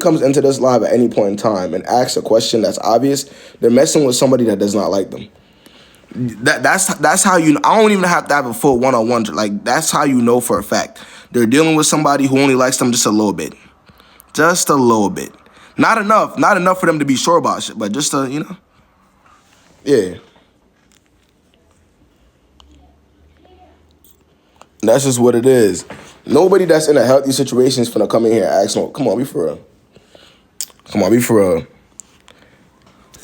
comes into this live at any point in time and asks a question that's obvious, they're messing with somebody that does not like them. That's how you. I don't even have to have a full one-on-one. Like that's how you know for a fact they're dealing with somebody who only likes them just a little bit, just a little bit. Not enough for them to be sure about shit, but just yeah. That's just what it is. Nobody that's in a healthy situation is finna come in here and ask, no, come on, be for real. Come on, be for real.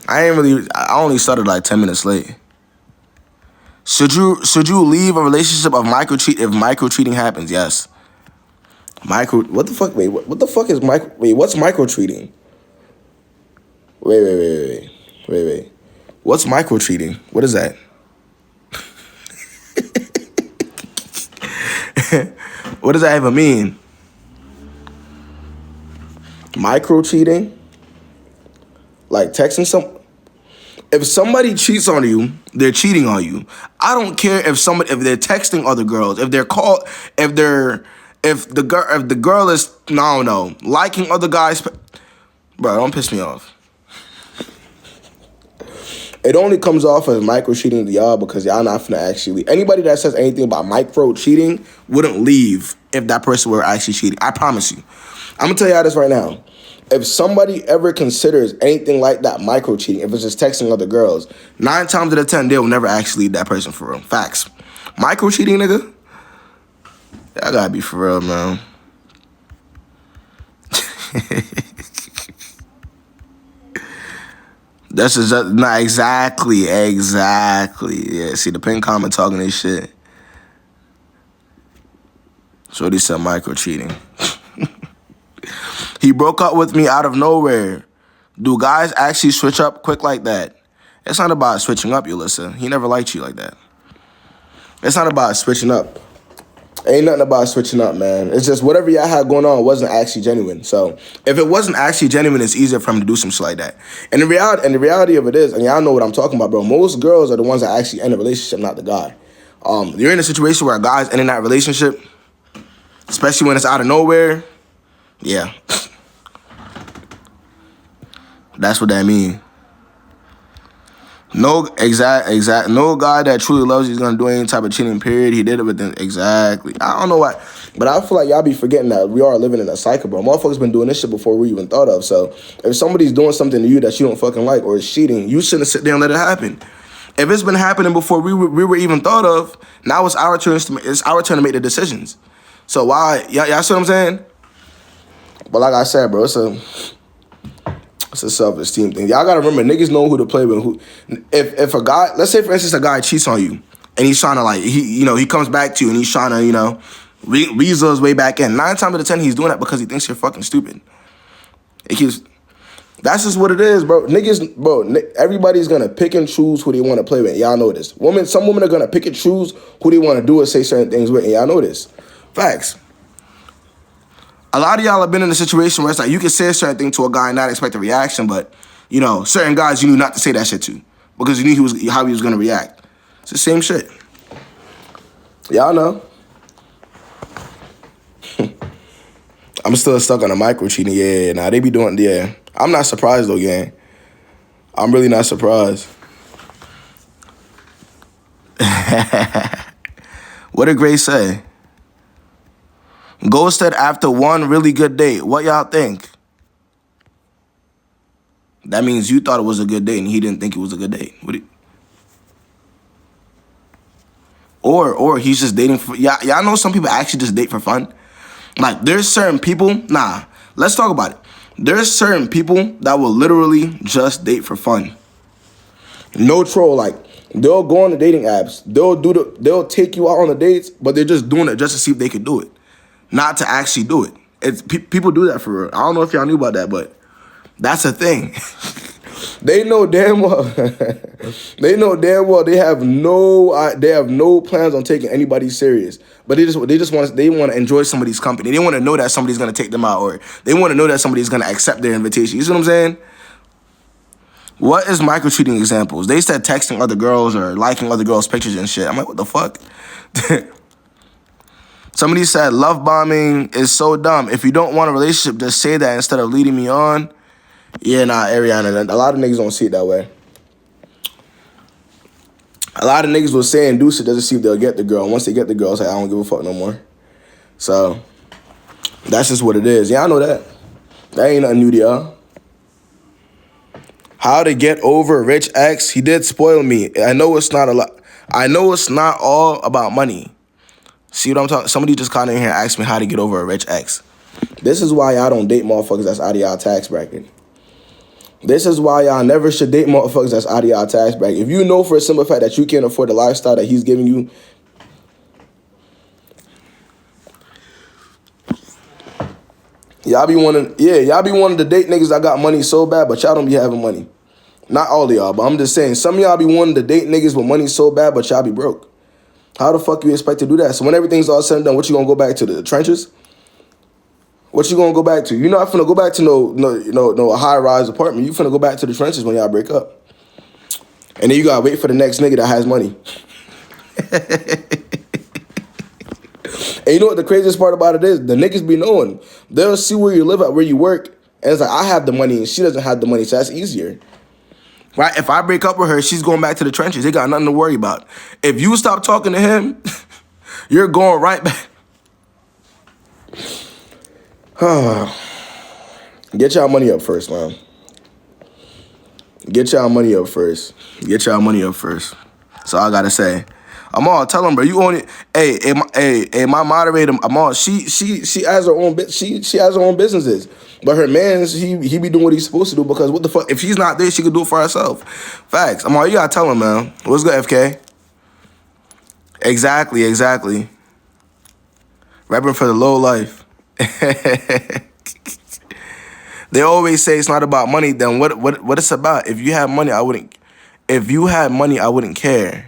I only started like 10 minutes late. Should you leave a relationship of if micro cheating happens? Yes. What the fuck? Wait, what the fuck is what's micro cheating? Wait. What's micro cheating? What is that? What does that even mean? Micro cheating? Like texting if somebody cheats on you, they're cheating on you. I don't care if they're texting other girls, if the girl is liking other guys. Bro, don't piss me off. It only comes off as micro cheating to y'all because y'all not finna actually. Anybody that says anything about micro cheating wouldn't leave if that person were actually cheating. I promise you. I'm gonna tell y'all this right now. If somebody ever considers anything like that micro cheating, if it's just texting other girls, 9 times out of 10 they will never actually leave that person for real. Facts. Micro cheating, nigga. Y'all gotta be for real, man. That's just not exactly. Yeah, see the pin comment talking this shit. Shorty said micro cheating. He broke up with me out of nowhere. Do guys actually switch up quick like that? It's not about switching up, Yulissa. He never liked you like that. It's not about switching up. Ain't nothing about switching up, man. It's just whatever y'all had going on wasn't actually genuine. So if it wasn't actually genuine, it's easier for him to do some shit like that. And the reality of it is, and y'all know what I'm talking about, bro. Most girls are the ones that actually end a relationship, not the guy. You're in a situation where a guy's ending that relationship, especially when it's out of nowhere. Yeah. That's what that means. No guy that truly loves you is gonna do any type of cheating, period. He did it with them. Exactly. I don't know why, but I feel like y'all be forgetting that we are living in a cycle, bro. Motherfuckers been doing this shit before we even thought of. So if somebody's doing something to you that you don't fucking like or is cheating, you shouldn't sit there and let it happen. If it's been happening before we were even thought of, now it's our turn to make the decisions. So why y'all see what I'm saying? But like I said, bro, it's a self-esteem thing. Y'all gotta remember, niggas know who to play with. If a guy, let's say for instance, a guy cheats on you, and he's trying to he comes back to you and he's trying to weasel his way back in. 9 times out of 10, he's doing that because he thinks you're fucking stupid. That's just what it is, bro. Niggas, bro. Everybody's gonna pick and choose who they want to play with. Y'all know this. Some women are gonna pick and choose who they want to do or say certain things with. And y'all know this. Facts. A lot of y'all have been in a situation where it's like you can say a certain thing to a guy and not expect a reaction, but certain guys you knew not to say that shit to because you knew how he was gonna react. It's the same shit. Y'all know. I'm still stuck on the micro cheating. Yeah, nah, they be doing. Yeah, I'm not surprised though, gang. I'm really not surprised. What did Grace say? Ghosted after one really good date. What y'all think? That means you thought it was a good date and he didn't think it was a good date. Or he's just dating for... Y'all know some people actually just date for fun? Like, there's certain people... Nah, let's talk about it. There's certain people that will literally just date for fun. No troll. Like, they'll go on the dating apps. They'll take you out on the dates, but they're just doing it just to see if they could do it. Not to actually do it. People do that for real. I don't know if y'all knew about that, but that's a thing. They know damn well. They have no plans on taking anybody serious. But they want to enjoy somebody's company. They want to know that somebody's gonna take them out, or they want to know that somebody's gonna accept their invitation. You see what I'm saying? What is micro cheating examples? They said texting other girls or liking other girls' pictures and shit. I'm like, what the fuck? Somebody said love bombing is so dumb. If you don't want a relationship, just say that instead of leading me on. Yeah, nah, Ariana. A lot of niggas don't see it that way. A lot of niggas will say and do shit just to see if they'll get the girl. And once they get the girl, it's like, I don't give a fuck no more. So, that's just what it is. Yeah, I know that. That ain't nothing new to y'all. How to get over a rich ex? He did spoil me. I know it's not a lot. I know it's not all about money. See what I'm talking? Somebody just called in here and asked me how to get over a rich ex. This is why y'all don't date motherfuckers that's out of y'all tax bracket. This is why y'all never should date motherfuckers that's out of y'all tax bracket. If you know for a simple fact that you can't afford the lifestyle that he's giving you, y'all be wanting to date niggas that got money so bad, but y'all don't be having money. Not all of y'all, but I'm just saying, some of y'all be wanting to date niggas with money so bad, but y'all be broke. How the fuck you expect to do that? So when everything's all said and done, what you gonna go back to, the trenches? What you gonna go back to? You're not finna go back to no high-rise apartment. You finna go back to the trenches when y'all break up. And then you gotta wait for the next nigga that has money. And you know what the craziest part about it is? The niggas be knowing. They'll see where you live at, where you work, and it's like, I have the money and she doesn't have the money, so that's easier. Right? If I break up with her, she's going back to the trenches. They got nothing to worry about. If you stop talking to him, you're going right back. Get y'all money up first, man. Get y'all money up first. Get y'all money up first. That's all I gotta say. Amal, tell him, bro. You own it. Hey, my moderator, Amal, she has her own she has her own businesses. But her man's he be doing what he's supposed to do, because what the fuck? If she's not there, she could do it for herself. Facts. Amal, you gotta tell him, man. What's good, FK? Exactly. Rapping for the low life. They always say it's not about money. Then what it's about? If you had money, I wouldn't. If you had money, I wouldn't care.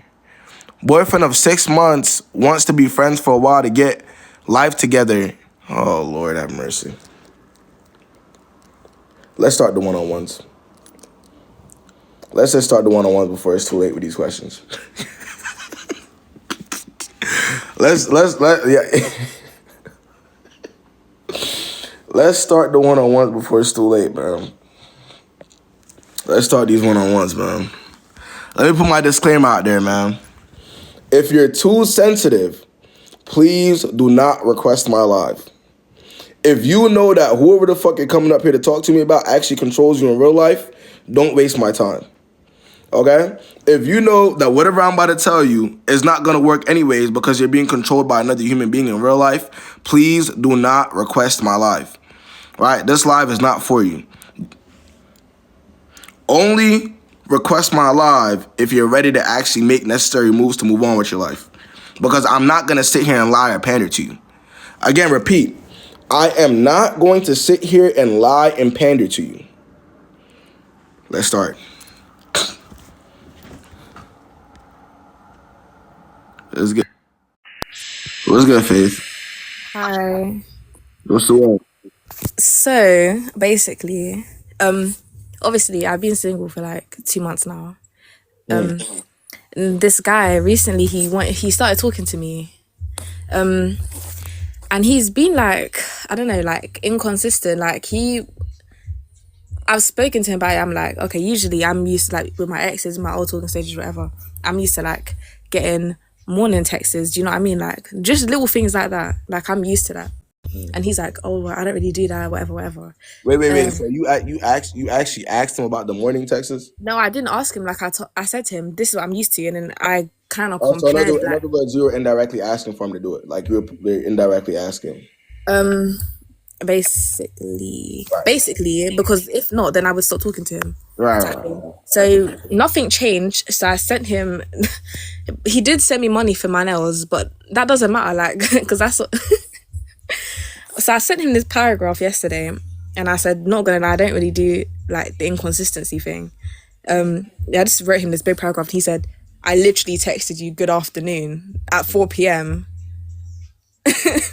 Boyfriend of 6 months wants to be friends for a while to get life together. Oh, Lord have mercy. Let's start the one-on-ones. Let's just start the one-on-ones before it's too late with these questions. Let's start the one-on-ones before it's too late, man. Let's start these one-on-ones, man. Let me put my disclaimer out there, man. If you're too sensitive, please do not request my live. If you know that whoever the fuck you're coming up here to talk to me about actually controls you in real life, don't waste my time. Okay? If you know that whatever I'm about to tell you is not going to work anyways because you're being controlled by another human being in real life, please do not request my live. Right? This live is not for you. Only request my live if you're ready to actually make necessary moves to move on with your life. Because I'm not going to sit here and lie or pander to you. Again, repeat. I am not going to sit here and lie and pander to you. Let's start. Let's get. What's good, Faith? Hi. What's the one? So basically, obviously I've been single for like 2 months now. And this guy recently he started talking to me. And he's been like, I don't know, like inconsistent. Like I've spoken to him about it. I'm like, okay, usually I'm used to, like, with my exes, my old talking stages, whatever, I'm used to like getting morning texts. Do you know what I mean? Like just little things like that. Like I'm used to that. And he's like, oh, well, I don't really do that, whatever. Wait. So you actually asked him about the morning texts? No, I didn't ask him. Like I said to him, this is what I'm used to, and then I kind of Oh, so in compared. other words, you were indirectly asking for him to do it. Like you were indirectly asking. Basically, because if not, then I would stop talking to him. Right. So nothing changed. So I sent him. He did send me money for my nails, but that doesn't matter, like, because that's what. So I sent him this paragraph yesterday, and I said, not gonna lie, I don't really do like the inconsistency thing. I just wrote him this big paragraph, and he said, I literally texted you good afternoon at 4 p.m.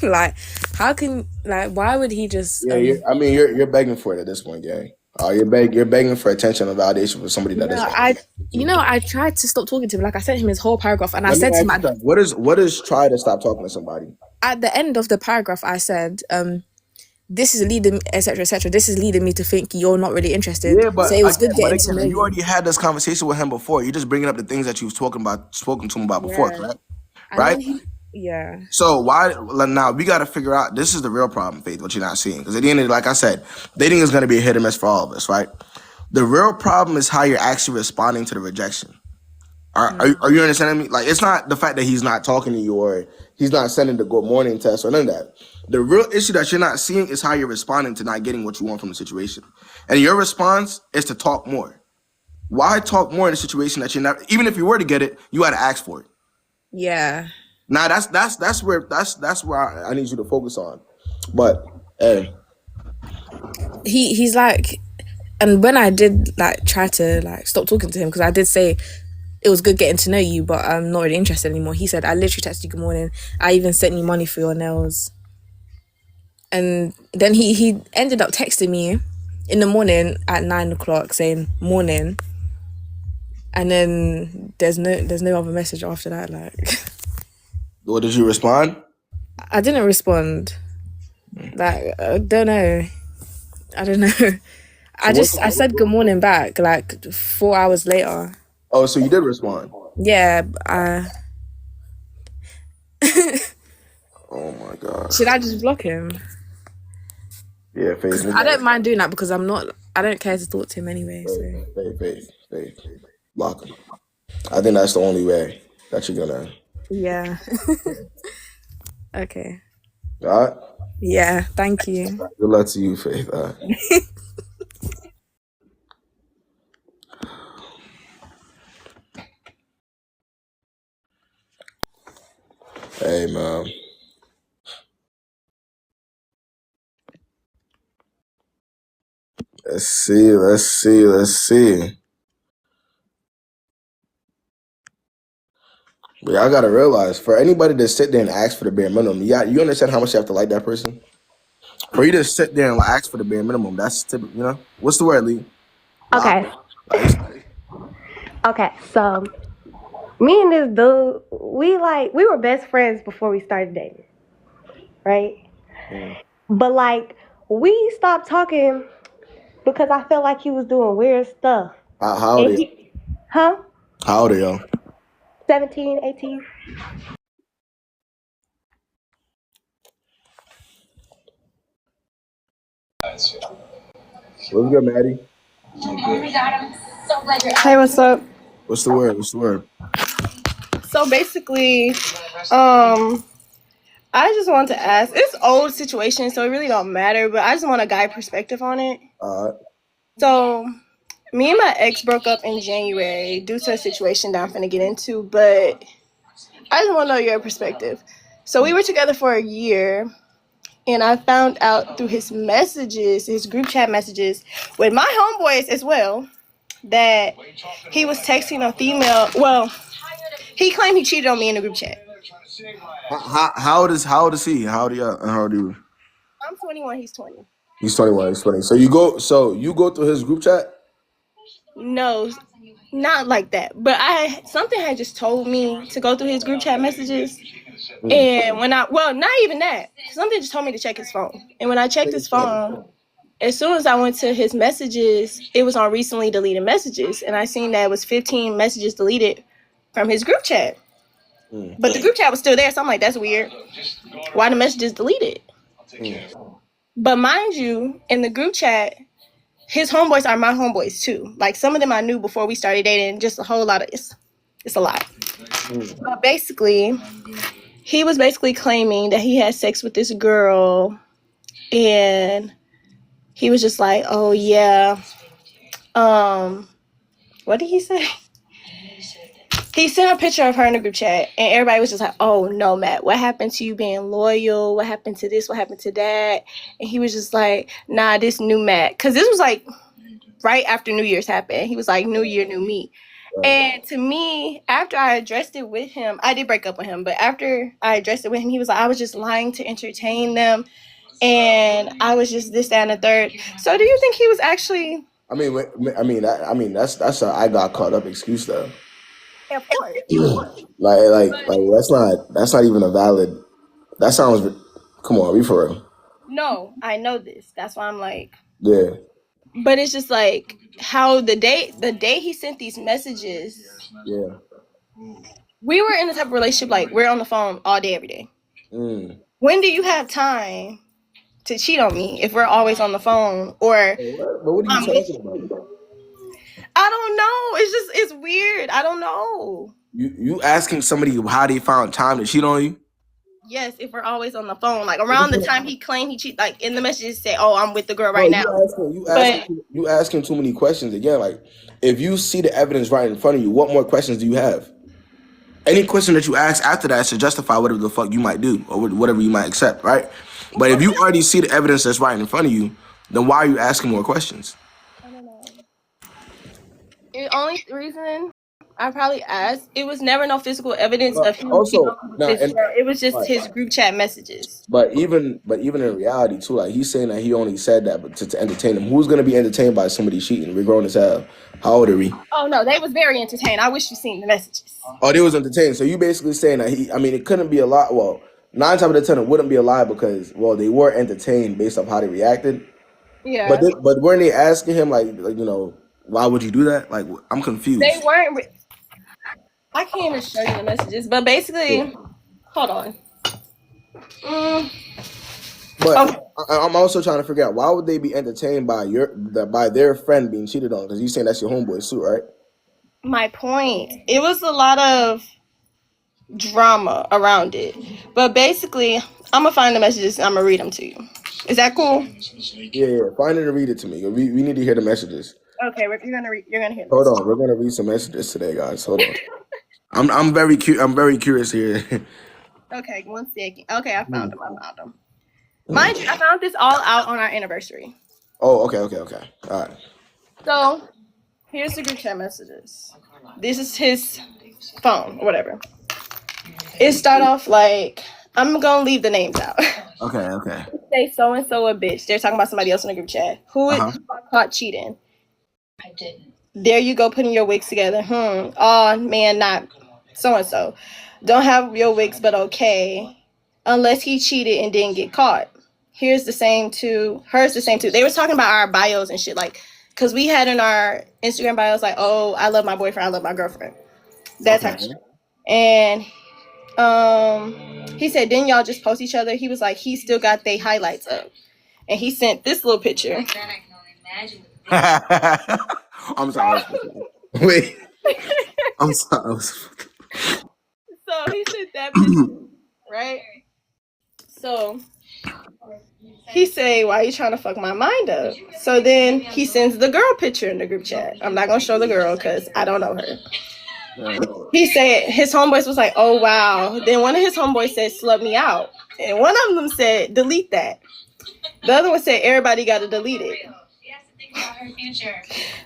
Like, how can, like, why would he just? Yeah, you're begging for it at this point, gang. You're begging for attention and validation from somebody that doesn't. I tried to stop talking to him. Like I sent him his whole paragraph, and I Let me said to ask him you something. What is try to stop talking to somebody? at the end of the paragraph, I said, this is leading, etc., etc. This is leading me to think you're not really interested. Yeah, So but it was again, good getting to know you you. already had this conversation with him before. You're just bringing up the things that you've spoken to him about before, Yeah. correct? And Right? then yeah. So why now we got to figure out this is the real problem, Faith, what you're not seeing. Because at the end of the day, like I said, dating is going to be a hit or miss for all of us, right? The real problem is how you're actually responding to the rejection. Are you understanding me? Like, it's not the fact that he's not talking to you or he's not sending the good morning test or none of that. The real issue that you're not seeing is how you're responding to not getting what you want from the situation. And your response is to talk more. Why talk more in a situation that you're not, even if you were to get it, you had to ask for it. Yeah. Now that's where I need you to focus on. But hey, He's like, and when I did like try to like stop talking to him, because I did say it was good getting to know you, but I'm not really interested anymore. He said, I literally texted you good morning. I even sent you money for your nails. And then he ended up texting me in the morning at 9 o'clock saying morning. And then there's no other message after that. Like, what did you respond? I didn't respond. Like, I don't know. I said good morning back like 4 hours later. Oh, so you did respond. Yeah. Oh my god. Should I just block him? Yeah, Faith. I don't mind doing that because I don't care to talk to him anyway. So Faith. Block him. I think that's the only way that you're gonna. yeah. Okay. All right. Yeah. Thank you. Good luck to you, Faith. All right. Hey, man. Let's see. But y'all gotta realize, for anybody to sit there and ask for the bare minimum, you understand how much you have to like that person? For you to sit there and ask for the bare minimum, that's typical, you know? What's the word, Lee? Okay. Like, Okay. So me and this dude, we were best friends before we started dating. Right? But like we stopped talking because I felt like he was doing weird stuff. how old are you? Huh? How old are y'all? 17, 18. What's good, Maddie? Hey, what's up? What's the word? So basically, I just want to ask. It's old situation, so it really don't matter. But I just want a guy perspective on it. So, me and my ex broke up in January due to a situation that I'm finna get into. But I just want to know your perspective. So we were together for a year, and I found out through his messages, his group chat messages, with my homeboys as well, that he was texting a female. Well, he claimed he cheated on me in the group chat. How old is he? How old are you? I'm 21. He's 20. He's 21. He's 20. So you go through his group chat? No, not like that. But something had just told me to go through his group chat messages. And not even that. Something just told me to check his phone. And when I checked his phone, as soon as I went to his messages, it was on recently deleted messages. And I seen that it was 15 messages deleted from his group chat. But the group chat was still there. So I'm like, that's weird. Why the messages deleted? But mind you, in the group chat, his homeboys are my homeboys too. Like some of them I knew before we started dating. Just a whole lot of it's a lot. But basically, he was basically claiming that he had sex with this girl, and he was just like, "Oh yeah, what did he say?" He sent a picture of her in the group chat, and everybody was just like, "Oh no, Matt, what happened to you being loyal? What happened to this? What happened to that?" And he was just like, "Nah, this new Matt," because this was like right after New Year's happened. He was like, "New year, new me." And to me, after I addressed it with him, I did break up with him, but after I addressed it with him, he was like, "I was just lying to entertain them." and I was just this, that, and the third. So do you think he was actually? That's a I got caught up excuse though. Of course. That's not even a valid. That sounds. Come on, be for real. No, I know this. That's why I'm like. Yeah. But it's just like how the day he sent these messages. Yeah. We were in the type of relationship like we're on the phone all day, every day. When do you have time to cheat on me if we're always on the phone? Or but what are you talking about? I don't know. It's weird. I don't know. You asking somebody how they found time to cheat on you? Yes, if we're always on the phone, like around the time he claimed he cheated, like in the messages say, "Oh, I'm with the girl right now." You asking too many questions again. Like, if you see the evidence right in front of you, what more questions do you have? Any question that you ask after that should justify whatever the fuck you might do or whatever you might accept, right? But if you already see the evidence that's right in front of you, then why are you asking more questions? I don't know. The only reason I probably asked, it was never no physical evidence of him. It was just his group chat messages. But even in reality too, like he's saying that he only said that to entertain him. Who's gonna be entertained by somebody cheating? We're grown as hell. How old are we? Oh no, they was very entertained. I wish you seen the messages. Oh, they was entertained. So you basically saying that it couldn't be a lie. Well, 9 times out of 10 it wouldn't be a lie because they were entertained based off how they reacted. Yeah. But weren't they asking him like why would you do that? Like I'm confused. They weren't. I can't even show you the messages, but basically, hold on. But okay. I'm also trying to figure out why would they be entertained by their friend being cheated on? Because you saying that's your homeboy too, right? My point. It was a lot of drama around it, but basically, I'm gonna find the messages and I'm gonna read them to you. Is that cool? Yeah. Find it and read it to me. We need to hear the messages. Okay, you're gonna hear. Hold on, we're gonna read some messages today, guys. Hold on. I'm very curious here. Okay, 1 second. Okay, I found them. Mind you, I found this all out on our anniversary. Oh, okay. All right. So, here's the group chat messages. This is his phone or whatever. It start off like, I'm gonna leave the names out. Okay. Say so and so a bitch. They're talking about somebody else in the group chat. Who is caught cheating? I didn't. There you go, putting your wigs together. Oh man, not so and so. Don't have your wigs, but okay. Unless he cheated and didn't get caught. Hers the same too. They were talking about our bios and shit, like, cause we had in our Instagram bios like, oh, I love my boyfriend, I love my girlfriend. That type of shit. And he said, didn't y'all just post each other? He was like, he still got they highlights up, and he sent this little picture. I'm sorry. Wait. I'm sorry. So he sent that picture, right? So he say, why are you trying to fuck my mind up? So then he sends the girl picture in the group chat. I'm not gonna show the girl because I don't know her. He said his homeboys was like, oh wow. Then one of his homeboys said, slut me out. And one of them said, delete that. The other one said, everybody gotta delete it.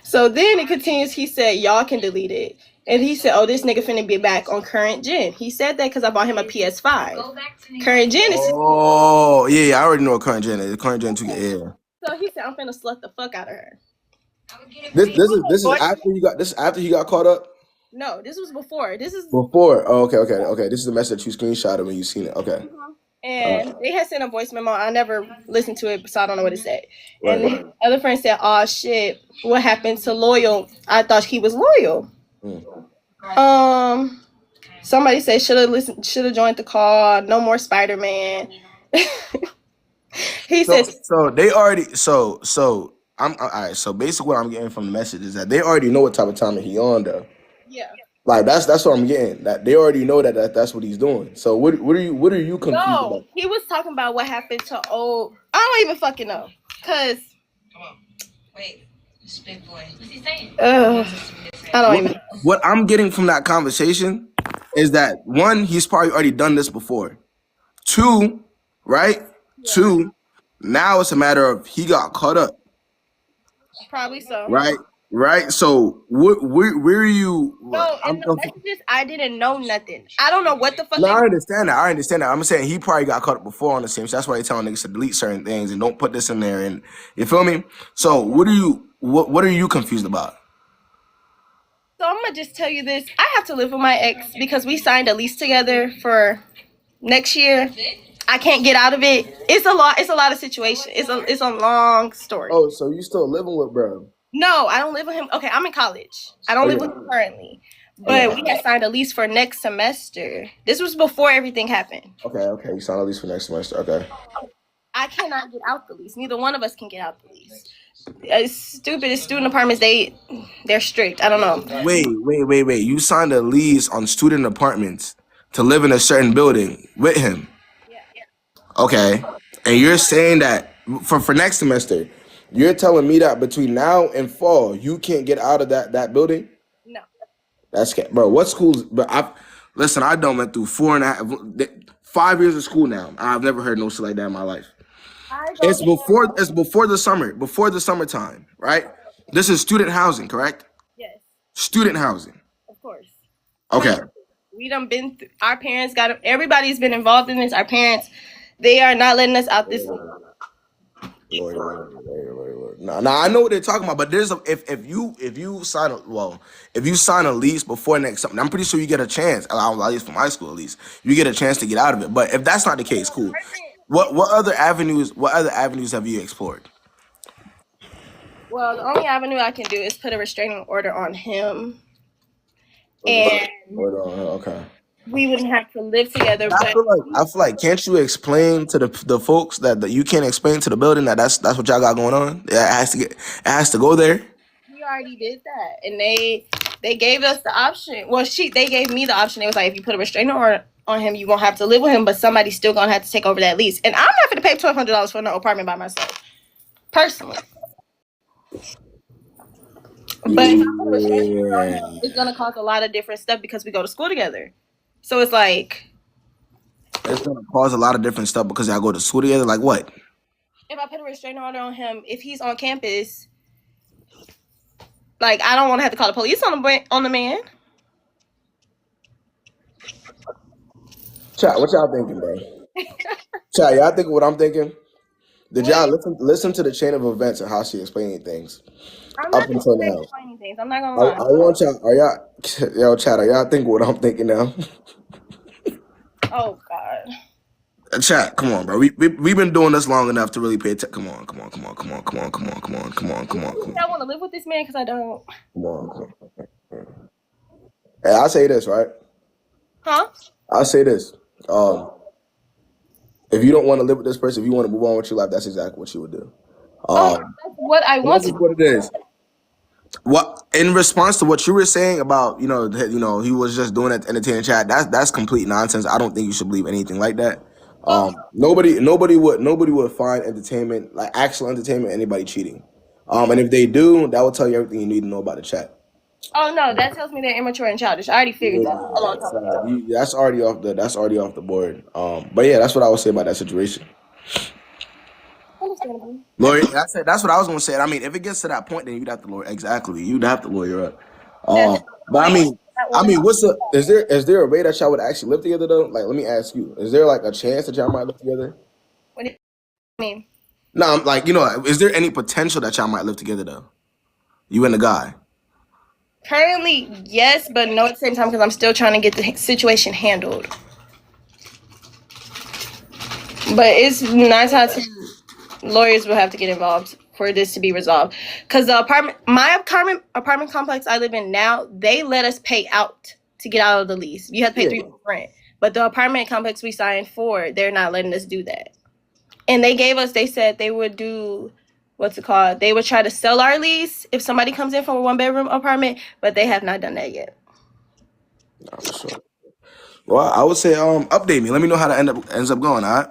So then it continues. He said, y'all can delete it. And he said, oh, this nigga finna be back on current gen. He said that because I bought him a PS5. Current gen is... Oh, yeah, I already know what current gen is. Current gen 2, yeah. So he said, I'm finna slut the fuck out of her. This is after he got caught up? No, this was before. This is... Before. Oh, okay. This is the message you screenshotted when you seen it. Okay. And they had sent a voice memo. I never listened to it, so I don't know what it said. And the other friend said, oh, shit, what happened to Loyal? I thought he was loyal. Somebody said should have joined the call. No more Spider-Man. He said so they already I'm all right. So basically, what I'm getting from the message is that they already know what type of time he on though. Yeah. Like that's what I'm getting. That they already know that's what he's doing. So what are you confused about? He was talking about what happened to old. I don't even fucking know. Cause come on, wait. This big boy. What's he saying? I don't even know. What I'm getting from that conversation is that 1, he's probably already done this before. 2, right? Yeah. 2, now it's a matter of he got caught up. Probably so. Right? Right. So where are you? No, in the messages, I didn't know nothing. I don't know what the fuck No, they I were. understand that. I understand that. I'm saying he probably got caught up before on the same. So that's why he's telling niggas to delete certain things and don't put this in there. And you feel me? So what are you confused about? So I'm gonna just tell you this. I have to live with my ex because we signed a lease together for next year. I can't get out of it. It's a lot. It's a lot of situations. It's a long story. Oh, so you still living with bro? No, I don't live with him. Okay, I'm in college. I don't Oh live yeah. with him currently. But we had signed a lease for next semester. This was before everything happened. Okay. You signed a lease for next semester. Okay. I cannot get out the lease. Neither one of us can get out the lease. It's stupid. It's student apartments. They're strict. I don't know. Wait. You signed a lease on student apartments to live in a certain building with him. Okay. And you're saying that for next semester, you're telling me that between now and fall, you can't get out of that building? No. That's bro. What schools? But listen. I done went through 5 years of school now. I've never heard no shit like that in my life. It's before the summer, before the summertime, right? This is student housing, correct? Yes, Student housing. of course. Okay. We done been through, our parents got, everybody's been involved in this. Our parents, they are not letting us out this. Lord. Now I know what they're talking about, but there's if you sign a lease before next something, I'm pretty sure you get a chance. At least from high school, at least you get a chance to get out of it. But if that's not the case, cool. What other avenues? What other avenues have you explored? Well, the only avenue I can do is put a restraining order on him, and Okay. we wouldn't have to live together. I But feel like can't you explain to the folks that you can't explain to the building that's what y'all got going on? It has to go there. we already did that, and they gave us the option. Well, they gave me the option. It was like, if you put a restraining order on him, you won't have to live with him, but somebody's still gonna have to take over that lease. And I'm not gonna pay $1,200 for an apartment by myself, personally. But if I put a restraining order on him, it's gonna cause a lot of different stuff because we go to school together. So it's like, It's gonna cause a lot of different stuff because y'all go to school together. Like what? if I put a restraining order on him, if he's on campus, like, I don't want to have to call the police on the man. Chat, what y'all thinking, bro? Chat, y'all thinking what I'm thinking? Did y'all listen to the chain of events and how she explaining things I'm up not until now? explaining things. I'm not gonna I lie. want y'all. Are y'all? Yo, chat. Are y'all thinking what I'm thinking now? Oh God. Chat, come on, bro. We've been doing this long enough to really pay attention. Come on. I want to live with this man because I don't. Come on. Hey, I'll say this, right? Huh? I'll say this. If you don't want to live with this person, if you want to move on with your life, that's exactly what you would do. That's what I want That's to. what it is. What in response to what you were saying about he was just doing it to entertain chat. That's complete nonsense. I don't think you should believe anything like that. Nobody would find entertainment, like actual entertainment, anybody cheating. And if they do, that will tell you everything you need to know about the chat. Oh no, that tells me they're immature and childish. I already figured that a long time ago. That's already off the board. But yeah, that's what I would say about that situation. Understandable. Lawyer, that's what I was gonna say. I mean, if it gets to that point, then you'd have to lawyer. Exactly, you'd have to lawyer up. But I mean, is there a way that y'all would actually live together though? Like, let me ask you, is there like a chance that y'all might live together? What do you mean? No, I'm like, is there any potential that y'all might live together though? You and the guy. Currently, yes, but no at the same time because I'm still trying to get the situation handled. But it's 9 times out of 10, lawyers will have to get involved for this to be resolved. Because my apartment complex I live in now, they let us pay out to get out of the lease. You have to pay 3 months rent. But the apartment complex we signed for, they're not letting us do that. And they said they would do, what's it called? They would try to sell our lease if somebody comes in from a 1-bedroom apartment, but they have not done that yet. No, for sure. Well, I would say update me. Let me know how that ends up going, all right?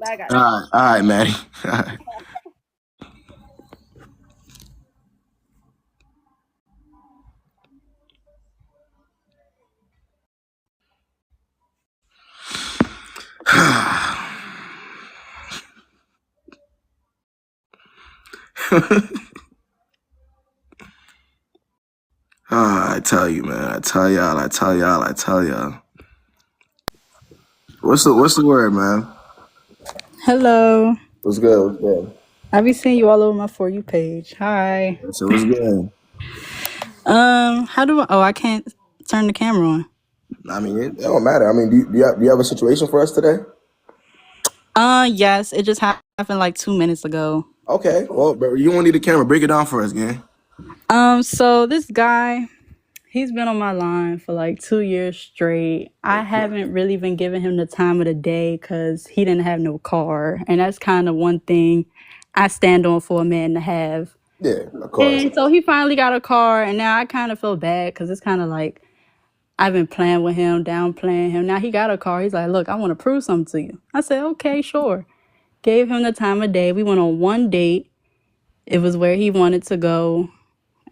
Bye, guys. All right, Maddie. All right. I tell you, man. I tell y'all. What's the word, man? Hello. What's good? What's good? I be seeing you all over my For You page. Hi. So what's good? How do I? Oh, I can't turn the camera on. I mean, it don't matter. I mean, do you have a situation for us today? Yes, it just happened like 2 minutes ago. Okay. Well, but you won't need a camera. Break it down for us, gang. So this guy, he's been on my line for like 2 years straight. I haven't really been giving him the time of the day because he didn't have no car, and that's kind of one thing I stand on for a man to have. Yeah, of course. And so he finally got a car, and now I kind of feel bad because it's kind of like I've been playing with him, downplaying him. Now he got a car. He's like, look, I want to prove something to you. I said, okay, sure. Gave him the time of day. We went on one date. It was where he wanted to go,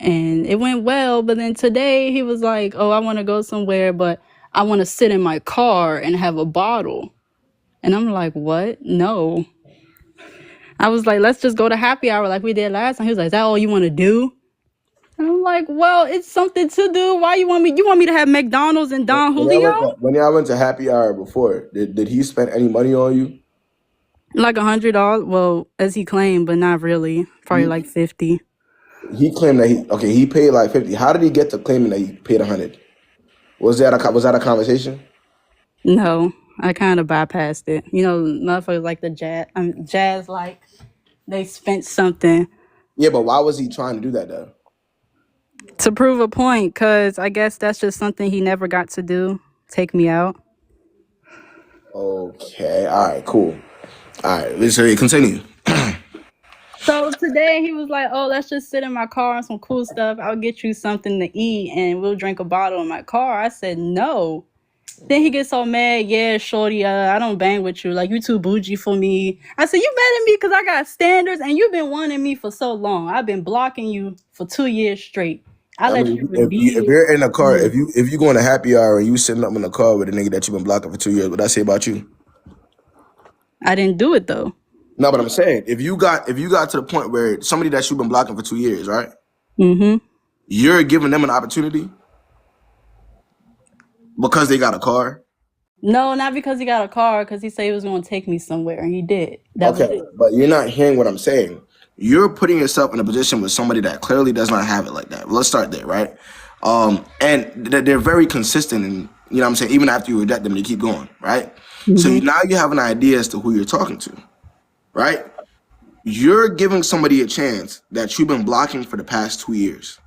and it went well. But then today he was like, oh, I want to go somewhere, but I want to sit in my car and have a bottle. And I'm like, what? No. I was like, let's just go to happy hour like we did last time. He was like, is that all you want to do? And I'm like, well, it's something to do. Why you want me? You want me to have McDonald's and Don Julio? When y'all went to happy hour before, did he spend any money on you? Like $100. Well, as he claimed, but not really. Probably like 50. He claimed that he paid like 50. How did he get to claiming that he paid 100? Was that a conversation? No, I kind of bypassed it. You know, motherfuckers like the jazz like they spent something Yeah, but why was he trying to do that though? to prove a point, because I guess that's just something he never got to do. Take me out. Okay. All right. Cool. All right. Let's continue. So today he was like, oh, let's just sit in my car and some cool stuff. I'll get you something to eat and we'll drink a bottle in my car. I said, no. Then he gets so mad. Yeah, shorty, I don't bang with you. Like, you too bougie for me. I said, you mad at me because I got standards and you've been wanting me for so long. I've been blocking you for 2 years straight. I let you If redeem. you're in a car, if you going to happy hour and you sitting up in the car with a nigga that you've been blocking for 2 years, what I say about you? I didn't do it though. No, but I'm saying if you got to the point where somebody that you've been blocking for 2 years, right? Mm-hmm. You're giving them an opportunity because they got a car. No, not because he got a car, because he said he was going to take me somewhere, and he did. That was Okay, it. but you're not hearing what I'm saying. You're putting yourself in a position with somebody that clearly does not have it like that. Let's start there, right? And they're very consistent, and you know what I'm saying. Even after you reject them, they keep going, right? So now you have an idea as to who you're talking to, right? You're giving somebody a chance that you've been blocking for the past 2 years.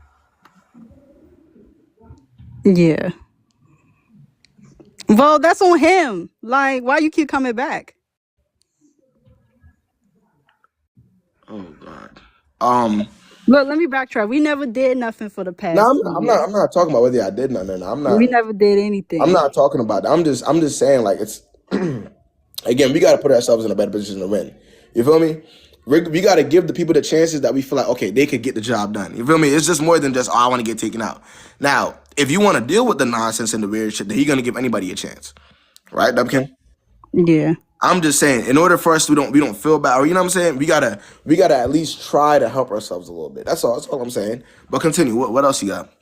Yeah. Well, that's on him. Like, why you keep coming back? Oh God. Look, let me backtrack. We never did nothing for the No, past 2 years. I'm not talking about whether I did nothing. I'm We not. never did anything. I'm not talking about that. I'm just saying like it's. Again, we got to put ourselves in a better position to win. You feel me? We got to give the people the chances that we feel like, okay, they could get the job done. You feel me? It's just more than just, oh, I want to get taken out. Now, if you want to deal with the nonsense and the weird shit, then he's going to give anybody a chance. Right, Dubkin? Yeah. I'm just saying, in order for us, we don't feel bad, or you know what I'm saying? We gotta at least try to help ourselves a little bit. That's all I'm saying. But continue. What else you got?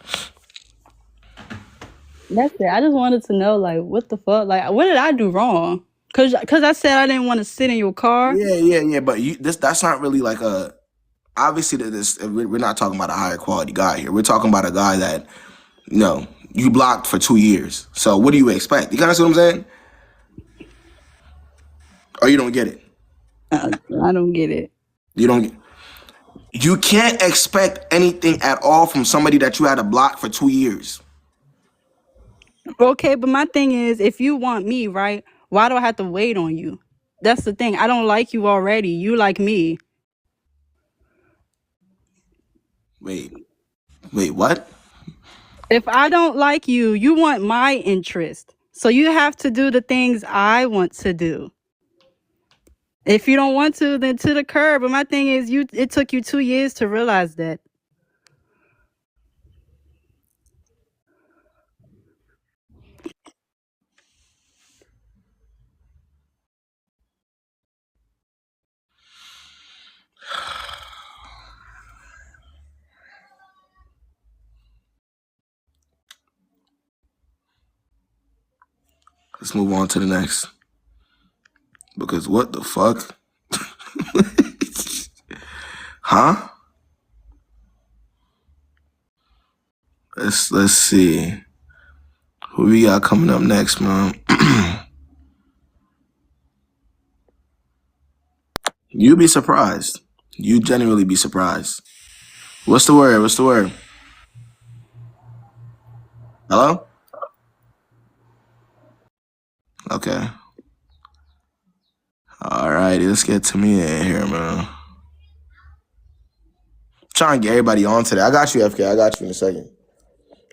That's it. I just wanted to know, like, what the fuck? Like, what did I do wrong? Cause I said I didn't want to sit in your car. Yeah. But that's not really like a. Obviously, we're not talking about a higher quality guy here. We're talking about a guy that, you know, you blocked for 2 years. So what do you expect? You kind of see what I'm saying? Or you don't get it? I don't get it. You don't. You can't expect anything at all from somebody that you had to block for 2 years. Okay, but my thing is, if you want me, right, why do I have to wait on you? That's the thing. I don't like you already. You like me. Wait, what? If I don't like you, you want my interest. So you have to do the things I want to do. If you don't want to, then to the curb. But my thing is, it took you 2 years to realize that. Let's move on to the next. Because what the fuck? Huh? Let's see. Who we got coming up next, man? You'd be surprised. You genuinely be surprised. What's the word? What's the word? Hello? Okay. All right, let's get to me in here, man. Trying to get everybody on today. I got you, FK. I got you in a second.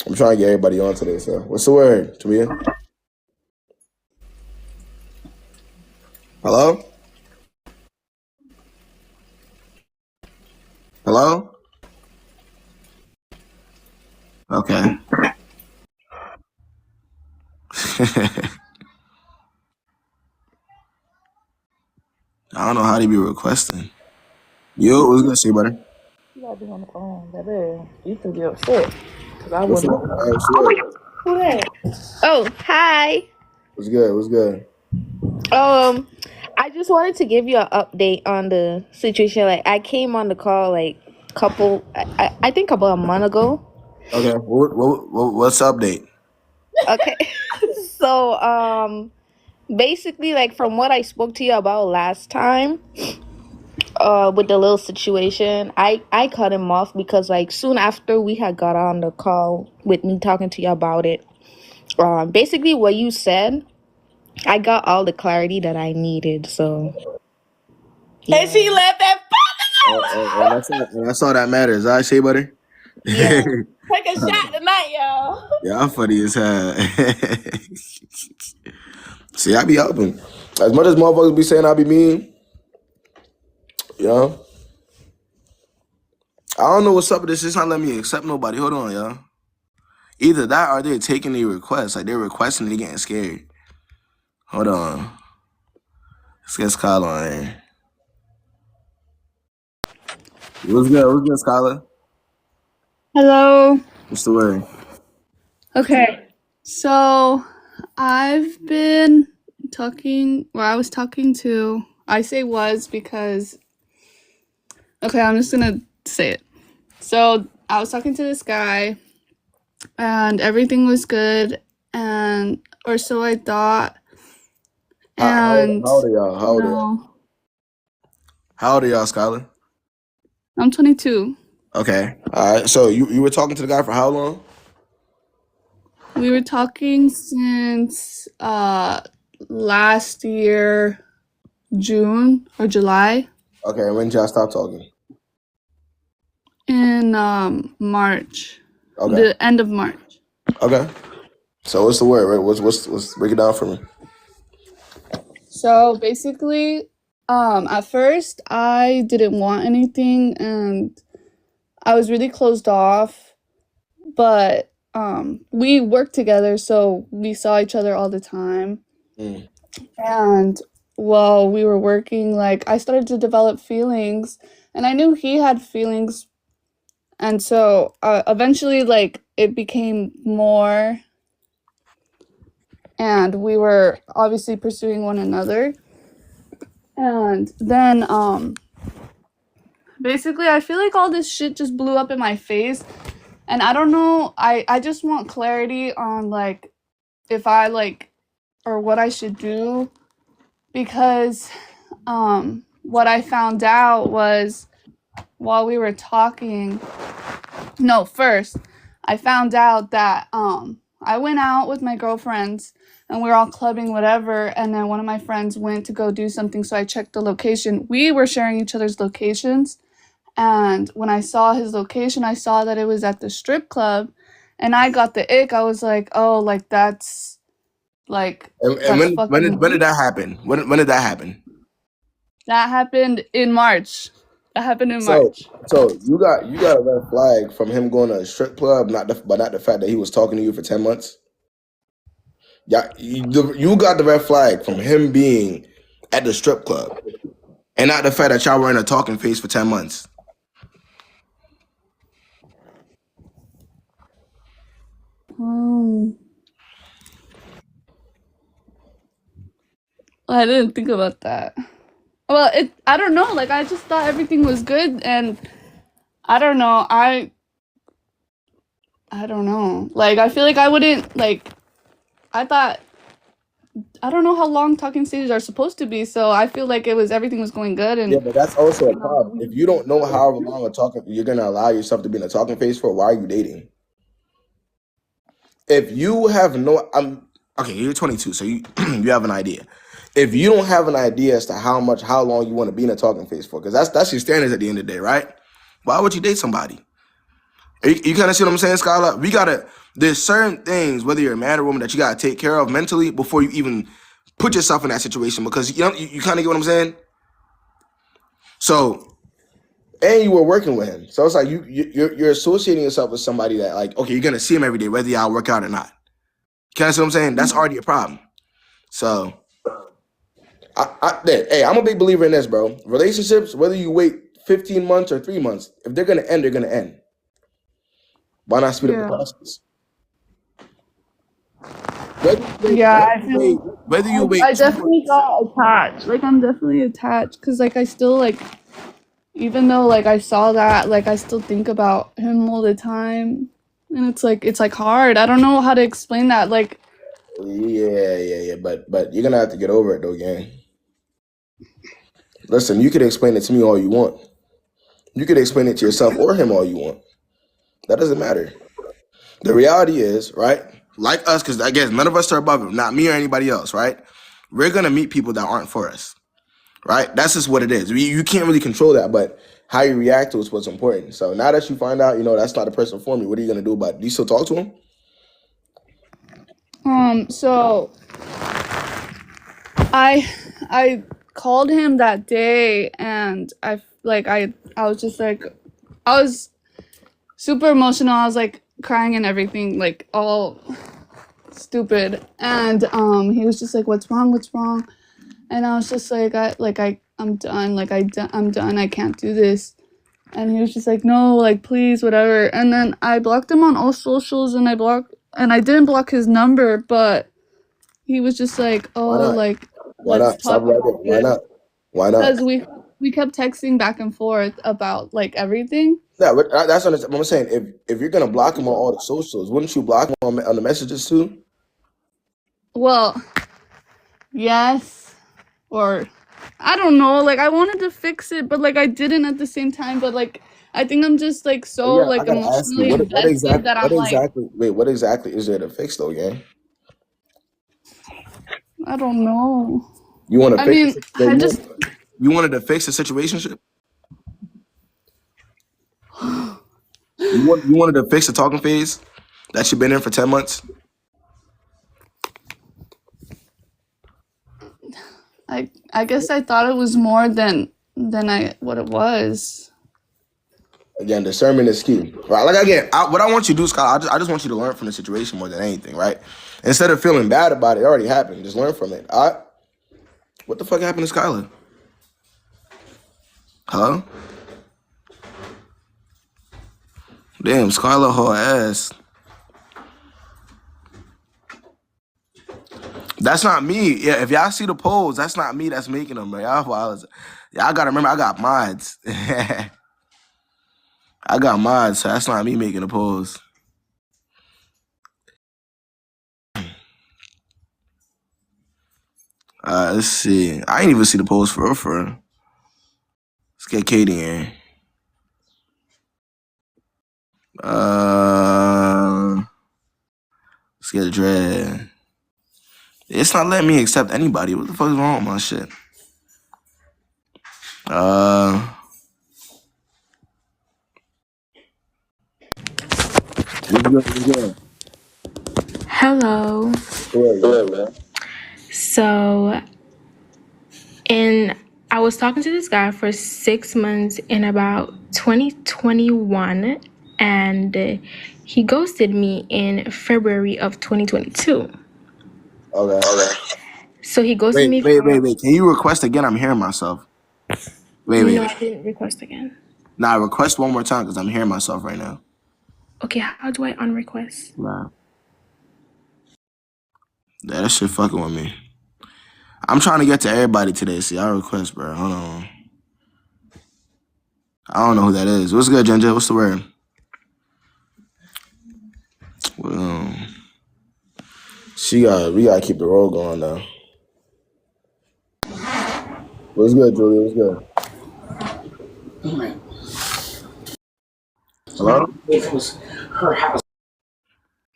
I'm trying to get everybody on today. So, what's the word, Tamia? Hello? Hello? Okay. I don't know how they be requesting. Yo, what's good, say, buddy? You gotta be on the phone, baby. You could be upset. Cause I What's wouldn't. up? What's good? Who that? Oh, hi. What's good? What's good? I just wanted to give you an update on the situation. Like, I came on the call like I think about a month ago. Okay. What's the update? Okay. So basically, like, from what I spoke to you about last time, with the little situation, I cut him off because, like, soon after we had got on the call with me talking to you about it, basically what you said, I got all the clarity that I needed. So And she left that And that's all that matters. I say, buddy. yeah. take a shot tonight, y'all. Yeah, I'm funny as hell. See, I be helping. As much as motherfuckers be saying I be mean, you know, I don't know what's up with this. It's not letting me accept nobody. Hold on, y'all. Either that or they're taking the request. Like, they're requesting, they getting scared. Hold on. Let's get Skylar on here. What's good? What's good, Skylar? Hello. What's the word? Okay. So I've been talking, well, I was talking to, I say was because, okay, I'm just gonna say it. So I was talking to this guy and everything was good, and, or so I thought. And How old are y'all? How old are y'all? no, How old are y'all, Skylar? I'm 22. Okay. All right. So you were talking to the guy for how long? We were talking since last year, June or July, Okay. When did y'all stop talking? in March, Okay. the end of March. Okay. So what's the word? Right? What's break it down for me? So basically, at first I didn't want anything and I was really closed off, but we worked together, so we saw each other all the time. Mm. And while we were working, like, I started to develop feelings, and I knew he had feelings, and so eventually, like, it became more, and we were obviously pursuing one another. And then basically I feel like all this shit just blew up in my face, and I don't know, I just want clarity on, like, if I, like, or what I should do, because what I found out was, while we were talking, no, first I found out that I went out with my girlfriends and we were all clubbing, whatever, and then one of my friends went to go do something, so I checked the location. We were sharing each other's locations, and when I saw his location, I saw that it was at the strip club, and I got the ick. I was like, oh, like, that's And fucking when did weird. that happen? When did that happen? That happened in March. So you got a red flag from him going to a strip club, but not the fact that he was talking to you for 10 months. Yeah, you got the red flag from him being at the strip club, and not the fact that y'all were in a talking phase for 10 months. Um, I didn't think about that. Well, I don't know. Like, I just thought everything was good, and I don't know. I don't know. Like, I feel like I wouldn't, like, I thought, I don't know how long talking stages are supposed to be, so I feel like everything was going good, Yeah, and but that's also a problem. If you don't know however long a talking, you're gonna allow yourself to be in a talking phase for, why are you dating? If you have no, okay, you're 22, so you you have an idea. If you don't have an idea as to how long you want to be in a talking phase for, because that's your standards at the end of the day, right? Why would you date somebody? You kind of see what I'm saying, Skylar? There's certain things, whether you're a man or woman, that you gotta take care of mentally before you even put yourself in that situation, because you kind of get what I'm saying. So, and you were working with him, so it's like you're associating yourself with somebody that, like, okay, you're gonna see him every day, whether y'all work out or not. You kind of see what I'm saying? That's already a problem. So, hey, I'm a big believer in this, bro. Relationships, whether you wait 15 months or 3 months, if they're gonna end, they're gonna end. Why not speed up the process? Whether you wait I 2 definitely months. got attached. Like, I'm definitely attached, because, like, I still, like, even though, like, I saw that, like, I still think about him all the time, and it's like hard. I don't know how to explain that. Like, Yeah, but you're gonna have to get over it though, gang. Listen, you could explain it to me all you want. You could explain it to yourself or him all you want. That doesn't matter. The reality is, right? Like us, because I guess none of us are above him, not me or anybody else, right? We're gonna meet people that aren't for us, right? That's just what it is. You can't really control that, but how you react to it is what's important. So now that you find out, that's not a person for me, what are you gonna do about it? Do you still talk to him? so I called him that day, and I was just like, I was super emotional. I was like crying and everything, like all stupid. And he was just like, "What's wrong? What's wrong?" And I was just like, I'm done. Like, I'm done. I can't do this. And he was just like, "No, like, please, whatever." And then I blocked him on all socials, and I didn't block his number, but he was just like, "Oh, Why not? like, Why let's not? Stop talk right there. about Why it." not? Why not? Because we kept texting back and forth about, like, everything. Yeah, but that's what I'm saying. If you're gonna block him on all the socials, wouldn't you block him on the messages too? Well, yes, or I don't know. Like, I wanted to fix it, but, like, I didn't at the same time. But, like, I think I'm just, like, so, Yeah, I like, gotta ask you, emotionally invested that I'm like, what exactly is there to fix though, gang? I don't know. You want to I fix mean, you wanted to fix the situationship? You wanted to fix the talking phase that you've been in for 10 months? I guess I thought it was more than what it was. Again, discernment is key. Right? Like, again, what I want you to do, Scott, I just want you to learn from the situation more than anything, right? Instead of feeling bad about it, it already happened. Just learn from it. All right? What the fuck happened to Skylar? Huh? Damn, Skylar whole ass. That's not me. Yeah, if y'all see the polls, that's not me that's making them, man. Y'all gotta remember, I got mods. I got mods, so that's not me making the polls. Let's see. I ain't even see the polls for real. Let's get Katie in. Let's get Dread. It's not letting me accept anybody. What the fuck is wrong with my shit? Hello. So, I was talking to this guy for 6 months in about 2021, and he ghosted me in February of 2022. Okay. So he ghosted me. Wait. Can you request again? I'm hearing myself. Wait. I didn't request again. Nah, request one more time because I'm hearing myself right now. Okay, how do I unrequest? Nah. That shit fucking with me. I'm trying to get to everybody today. See, I request, bro. Hold on. I don't know who that is. What's good, Ginger? What's the word? Well, we gotta keep the roll going now. What's good, Julia? What's good? Hello?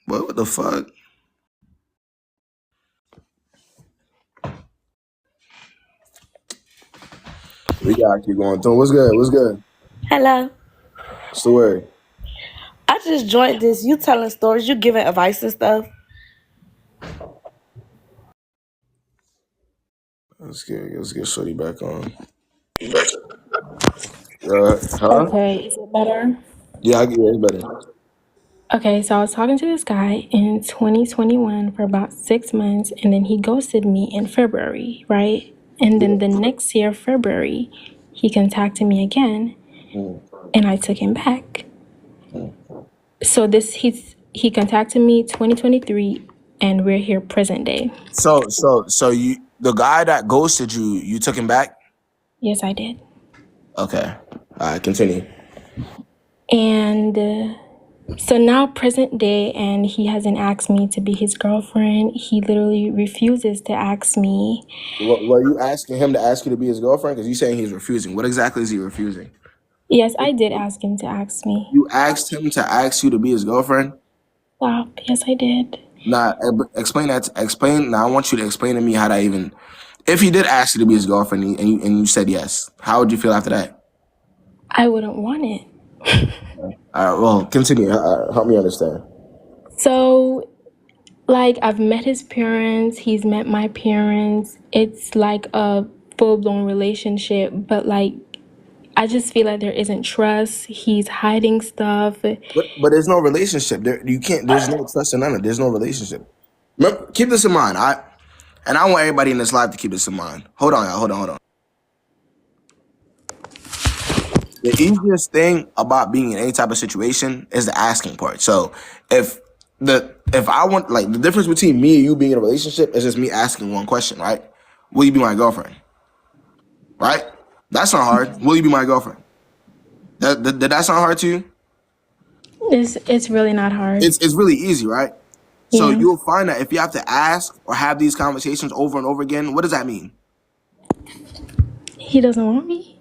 What the fuck? We gotta keep going through. What's good? What's good? Hello. What's the word? I just joined this. You telling stories, you giving advice and stuff. Let's get Shorty back on. Hello? Okay, is it better? Yeah, I get it better. Okay, so I was talking to this guy in 2021 for about 6 months, and then he ghosted me in February, right? And then the next year, February, he contacted me again, and I took him back. So he contacted me 2023, and we're here present day. So you the guy that ghosted you took him back? Yes, I did. Okay. All right, continue. And so now present day, and he hasn't asked me to be his girlfriend. He literally refuses to ask me. Were you asking him to ask you to be his girlfriend? Because you saying he's refusing. What exactly is he refusing? Yes, I did ask him to ask me. You asked him to ask you to be his girlfriend? Stop. Yes, I did. Nah, explain that. Now, I want you to explain to me how that even. If he did ask you to be his girlfriend and you said yes, how would you feel after that? I wouldn't want it. All right, well, continue. Help me understand. So, like, I've met his parents. He's met my parents. It's like a full-blown relationship, but like, I just feel like there isn't trust. He's hiding stuff. But there's no relationship. There's no trust in none of it. There's no relationship. Remember, keep this in mind. I want everybody in this live to keep this in mind. Hold on, y'all. Hold on. The easiest thing about being in any type of situation is the asking part. So if I want, like, the difference between me and you being in a relationship is just me asking one question, right? Will you be my girlfriend? Right? That's not hard. Will you be my girlfriend? Did that sound hard to you? It's really not hard. It's really easy, right? So Yeah. you'll find that if you have to ask or have these conversations over and over again, what does that mean? He doesn't want me.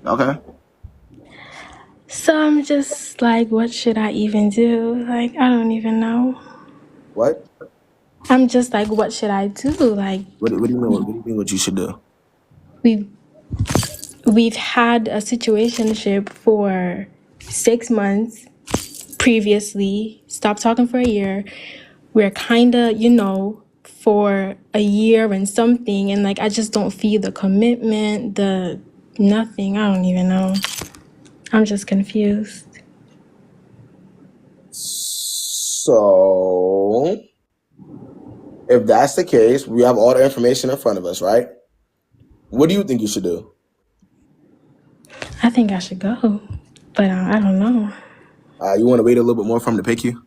Okay. So I'm just like, what should I even do? Like, I don't even know. What? I'm just like, what should I do? Like, What do you mean? What do you mean? What you should do? we've had a situationship for 6 months previously. Stopped talking for a year. We're kind of, for a year and something, and like, I just don't feel the commitment, the nothing. I don't even know. I'm just confused. So, if that's the case, we have all the information in front of us, right? What do you think you should do? I think I should go, but I don't know. You want to wait a little bit more for him to pick you?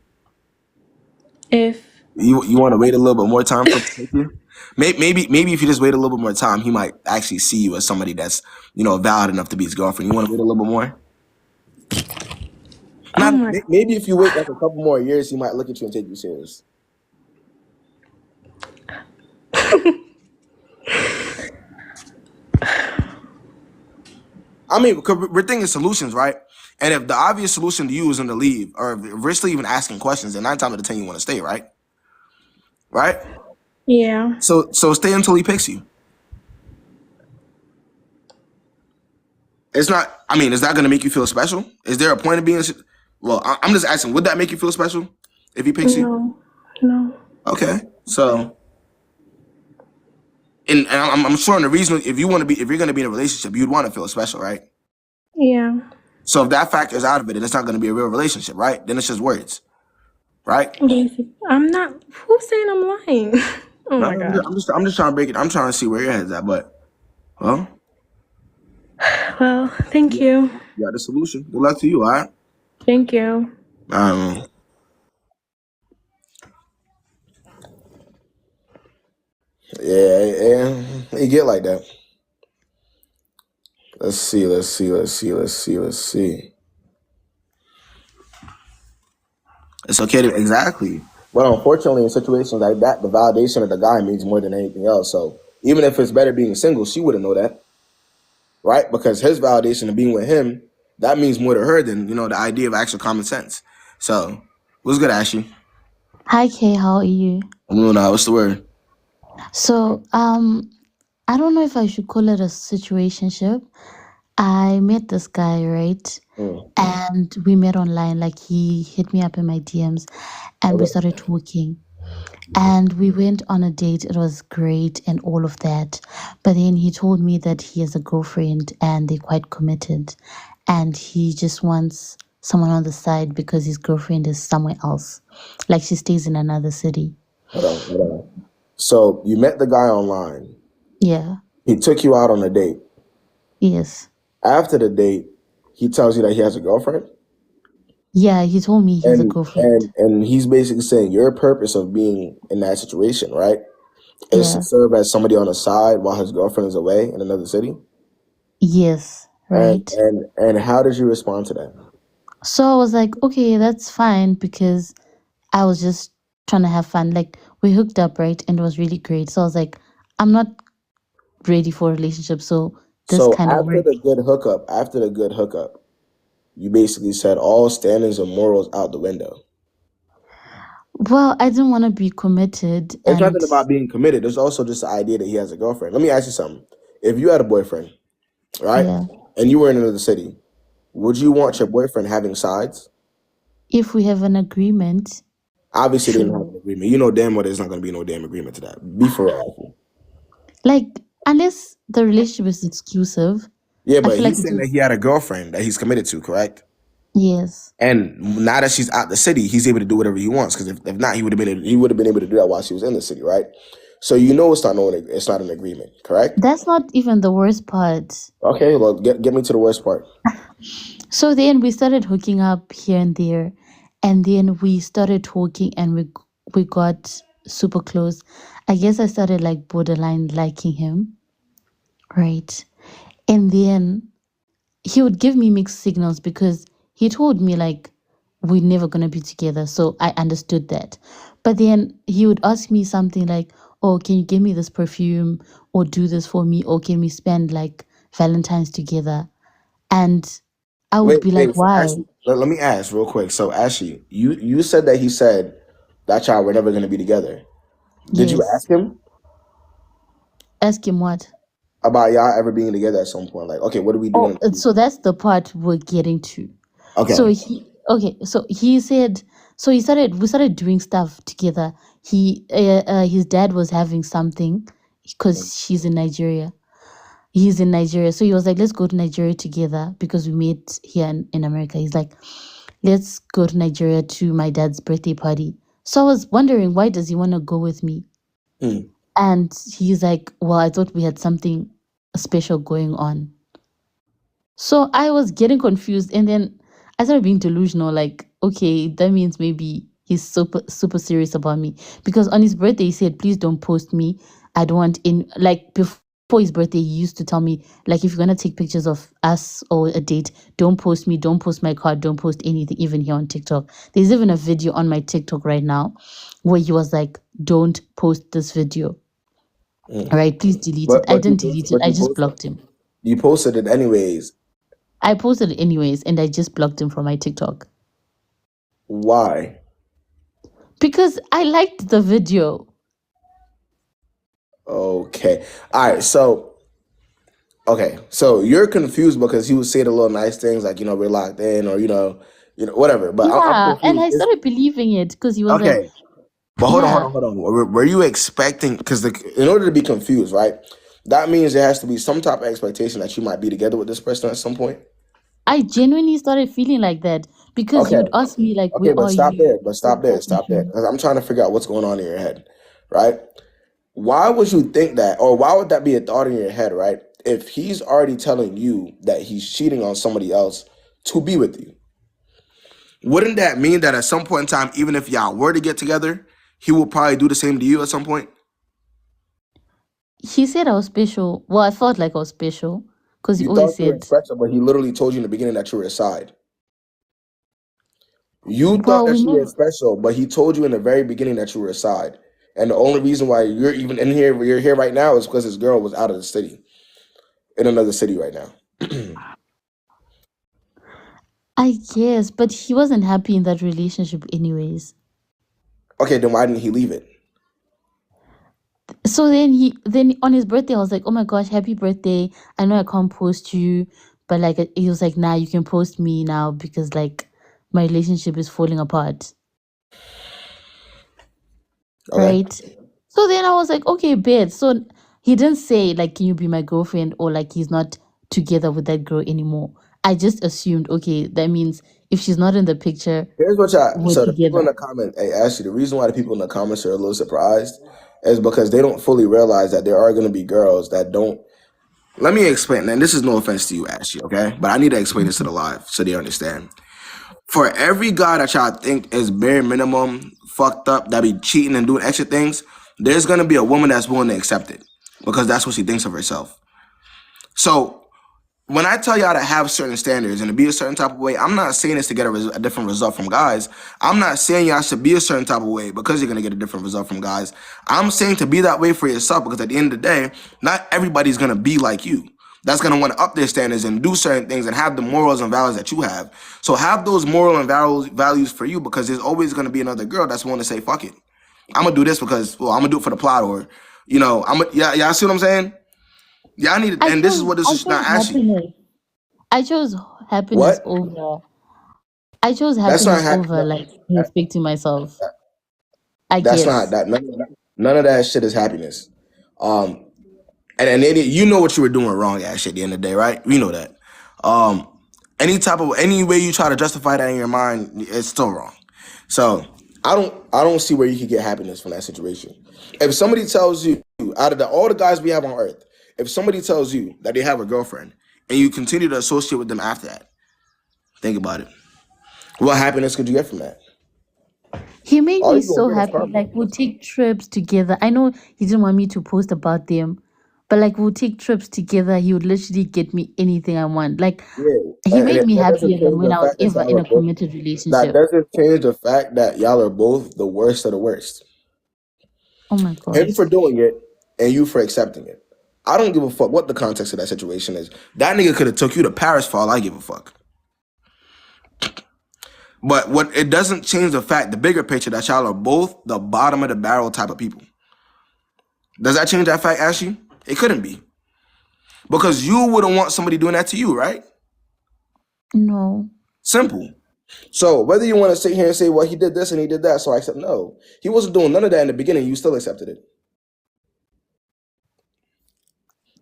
If You want to wait a little bit more time for him to pick you? Maybe if you just wait a little bit more time, he might actually see you as somebody that's, valid enough to be his girlfriend. You want to wait a little bit more? Maybe if you wait like a couple more years, he might look at you and take you serious. I mean, we're thinking solutions, right? And if the obvious solution to you is to leave, or risky even asking questions, then 9 times out of 10 you want to stay, right? Right? Yeah. So stay until he picks you. It's not. I mean, is that going to make you feel special? Is there a point of being? Well, I'm just asking. Would that make you feel special if he picks you? No. Okay. So, and I'm sure the reason if you're going to be in a relationship, you'd want to feel special, right? Yeah. So if that factor is out of it, then it's not going to be a real relationship, right? Then it's just words, right? I'm not. Who's saying I'm lying? Oh my God. I'm just trying to break it. I'm trying to see where your head's at, but well, thank you. You got the solution. Good luck to you, all right? Thank you. Yeah, it get like that. Let's see. It's okay to exactly. But unfortunately, in situations like that, the validation of the guy means more than anything else. So even if it's better being single, she wouldn't know that, right? Because his validation of being with him, that means more to her than the idea of actual common sense. So what's good, Ashley? Hi Kay, how are you? I'm doing what's the word? So, I don't know if I should call it a situationship. I met this guy, right? And we met online. Like he hit me up in my DMs and we Okay. started talking. And we went on a date. It was great and all of that. But then he told me that he has a girlfriend and they're quite committed. And he just wants someone on the side because his girlfriend is somewhere else. Like she stays in another city. Hold on. So you met the guy online. Yeah. He took you out on a date. Yes. After the date, he tells you that he has a girlfriend. Yeah, he told me he has a And girlfriend. he's basically saying your purpose of being in that situation, right, is to Yeah. serve as somebody on the side while his girlfriend is away in another city. Yes. And Right. and how did you respond to that? So I was like, okay, that's fine because I was just trying to have fun. Like we hooked up, right? And it was really great. So I was like, I'm not ready for a relationship. So this So kind of worked. after the good hookup, you basically said all standards and morals out the window. Well, I didn't want to be committed It's and nothing about being committed. There's also just the idea that he has a girlfriend. Let me ask you something. If you had a boyfriend, right, yeah. and you were in another city, would you want your boyfriend having sides? If we have an agreement, Obviously, they didn't have sure. an agreement. You know damn well there's not going to be no damn agreement to that. Be for real. Like unless the relationship is exclusive, Yeah, I but feel like he's it saying that was he had a girlfriend that he's committed to, correct? yes. And now that she's out the city, he's able to do whatever he wants. Because if not, he would have been able to do that while she was in the city, right? So it's not an agreement, correct? That's not even the worst part. Okay, well, get me to the worst part. So then we started hooking up here and there, and then we started talking, and we got super close. I guess I started like borderline liking him, right? And then he would give me mixed signals because he told me like we're never gonna be together. So I understood that. But then he would ask me something like, "Oh, can you give me this perfume or do this for me or can we spend like Valentine's together?" And I would be like, Wait. So "Why?" Ashley, let me ask real quick. So Ashley, you said that he said that y'all were never going to be together. Did you Yes. ask him Ask him what? about y'all ever being together at some point? Like, okay, what are we doing Oh, in the so future? that's the part we're getting to. So Okay. he okay. So he said. So we started doing stuff together. His dad was having something because she's in Nigeria. He's in Nigeria, so he was like, "Let's go to Nigeria together because we met here in America." He's like, "Let's go to Nigeria to my dad's birthday party." So I was wondering, why does he want to go with me? Hmm. And he's like, "Well, I thought we had something special going on." So I was getting confused, and then I started being delusional. Like, okay, that means maybe he's super serious about me. Because on his birthday, he said, "Please don't post me. I don't want in like before his birthday. He used to tell me like, if you're gonna take pictures of us or a date, don't post me, don't post my card, don't post anything, even here on TikTok. There's even a video on my TikTok right now where he was like, don't post this video. Hmm. All right, please delete it. I didn't delete it. I just blocked him. You posted it anyways. I posted it anyways, and I just blocked him from my TikTok Why? because I liked the video. Okay. All right. So you're confused because he would say the little nice things like we're locked in or whatever. But I'm Yeah, and confused. I started believing it because he was like, Okay. But yeah, hold on. Were you expecting? Because in order to be confused, right? That means there has to be some type of expectation that you might be together with this person at some point. I genuinely started feeling like that because he Okay. would ask me like, Okay, where but are stop you? there. Stop there. Because I'm trying to figure out what's going on in your head, right? Why would you think that, or why would that be a thought in your head, right? If he's already telling you that he's cheating on somebody else to be with you, wouldn't that mean that at some point in time, even if y'all were to get together, he will probably do the same to you at some point? he said I was special. Well, I felt like I was special because he You always thought you were said, special, but he literally told you in the beginning that you were a side. You thought well, we that you were never. special, but he told you in the very beginning that you were a side. And the only reason why you're even in here, you're here right now, is because this girl was out of the city, in another city right now. I guess, but he wasn't happy in that relationship, anyways. Okay, then why didn't he leave it? So then on his birthday, I was like, oh my gosh, happy birthday! I know I can't post you, but like he was like, nah, you can post me now because like my relationship is falling apart, Okay. right? So then I was like, okay, bet. So he didn't say like, can you be my girlfriend, or like he's not together with that girl anymore. I just assumed, okay, that means if she's not in the picture, Here's what y'all. we're So the people in together. the comment, hey, actually, the reason why the people in the comments are a little surprised is because they don't fully realize that there are going to be girls that don't. Let me explain, and this is no offense to you, Ashley, okay? But I need to explain this to the live so they understand. For every guy that y'all think is bare minimum fucked up, that be cheating and doing extra things, there's gonna be a woman that's willing to accept it because that's what she thinks of herself. So when I tell y'all to have certain standards and to be a certain type of way, I'm not saying this to get a different result from guys. I'm not saying y'all should be a certain type of way because you're gonna get a different result from guys. I'm saying to be that way for yourself because at the end of the day, not everybody's gonna be like you. That's gonna want to up their standards and do certain things and have the morals and values that you have. So have those moral and values for you because there's always gonna be another girl that's willing to say fuck it. I'm gonna do this because I'm gonna do it for the plot, or y'all see what I'm saying? Y'all need, I and this is chose what this I is not chose ashy. happiness. I chose happiness What? over. I chose That's not happiness over happiness. like respecting myself. I That's not guess. that. None of that shit is happiness. Um, and then you know what you were doing wrong, actually. At the end of the day, right? We know that. Um, any way you try to justify that in your mind, it's still wrong. So I don't see where you could get happiness from that situation. If somebody tells you, out of all the guys we have on earth, if somebody tells you that they have a girlfriend and you continue to associate with them after that, think about it. What happiness could you get from that? He made All me you gonna so get is happy. karma. Like we'll take trips together. I know he didn't want me to post about them, but like we'll take trips together. He would literally get me anything I want. Like Yeah, he made me that doesn't happier than change when the I was fact that ever y'all in are a both. committed That relationship. doesn't change the fact that y'all are both the worst of the worst. Oh my Him gosh. for doing it and you for accepting it. I don't give a fuck what the context of that situation is. That nigga could have took you to Paris for all I give a fuck. But what it doesn't change the fact, the bigger picture, that y'all are both the bottom of the barrel type of people. Does that change that fact, Ashley? It couldn't be. Because you wouldn't want somebody doing that to you, right? No. Simple. So whether you want to sit here and say, well, he did this and he did that, so I accept, no. He wasn't doing none of that in the beginning. You still accepted it.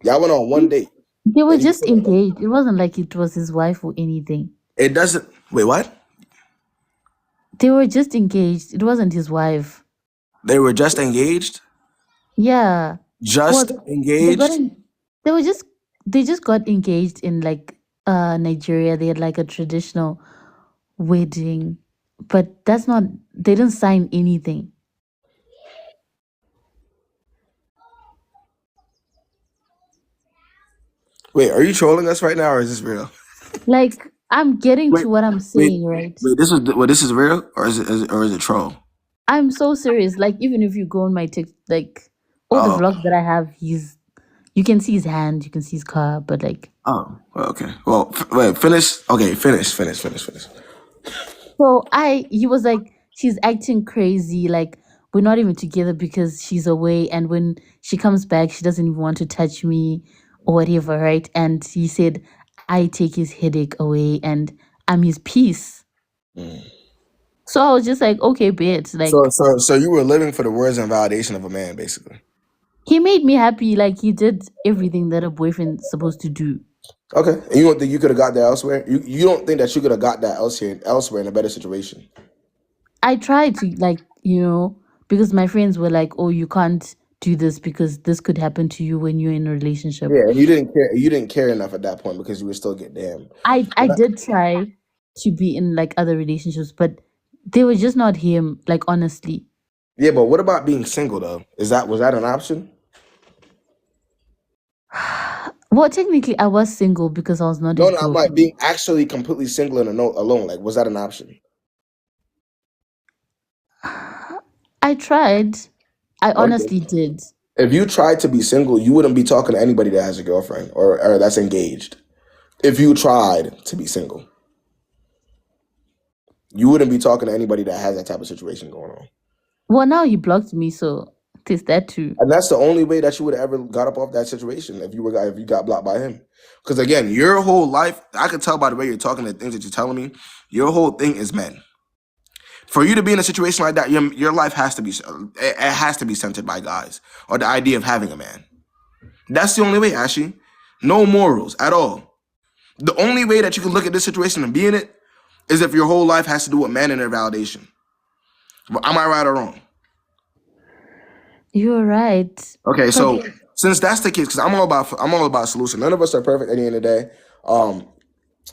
Y'all went on one date They were and you just still accepted engaged. It wasn't like it was his wife or anything. it. It doesn't. Wait, what? They were just engaged. It wasn't his wife. They were just engaged? Yeah. Well, Just they got engaged? in, they were just they just got engaged in like Nigeria. They had like a traditional wedding. But that's not they didn't sign anything. Wait, are you trolling us right now or is this real? Like I'm getting Wait, to what I'm wait, saying, right? wait. This is real or is it troll? I'm so serious. Like even if you go on my TikTok, like all the Oh, vlogs that I have, you can see his hand, you can see his car, but like oh, well, okay. Well, wait, finish. Okay, finish. so he was like, she's acting crazy, like we're not even together because she's away, and when she comes back, she doesn't even want to touch me or whatever, right? And he said, I take his headache away and I'm his peace. Mm. So I was just like, okay, bitch. So, Like so you were living for the words and validation of a man, basically. he made me happy, like he did everything that a boyfriend's supposed to do. Okay, and you don't think you could have got that elsewhere? You don't think that you could have got that elsewhere in a better situation? I tried to like, because my friends were like, oh, you can't do this because this could happen to you when you're in a relationship. Yeah, and you didn't care. You didn't care enough at that point because you were still getting damn. I did try to be in like other relationships, but they were just not him, like honestly. Yeah, but what about being single though? Was that an option? Well, technically, I was single because I was not No, his no, I'm like girlfriend. being actually completely single and alone. Like, was that an option? I tried. I Okay. honestly did. If you tried to be single, you wouldn't be talking to anybody that has a girlfriend or that's engaged. If you tried to be single, you wouldn't be talking to anybody that has that type of situation going on. Well, now he blocked me, so it is that too. And that's the only way that you would have ever got up off that situation if you got blocked by him. Because again, your whole life, I can tell by the way you're talking, the things that you're telling me, your whole thing is men. For you to be in a situation like that, your life has to be it has to be centered by guys or the idea of having a man. That's the only way, Ashley. No morals at all. The only way that you can look at this situation and be in it is if your whole life has to do with men and their validation. Am I right or wrong? You're right. Okay, But so since that's the case, because I'm all about solution. None of us are perfect at the end of the day.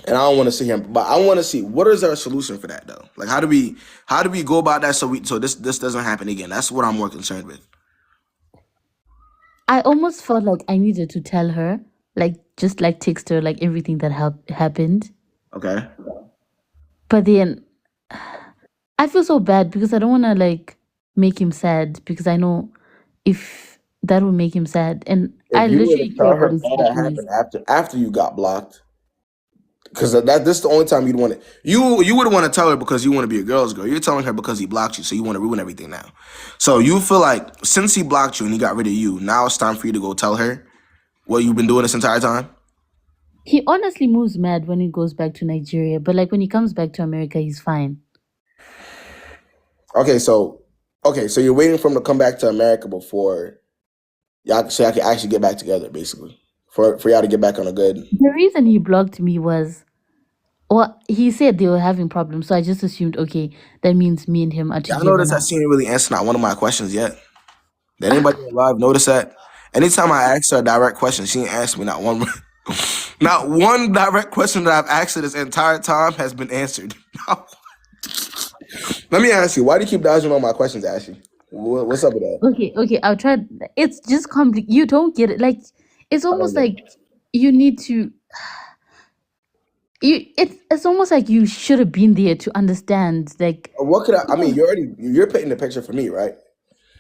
And I don't want to see him, but I want to see what is our solution for that though. Like how do we go about that so this doesn't happen again? That's what I'm more concerned with. I almost felt like I needed to tell her, like just like text her, like everything that happened. Okay. But then I feel so bad because I don't want to like make him sad because I know if that will make him sad, and I If you were literally to care tell about her his all that happiness. happened after you got blocked, because this is the only time you'd want it. You wouldn't want to tell her because you want to be a girl's girl. You're telling her because he blocked you, so you want to ruin everything now. So you feel like since he blocked you and he got rid of you, now it's time for you to go tell her what you've been doing this entire time. He honestly moves mad when he goes back to Nigeria, but like when he comes back to America, he's fine. Okay, so you're waiting for him to come back to America before y'all can actually get back together, basically. For y'all to get back on a good. The reason he blocked me was, well, he said they were having problems, so I just assumed, okay, that means me and him are Y'all together notice that now. she didn't really answer not one of my questions yet. Did anybody live notice that? Anytime I asked her a direct question, she didn't answer me not one. Not one direct question that I've asked her this entire time has been answered. Let me ask you, why do you keep dodging all my questions, Ashley? What's up with that? Okay, I'll try. It's just complicated. You don't get it. Like, it's I don't almost get it. like you need to. It's almost like you should have been there to understand. Like, What could I mean, you're painting the picture for me, right?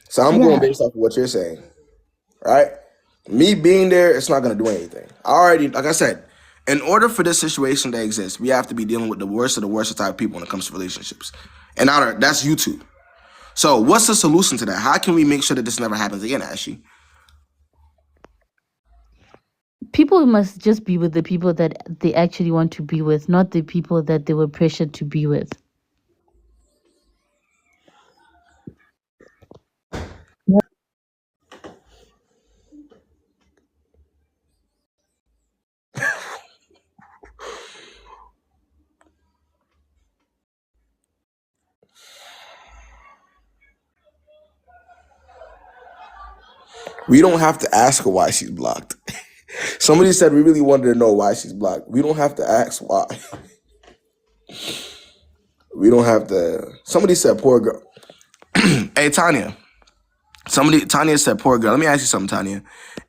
So I'm going yeah, based off of what you're saying, right? Me being there, it's not gonna do anything. I already, like I said, in order for this situation to exist, we have to be dealing with the worst of the worst type of people when it comes to relationships. And now that's YouTube. So what's the solution to that? How can we make sure that this never happens again, Ashley? people must just be with the people that they actually want to be with, not the people that they were pressured to be with. We don't have to ask her why she's blocked. Somebody said we really wanted to know why she's blocked. We don't have to ask why. We don't have to. Somebody said poor girl. Hey Tanya. Tanya said poor girl. Let me ask you something, Tanya.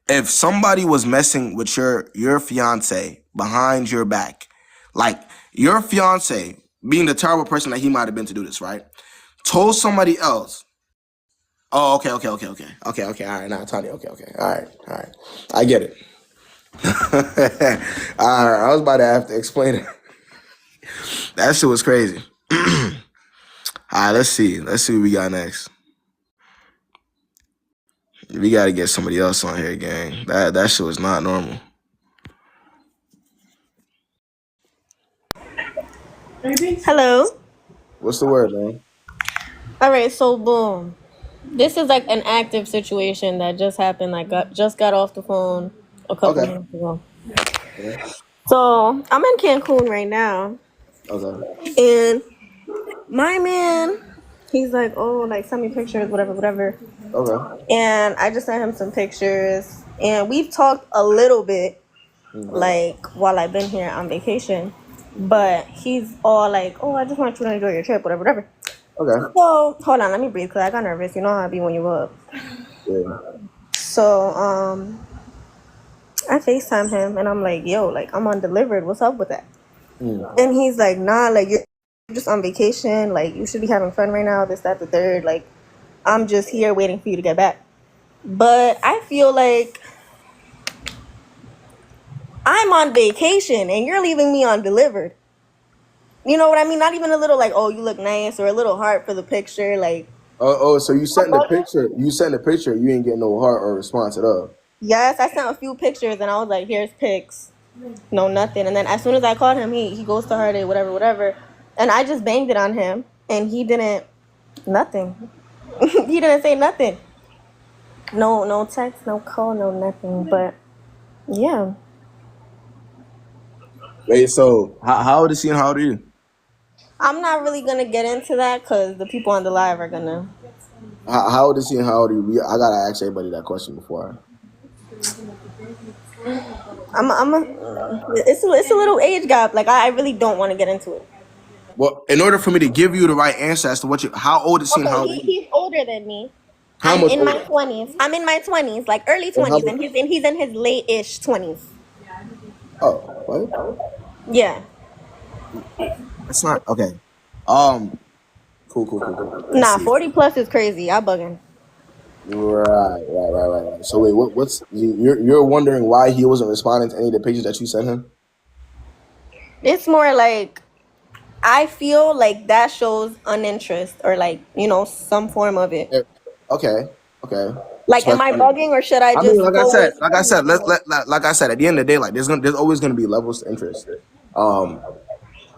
If somebody was messing with your fiance behind your back, like your fiance being the terrible person that he might have been to do this, right? Told somebody else. Oh, okay. All right, now Tanya. Okay. All right. I get it. All right, I was about to have to explain it. That shit was crazy. All right, let's see. Let's see what we got next. We got to get somebody else on here, gang. That shit was not normal. Hello. What's the word, man? All right, so boom. This is like an active situation that just happened. Just got off the phone a couple Okay. minutes ago. Okay. So I'm in Cancun right now, and my man, he's like, oh, like send me pictures, whatever. Okay. And I just sent him some pictures, and we've talked a little bit, like while I've been here on vacation. But he's all like, oh, I just want you to enjoy your trip, whatever. Okay. So hold on, let me breathe because I got nervous. You know how I be when you up. Yeah. So I FaceTime him and I'm like, yo, like I'm undelivered. What's up with that? Mm. And he's like, nah, like you're just on vacation. Like you should be having fun right now. This, that, the third. Like I'm just here waiting for you to get back. But I feel like I'm on vacation and you're leaving me undelivered. You know what I mean? Not even a little like, oh, you look nice, or a little heart for the picture. Like, Oh, so you sent the picture. You sent the picture. You ain't getting no heart or response at all. yes, I sent a few pictures and I was like, here's pics. No, nothing. And then as soon as I called him, he goes to her day, whatever, whatever. And I just banged it on him and he didn't, nothing. He didn't say nothing. No text, no call, no nothing. But yeah. Wait, so how old is he and how old are you? I'm not really going to get into that because the people on the live are going to. How old is he and how old are you? I gotta ask everybody that question before. It's a little age gap. Like, I really don't want to get into it. Well, in order for me to give you the right answer as to how old is he and how old are you? He's older than me. How I'm much in my older? 20s. I'm in my 20s, like early And how 20s, and he's in his late-ish 20s. Oh, what? Yeah. That's not okay. Cool. Let's Nah, see. 40 plus is crazy. I bugging. Right. So wait, what's you're wondering why he wasn't responding to any of the pictures that you sent him? It's more like I feel like that shows uninterest or like, some form of it. Okay. Like, So am I bugging or should I I just mean, like I said, like I said, at the end of the day, like there's always gonna be levels to interest.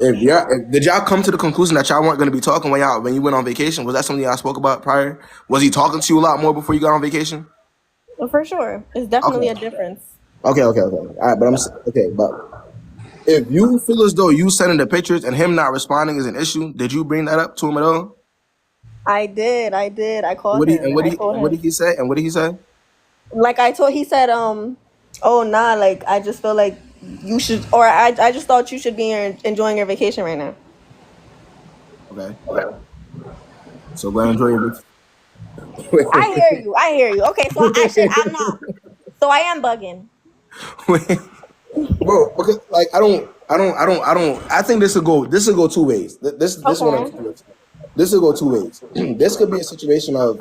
Did y'all come to the conclusion that y'all weren't gonna be talking when you went on vacation? Was that something y'all spoke about prior? Was he talking to you a lot more before you got on vacation? For sure. It's definitely a difference. Okay. All right, but if you feel as though you sending the pictures and him not responding is an issue, did you bring that up to him at all? I did. I called him. What did he say? And what did he say? Like he said, oh nah, like I just feel like you should, or I just thought you should be enjoying your vacation right now. Okay. So go and enjoy your vacation. I hear you. Okay, so I'm not. So I am bugging. Bro, because like I think this will go two ways. This will go two ways. This could be a situation of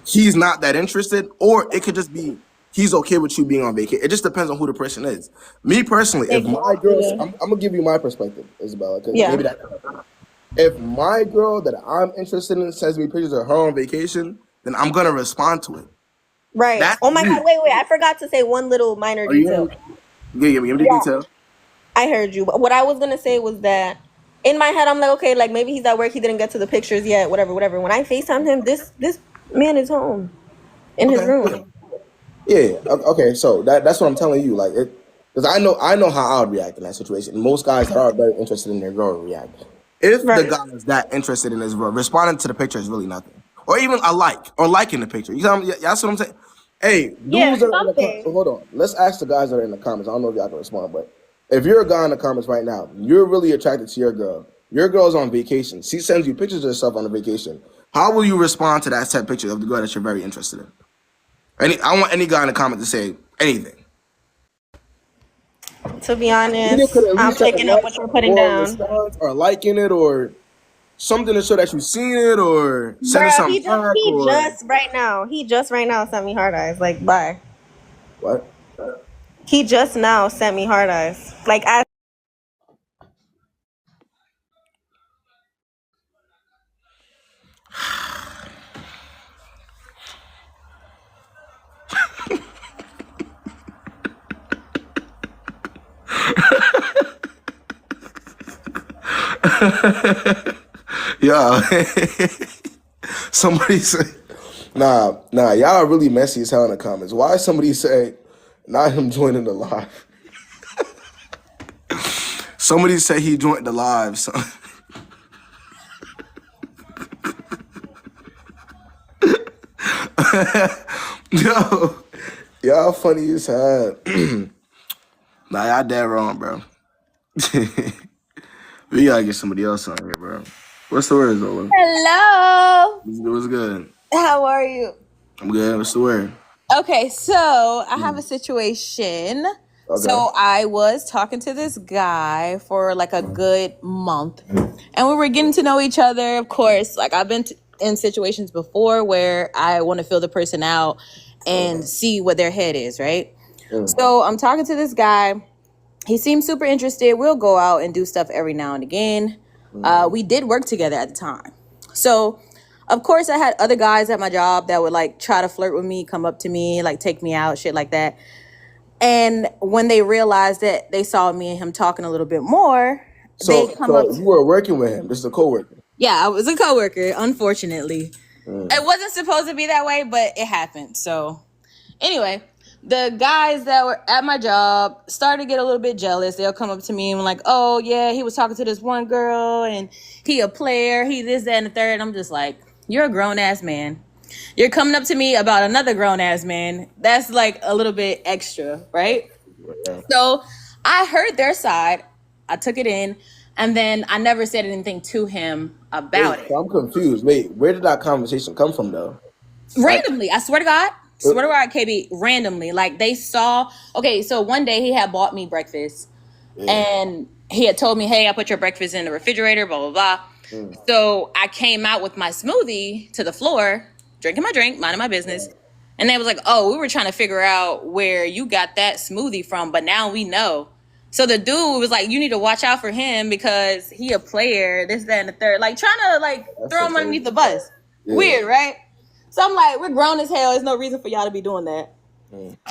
he's not that interested, or it could just be he's okay with you being on vacation. It just depends on who the person is. Me personally, if my girl, I'm gonna give you my perspective, Isabella, because maybe that. If my girl that I'm interested in sends me pictures of her on vacation, then I'm gonna respond to it. Right. Oh my God! Wait! I forgot to say one little minor detail. Give me the detail. I heard you. But what I was gonna say was that in my head, I'm like, okay, like maybe he's at work, he didn't get to the pictures yet, whatever. When I FaceTimed him, this man is home in his room. Yeah. Okay. So that's what I'm telling you. Like, because I know how I would react in that situation. Most guys that are very interested in their girl react. If the guy is that interested in his girl, responding to the picture is really nothing, or even a like or liking the picture. You know, that's what I'm saying. Hey, dudes are in the comments. So hold on. Let's ask the guys that are in the comments. I don't know if y'all can respond, but if you're a guy in the comments right now, you're really attracted to your girl. Your girl's on vacation. She sends you pictures of herself on a vacation. How will you respond to that set picture of the girl that you're very interested in? I want any guy in the comments to say anything. To be honest, I'm picking up what you're putting down. Or liking it, or something to show that you've seen it, or sending something back. He just right now sent me hard eyes. Like, bye. What? He just now sent me hard eyes. Like, I. Yeah. Somebody say, nah, y'all are really messy as hell in the comments. Why somebody say, not him joining the live? Somebody say he joined the live. So. Yo, y'all funny as hell. Nah, y'all dead wrong, bro. We gotta get somebody else on here, bro. What's the word, Zola? Hello. What's good? How are you? I'm good. What's the word? Okay, so I have a situation. Okay. So I was talking to this guy for like a good month, and we were getting to know each other. Of course, like I've been in situations before where I want to feel the person out and see what their head is, right? So I'm talking to this guy. He seems super interested. We'll go out and do stuff every now and again. We did work together at the time. So, of course, I had other guys at my job that would like try to flirt with me, come up to me, like take me out, shit like that. And when they realized that they saw me and him talking a little bit more, So, they come up. you were working with him. This is a coworker. Yeah, I was a coworker, unfortunately. It wasn't supposed to be that way, but it happened. So, anyway, the guys that were at my job started to get a little bit jealous. They'll come up to me and like, oh, yeah, he was talking to this one girl and he a player, he this, that, and the third. And I'm just like, you're a grown-ass man. You're coming up to me about another grown-ass man. That's like a little bit extra, right? Yeah. So I heard their side. I took it in. And then I never said anything to him about it. I'm confused. Wait, where did that conversation come from, though? Randomly. I swear to God. Swear to God, KB, randomly. Like, they saw... Okay, so one day he had bought me breakfast. Yeah. And he had told me, hey, I put your breakfast in the refrigerator, blah, blah, blah. So I came out with my smoothie to the floor, drinking my drink, minding my business. And they was like, oh, we were trying to figure out where you got that smoothie from, but now we know. So the dude was like, you need to watch out for him because he a player, this, that, and the third. Like, trying to, like, throw him underneath the bus. Yeah. Weird, right? So I'm like, we're grown as hell. There's no reason for y'all to be doing that.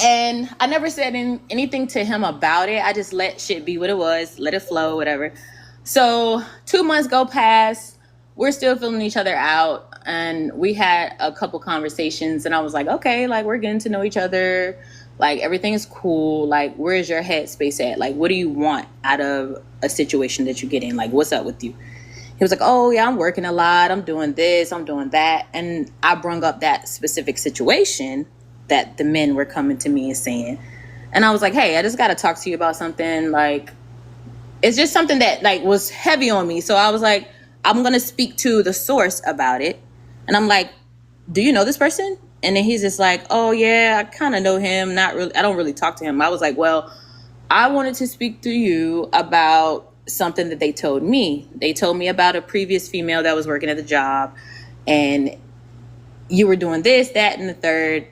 And I never said anything to him about it. I just let shit be what it was. Let it flow, whatever. So 2 months go past. We're still feeling each other out. And we had a couple conversations. And I was like, okay, like, we're getting to know each other. Like, everything is cool. Like, where's your headspace at? Like, what do you want out of a situation that you get in? Like, what's up with you? He was like, oh, yeah, I'm working a lot. I'm doing this. I'm doing that. And I brung up that specific situation that the men were coming to me and saying. And I was like, hey, I just got to talk to you about something. Like, it's just something that, like, was heavy on me. So I was like, I'm going to speak to the source about it. And I'm like, do you know this person? And then he's just like, oh, yeah, I kind of know him. Not really. I don't really talk to him. I was like, well, I wanted to speak to you about something that they told me. They told me about a previous female that was working at the job. And you were doing this, that, and the third.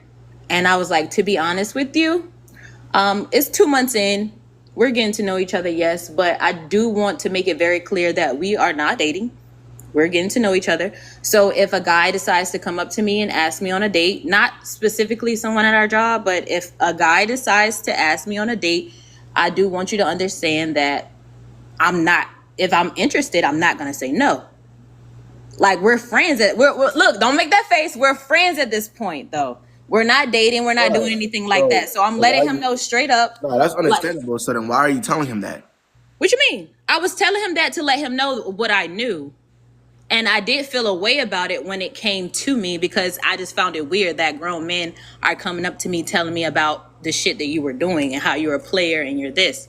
And I was like, to be honest with you, it's 2 months in. We're getting to know each other, yes. But I do want to make it very clear that we are not dating. We're getting to know each other. So if a guy decides to come up to me and ask me on a date, not specifically someone at our job, but if a guy decides to ask me on a date, I do want you to understand that if I'm interested, I'm not going to say no. Like, we're friends. Look, don't make that face. We're friends at this point, though. We're not dating. We're not doing anything like that. So I'm letting him know straight up. No, that's understandable. Like, so then why are you telling him that? What you mean? I was telling him that to let him know what I knew. And I did feel a way about it when it came to me because I just found it weird that grown men are coming up to me telling me about the shit that you were doing and how you're a player and you're this.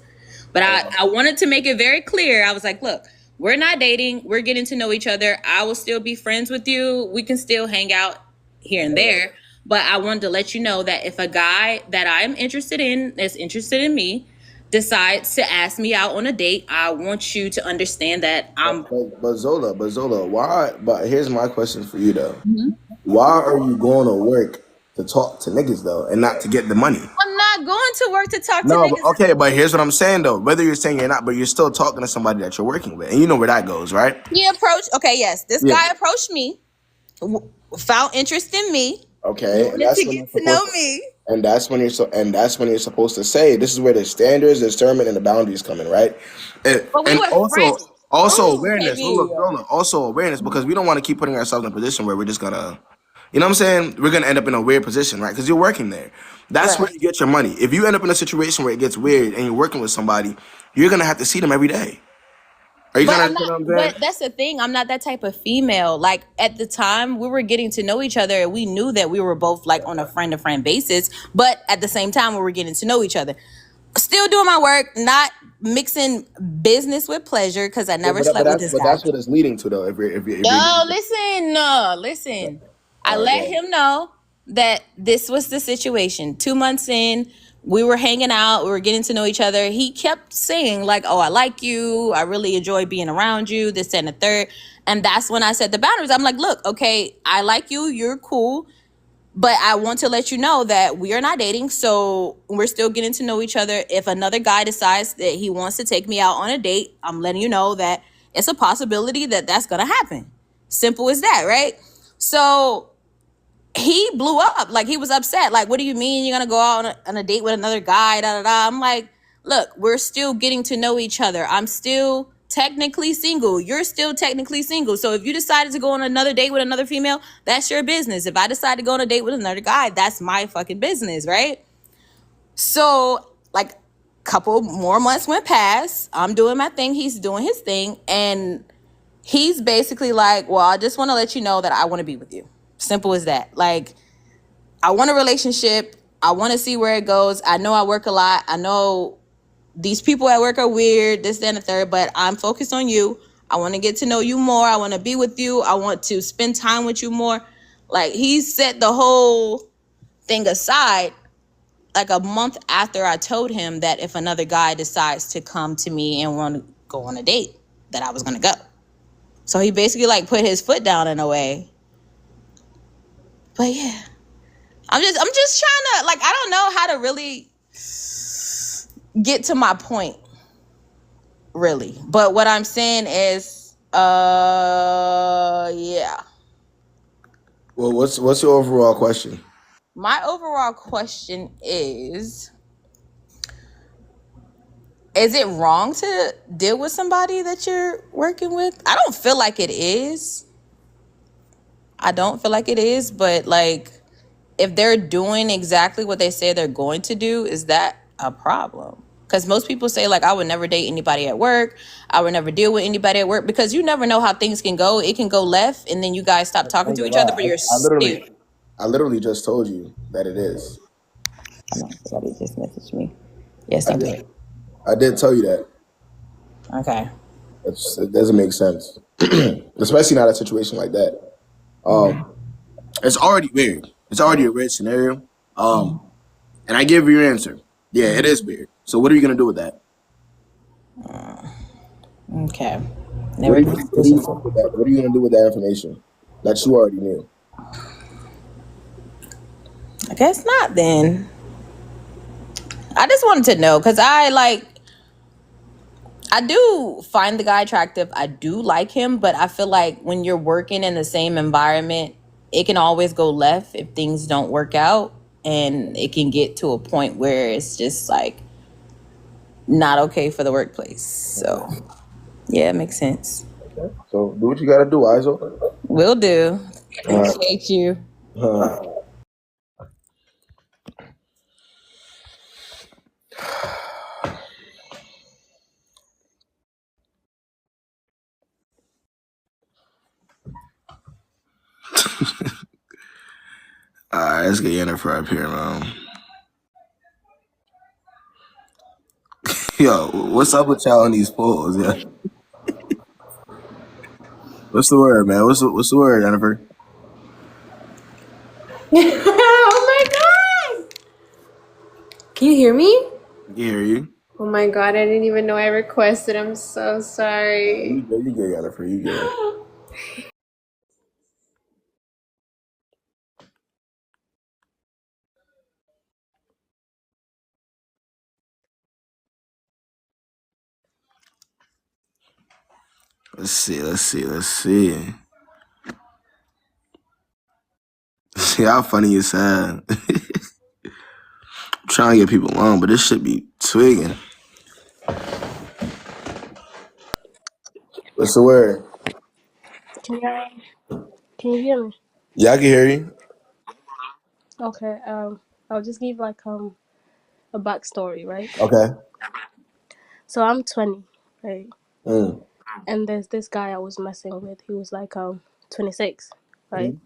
But I wanted to make it very clear. I was like, look, we're not dating. We're getting to know each other. I will still be friends with you. We can still hang out here and there. But I wanted to let you know that if a guy that I'm interested in is interested in me, decides to ask me out on a date, I want you to understand that I'm... But Zola, why... But here's my question for you, though. Mm-hmm. Why are you going to work to talk to niggas, though, and not to get the money? I'm not going to work to talk to niggas. But, okay, but here's what I'm saying, though. Whether you're saying you're not, but you're still talking to somebody that you're working with. And you know where that goes, right? He approached... Okay, yes. This guy approached me, found interest in me. Okay. And that's to get to know me. And that's when you're supposed to say, this is where the standards, the discernment, and the boundaries come in, right? But we were friends. Also awareness. Also awareness, because we don't want to keep putting ourselves in a position where we're just gonna, you know what I'm saying? We're gonna end up in a weird position, right? Because you're working there. That's where you get your money. If you end up in a situation where it gets weird and you're working with somebody, you're gonna have to see them every day. Are you but that's the thing. I'm not that type of female. Like, at the time, we were getting to know each other. And we knew that we were both, like, on a friend-to-friend basis. But at the same time, we were getting to know each other. Still doing my work, not mixing business with pleasure, because I never slept with this guy. But that's what it's leading to, though. Listen. I let him know that this was the situation. 2 months in, we were hanging out, we were getting to know each other. He kept saying like, oh, I like you, I really enjoy being around you, this and the third. And that's when I set the boundaries. I'm like, look, okay, I like you, you're cool, but I want to let you know that we are not dating, so we're still getting to know each other. If another guy decides that he wants to take me out on a date, I'm letting you know that it's a possibility that that's gonna happen. Simple as that, right? So he blew up. Like, he was upset. Like, what do you mean you're gonna go out on a date with another guy? Da da da. I'm like, look, we're still getting to know each other. I'm still technically single. You're still technically single. So if you decided to go on another date with another female, that's your business. If I decide to go on a date with another guy, that's my fucking business, right? So, like, couple more months went past. I'm doing my thing. He's doing his thing. And he's basically like, well, I just want to let you know that I want to be with you. Simple as that. Like, I want a relationship. I want to see where it goes. I know I work a lot. I know these people at work are weird, this, that, and the third, but I'm focused on you. I want to get to know you more. I want to be with you. I want to spend time with you more. Like, he set the whole thing aside like a month after I told him that if another guy decides to come to me and want to go on a date, that I was going to go. So he basically like put his foot down in a way. But yeah, I'm just trying to, like, I don't know how to really get to my point, really. But what I'm saying is, yeah. Well, what's your overall question? My overall question is it wrong to deal with somebody that you're working with? I don't feel like it is. But like, if they're doing exactly what they say they're going to do, is that a problem? Because most people say, like, I would never date anybody at work. I would never deal with anybody at work, because you never know how things can go. It can go left, and then you guys stop talking to each other, but you're still. I literally just told you that it is. I know, somebody just messaged me. Yes, you did. I did tell you that. Okay. It doesn't make sense, especially not a situation like that. It's already weird. It's already a weird scenario. And I give you your answer. Yeah, it is weird. So what are you gonna do with that? Okay. What are you gonna do with that information that you already knew? I guess not then. I just wanted to know, because I do find the guy attractive. I do like him, but I feel like when you're working in the same environment, it can always go left if things don't work out. And it can get to a point where it's just like not okay for the workplace. So, yeah, it makes sense. Okay. So do what you gotta do, Iso. Will do. Appreciate you. Alright, let's get Jennifer up here, man. Yo, what's up with y'all on these polls? Yeah. What's the word, man? What's the word, Jennifer? Oh my god! Can you hear me? I can hear you. Oh my god, I didn't even know I requested. I'm so sorry. You good, Jennifer. You good. Let's see. See how funny you sound. I'm trying to get people on, but this should be twigging. What's the word? Can you hear me? Yeah, I can hear you. Okay. I'll just give like a backstory, right? Okay. So I'm 20, right? Mm. And there's this guy I was messing with. He was like 26, right? Mm.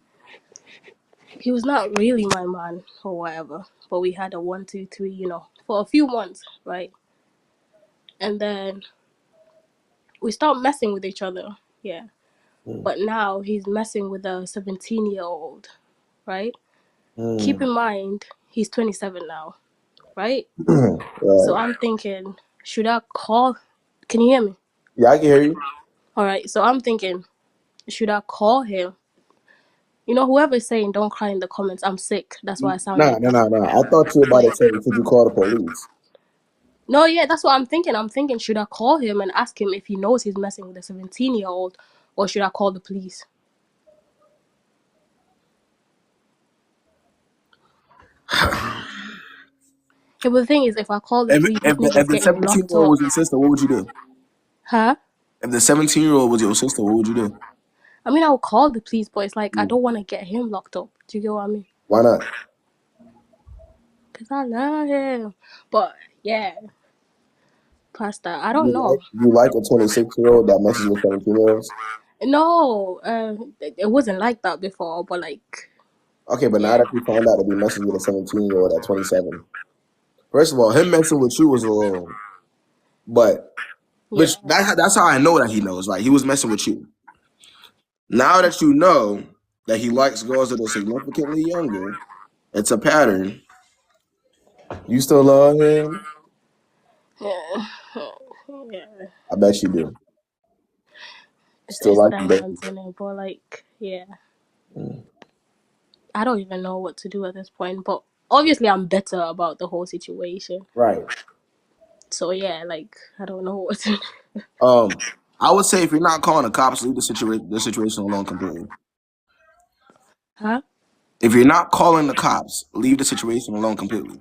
He was not really my man or whatever, but we had a 1, 2, 3, for a few months, right? And then we stopped messing with each other, yeah. Mm. But now he's messing with a 17-year-old, right? Keep in mind, he's 27 now, right? Right. So I'm thinking, should I call? Can you hear me? Yeah, I can hear you. All right. So I'm thinking, should I call him? You know, whoever's saying don't cry in the comments, I'm sick. That's why I sound Nah. like that. I thought you were about to But say, should you call the police? no, yeah, that's what I'm thinking. I'm thinking, should I call him and ask him if he knows he's messing with a 17-year-old, or should I call the police? Yeah, but the thing is, if I call the police, this means he's If the getting 17 locked year old up. was your sister, what would you do? Huh? If the 17-year-old was your sister, what would you do? I mean, I'll call the police, but it's like, I don't want to get him locked up. Do you get what I mean? Why not? Because I love him. But, yeah. Past that, I don't know. You like a 26-year-old that messes with 17-year-olds? No, it wasn't like that before, but like, Okay, but now yeah. that you found out that he messes with a 17-year-old at 27. First of all, him messing with you was a little, but Yeah. that's how I know that he knows, right? He was messing with you. Now that you know that he likes girls that are significantly younger, it's a pattern. You still love him? Yeah. Yeah. I bet you do. Still It's like that him, man's baby. in it, but like, yeah. I don't even know what to do at this point, but obviously I'm better about the whole situation. Right. So yeah, like, I don't know what to do. I would say if you're not calling the cops, leave the situation alone completely. Huh? If you're not calling the cops, leave the situation alone completely.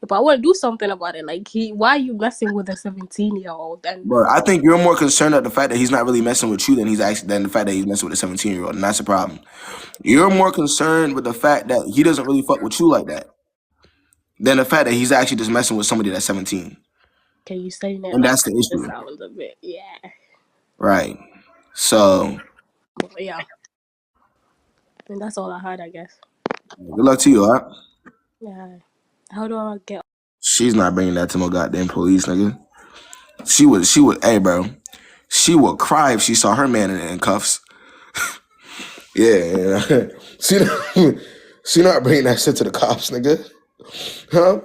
If I want to do something about it, like, why are you messing with a 17-year-old? And But I think you're more concerned at the fact that he's not really messing with you than than the fact that he's messing with a 17-year-old, and that's the problem. You're more concerned with the fact that he doesn't really fuck with you like that than the fact that he's actually just messing with somebody that's 17. can you say it And like that's the it issue. sounds a bit, yeah. Right. So But yeah. And that's all I had, I guess. good luck to you, all right? Yeah. How do I get? She's not bringing that to no goddamn police, nigga. She would, hey, bro. She would cry if she saw her man in cuffs. Yeah. She not bringing that shit to the cops, nigga. Huh?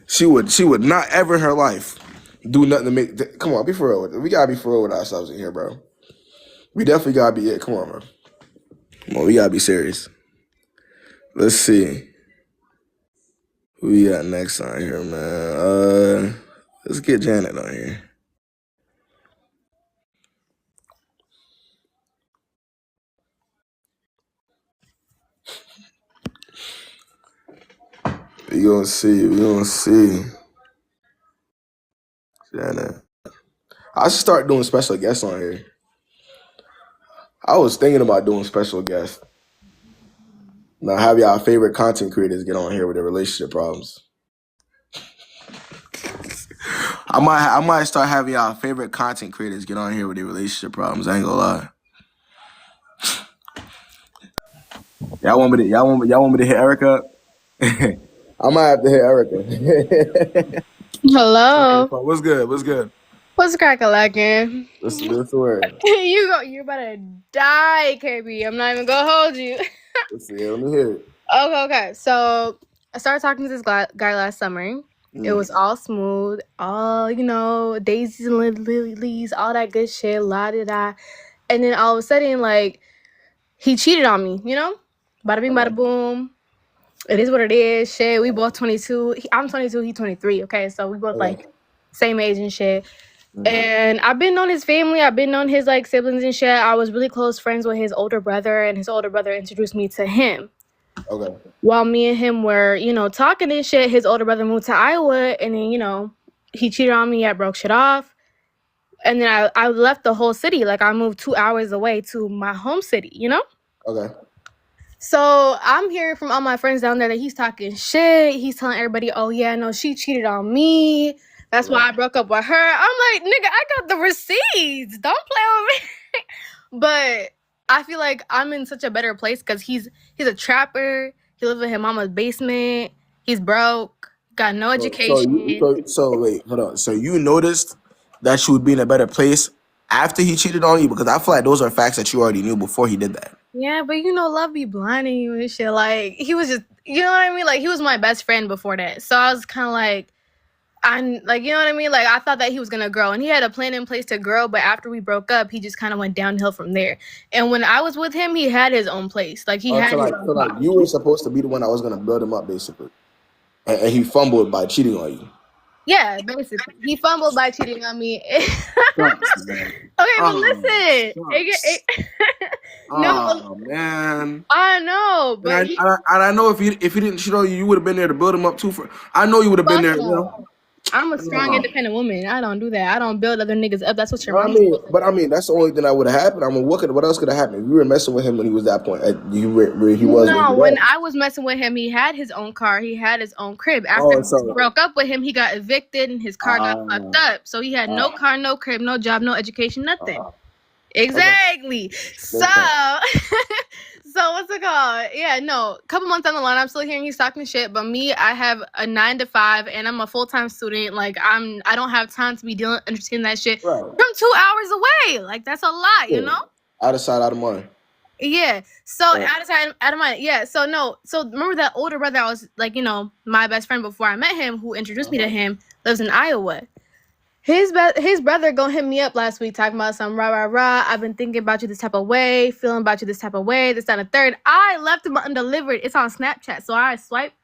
She would not ever in her life do nothing to make. Come on, be for real with it. We gotta be for real with ourselves in here, bro. We definitely gotta be it. Come on, bro. Come on, we gotta be serious. Let's see. Who we got next on here, man? Let's get Janet on here. We gonna see. Janet. I should start doing special guests on here. I was thinking about doing special guests. Now have y'all favorite content creators get on here with their relationship problems. I might start having y'all favorite content creators get on here with their relationship problems. I ain't gonna lie. Y'all want me to hit Erica up? I might have to hit Erica. Hello. What's good? What's crack-a-lackin'? What's the word? You better die, KB. I'm not even gonna hold you. Let's see. Let me hear it. Okay. So I started talking to this guy last summer. It was all smooth, all, daisies and lilies, all that good shit, la-da-da. And then all of a sudden, like, he cheated on me, Bada bing, bada boom. It is what it is. Shit, we both 22. I'm 22, he's 23, okay? So we both, like, same age and shit. And I've been on his family. I've been on his, like, siblings and shit. I was really close friends with his older brother, and his older brother introduced me to him. Okay. While me and him were, talking and shit, his older brother moved to Iowa, and then, he cheated on me. I broke shit off. And then I left the whole city. Like, I moved 2 hours away to my home city, Okay. So I'm hearing from all my friends down there that he's talking shit. He's telling everybody, oh, yeah, no, she cheated on me. That's why I broke up with her. I'm like, nigga, I got the receipts. Don't play with me. But I feel like I'm in such a better place because he's a trapper. He lives in his mama's basement. He's broke. Got no education. So wait, hold on. So you noticed that you would be in a better place after he cheated on you? Because I feel like those are facts that you already knew before he did that. Yeah, but you know, love be blinding you and shit. Like, he was just, you know what I mean? Like, he was my best friend before that. So I was kind of like, I'm like, you know what I mean? Like, I thought that he was gonna grow, and he had a plan in place to grow. But after we broke up, he just kind of went downhill from there. And when I was with him, he had his own place. Like, he had So his like, own so like spot. you were supposed to be the one that was gonna build him up, basically, and he fumbled by cheating on you. Yeah, basically, he fumbled by cheating on me. Sucks, man. Okay, but listen, no, Oh man. I know, but And I know if he didn't cheat on you, you would have been there to build him up too. I know you would have been fuck there. You no. know. I'm a strong, independent woman. I don't do that. I don't build other niggas up. That's what your I mom's mean, supposed to but do. I mean, that's the only thing that would have happened. I mean, what else could have happened? You were messing with him when he was that point. He was. No, when I was messing with him, he had his own car. He had his own crib. After we broke up with him, he got evicted and his car got fucked up. So he had no car, no crib, no job, no education, nothing. Exactly. So, so what's it called? Yeah, no. A couple months down the line, I'm still hearing he's talking shit. But me, I have a 9 to 5, and I'm a full-time student. Like, I don't have time to be understanding that shit from 2 hours away. Like, that's a lot, you know. Out of sight, out of mind. Yeah. So out of sight, out of mind. Yeah. So no. So remember that older brother I was like, you know, my best friend before I met him, who introduced me to him, lives in Iowa. His brother gonna hit me up last week talking about some rah. I've been thinking about you this type of way, feeling about you this type of way, this, that, and the third. I left him undelivered. It's on Snapchat. So I swiped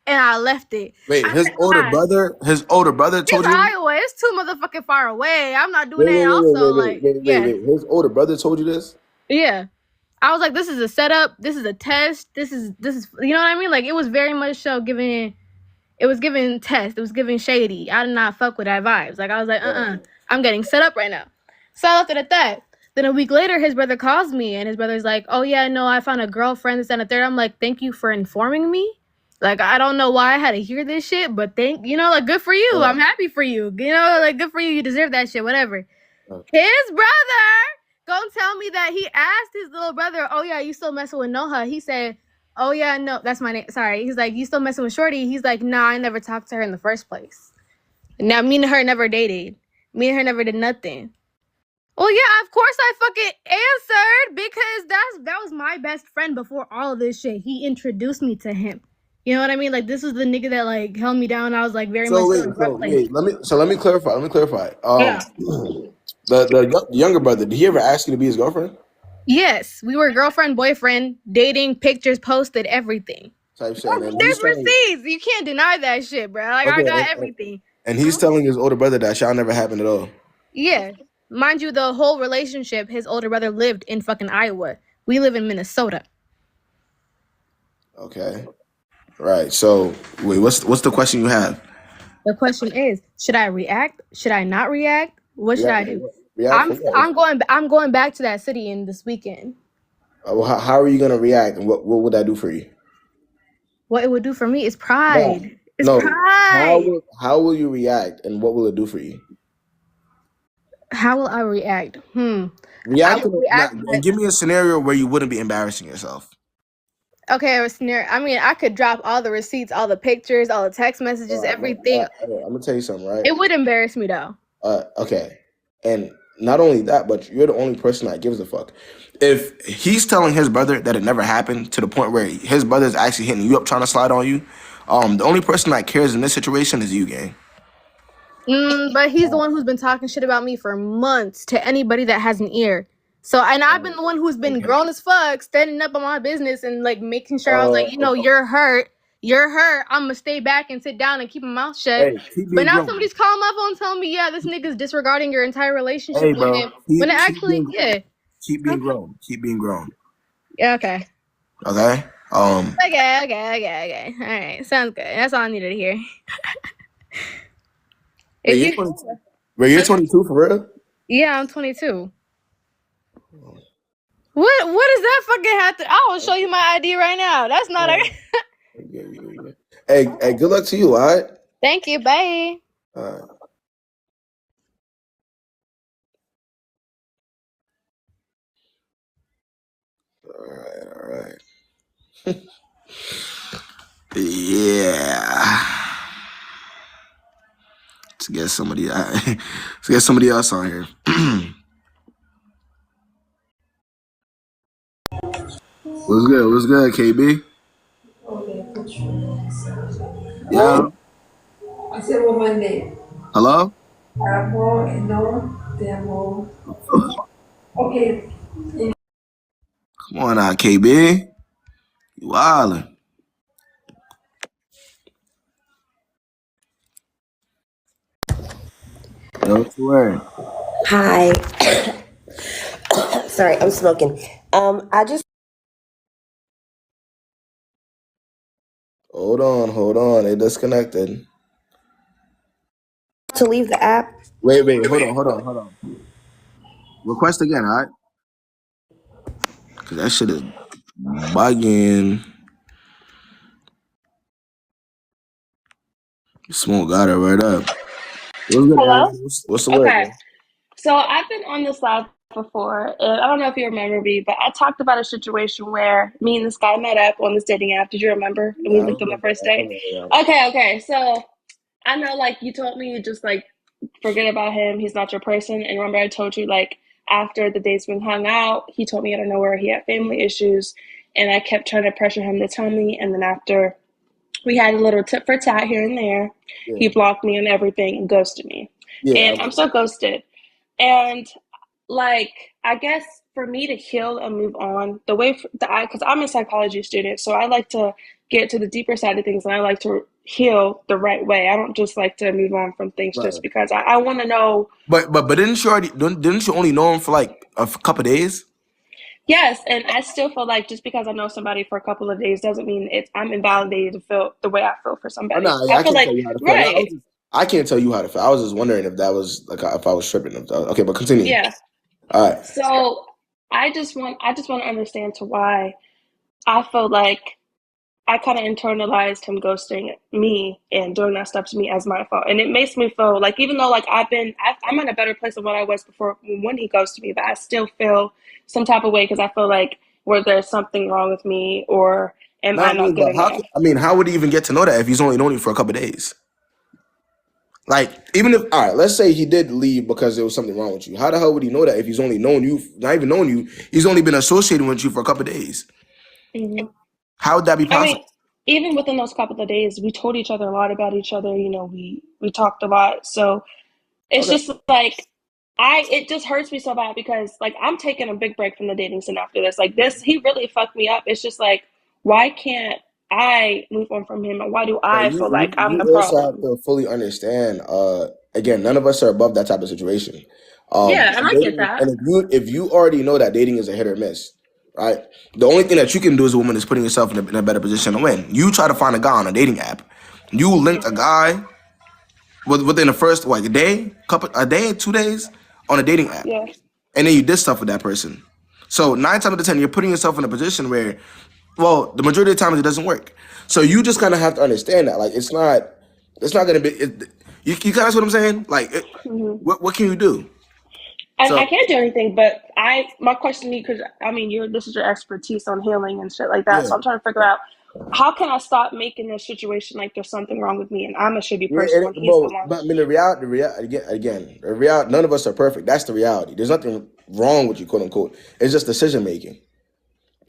and I left it. Wait, his older brother told you? Iowa. It's too motherfucking far away. I'm not doing that. Wait. His older brother told you this? Yeah. I was like, this is a setup. This is a test. This is, you know what I mean? Like, it was very much so giving test. It was giving shady. I did not fuck with that vibes. Like, I was like, I'm getting set up right now. So I left it at that. Then a week later, his brother calls me, and his brother's like, oh, yeah, no, I found a girlfriend, this and the third. I'm like, thank you for informing me. Like, I don't know why I had to hear this shit, but you know, like, good for you. I'm happy for you. You know, like, good for you. You deserve that shit, whatever. His brother gonna tell me that he asked his little brother, oh, yeah, you still messing with Noha? He said, oh, yeah, no, that's my name. Sorry. He's like, you still messing with Shorty? He's like, nah, I never talked to her in the first place. Now, me and her never dated. Me and her never did nothing. Well, yeah, of course I fucking answered because that was my best friend before all of this shit. He introduced me to him. You know what I mean? Like, this was the nigga that, like, held me down. I was, like, very much in a rough place. Let me clarify. The younger brother, did he ever ask you to be his girlfriend? Yes, we were girlfriend, boyfriend, dating, pictures posted, everything. There's receipts. You can't deny that shit, bro. Like, I got everything. And he's telling his older brother that y'all never happened at all. Yeah. Mind you, the whole relationship, his older brother lived in fucking Iowa. We live in Minnesota. Okay. Right. So, wait, what's the question you have? The question is, should I react? Should I not react? What should I do? I'm going back to that city in this weekend. Well, how are you gonna react, and what would that do for you? What it would do for me is pride. Pride. How will you react, and what will it do for you? How will I react? And give me a scenario where you wouldn't be embarrassing yourself. Okay, a scenario. I mean, I could drop all the receipts, all the pictures, all the text messages, everything. I'm gonna tell you something, right? It would embarrass me though. Okay. And not only that, but you're the only person that gives a fuck. If he's telling his brother that it never happened to the point where his brother's actually hitting you up trying to slide on you, the only person that cares in this situation is you, gang. But he's the one who's been talking shit about me for months to anybody that has an ear. So, and I've been the one who's been grown as fuck, standing up on my business and like making sure I was like, you know, you're hurt. I'm gonna stay back and sit down and keep my mouth shut. But now somebody's calling my phone telling me, yeah, this nigga's disregarding your entire relationship with him. When it actually, keep being grown. Keep being grown. Yeah. Okay. Okay. Okay. All right. Sounds good. That's all I needed to hear. You're 22 for real? Yeah, I'm 22. What does that fucking have to? I will show you my ID right now. That's not a. Hey, good luck to you, all right? Thank you, bye. All right. Yeah. Let's get somebody else on here. What's good? What's good, KB? Yeah. Hello? Come on now, KB. You wildin'. Yo, what's the word? Hi. Sorry, I'm smoking. I just Hold on. They disconnected. to leave the app. Wait. Hold on. Request again, all right? Because that shit is bugging. Smoke got it right up. What's good, Hello? Aaron? What's the word, Okay. man? So I've been on this live before, and I don't know if you remember me, but I talked about a situation where me and this guy met up on this dating app. Did you remember? And Yeah, we I linked on the remember. first date. Okay. So I know, like, you told me just like forget about him. He's not your person. And remember, I told you like after the dates we hung out, he told me out of nowhere he had family issues, and I kept trying to pressure him to tell me. And then after we had a little tit for tat here and there, Yeah, he blocked me and everything and ghosted me. yeah, I And I'm remember. so ghosted. And like, I guess for me to heal and move on, the way that because I'm a psychology student, so I like to get to the deeper side of things, and I like to heal the right way. I don't just like to move on from things just Right. because I want to know. But didn't you only know him for like a couple days? Yes, and I still feel like just because I know somebody for a couple of days doesn't mean I'm invalidated to feel the way I feel for Oh somebody. no, yeah, I I feel can't like tell you how to feel. No, right, I can't tell you how to feel. I was just wondering if that was like if I was tripping. Okay, but continue. yeah. All right. So I just want to understand to why I feel like I kind of internalized him ghosting me and doing that stuff to me as my fault, and it makes me feel like even though like I'm in a better place than what I was before when he ghosted me, but I still feel some type of way because I feel like where there's something wrong with me or am No, I not good but enough? how would he even get to know that if he's only known you for a couple days? Like, even if all right, let's say he did leave because there was something wrong with you. How the hell would he know that if he's only known you, not even known you, he's only been associating with you for a couple days? Hmm. How would that be I mean, possible? even within those couple of days, we told each other a lot about each other. You know, we talked a lot, so it's Okay. just like it just hurts me so bad because like I'm taking a big break from the dating scene after this. Like this, he really fucked me up. It's just like why can't I move on from him, and why do But I you, feel you like I'm you the also have problem? to fully understand. Again, none of us are above that type of situation. Yeah, and I get Dating, that. and if you already know that dating is a hit or miss, right? The only thing that you can do as a woman is putting yourself in a better position to win. You try to find a guy on a dating app. You linked a Hmm. guy within the first a day, 2 days on a dating app, Yeah. and then you did stuff with that person. So 9 times out of 10, you're putting yourself in a position where, well, the majority of the times it doesn't work. So you just kind of have to understand that, like, it's not gonna be. You kind of what I'm saying? Like, Hmm. what can you do? And I So can't do anything, but my question to you, because I mean, this is your expertise on healing and shit like that. yeah, So I'm trying to figure out how can I stop making this situation like there's something wrong with me and I'm a shitty yeah, person when he's the one. but I mean, the reality again, the reality. None of us are perfect. That's the reality. There's nothing wrong with you, quote unquote. It's just decision making.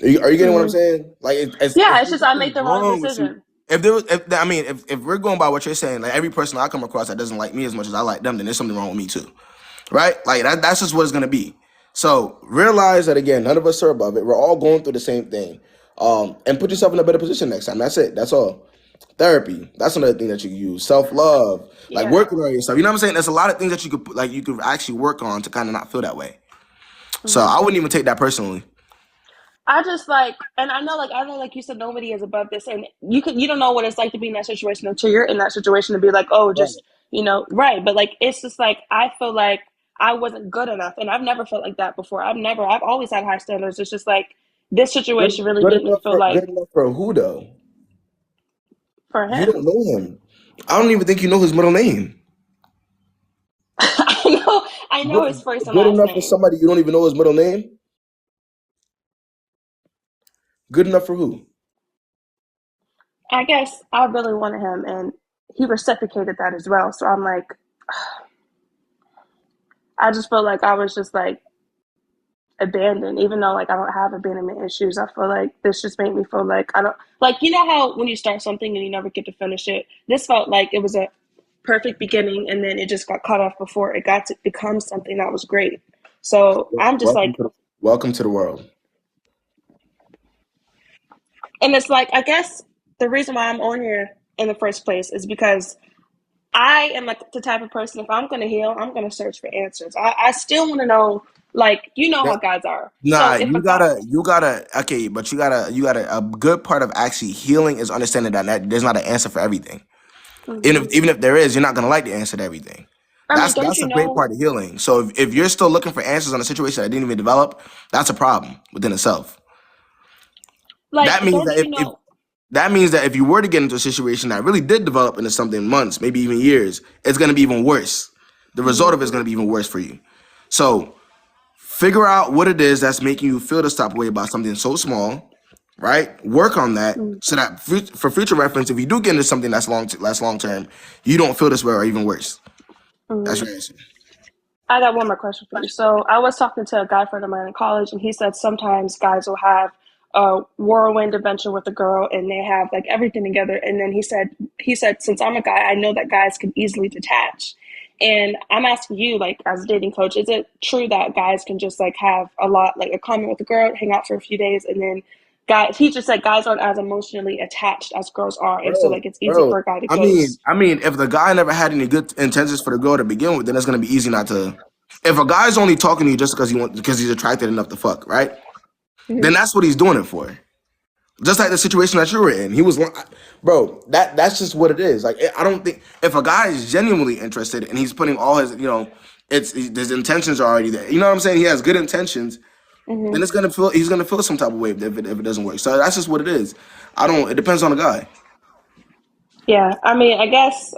Are you getting what I'm Hmm. saying? Like, Yeah, if it's there's just I nothing made the wrong wrong with you, decision. if there was, if I mean, if we're going by what you're saying, like every person I come across that doesn't like me as much as I like them, then there's something wrong with me too, right? Like that's just what it's gonna be. So realize that again, none of us are above it. We're all going through the same thing, and put yourself in a better position next time. That's it. That's all. Therapy. That's another thing that you can use. Self love, like Yeah. working on yourself. You know what I'm saying? There's a lot of things that you could actually work on to kind of not feel that way. So Hmm. I wouldn't even take that personally. I just like, and I know like you said, nobody is above this, and you don't know what it's like to be in that situation until you're in that situation to be like, oh, just right. But like, it's just like I feel like I wasn't good enough, and I've never felt like that before. I've always had high standards. It's just like this Good, situation really good made me enough feel for like who though? for You don't him. know him. I don't even think you know his middle name. I know his first and Good last enough for name. somebody you don't even know his middle name. Good enough for who? I guess I really wanted him, and he reciprocated that as well. So I'm like, I just felt like I was just like abandoned, even though like I don't have abandonment issues. I feel like this just made me feel like I don't like, you know how when you start something and you never get to finish it. This felt like it was a perfect beginning, and then it just got cut off before it got to become something that was great. So I'm just like, Welcome to the world. and it's like, I guess the reason why I'm on here in the first place is because I am like the type of person, if I'm going to heal, I'm going to search for answers. I still want to know, like, you know how guys are. So Nah, if a you guy, gotta, okay, but a good part of actually healing is understanding that there's not an answer for everything. Even if there is, you're not gonna like the answer to everything. I mean, don't That's you a great know, part of healing. So if you're still looking for answers on a situation that didn't even develop, that's a problem within itself. like, That means don't that you know, if you were to get into a situation that really did develop into something in months, maybe even years, it's gonna be even worse. The result of it is gonna be even worse for you. So figure out what it is that's making you feel this type of way about something so small, right? Work on that so that for future reference, if you do get into something that's long term, you don't feel this way or even worse. That's your answer. I got one more question for you. So I was talking to a guy friend of mine in college, and he said sometimes guys will have a whirlwind adventure with a girl, and they have like everything together. And then he said, since I'm a guy, I know that guys can easily detach. And I'm asking you, like, as a dating coach, is it true that guys can just like have a lot, like a comment with a girl, hang out for a few days, and then guys? He just said guys aren't as emotionally attached as girls are, and so like it's easy for a guy to I mean, ghost. if the guy never had any good intentions for the girl to begin with, then it's gonna be easy not to. If a guy's only talking to you just because he's attracted enough to fuck, right? Then that's what he's doing it for. Just like the situation that you were in, he was, bro. That's just what it is. Like, I don't think if a guy is genuinely interested and he's putting all his, his intentions are already there. You know what I'm saying? He has good intentions. Then he's gonna feel some type of way if it doesn't work. So that's just what it is. It depends on the guy. Yeah, I mean, I guess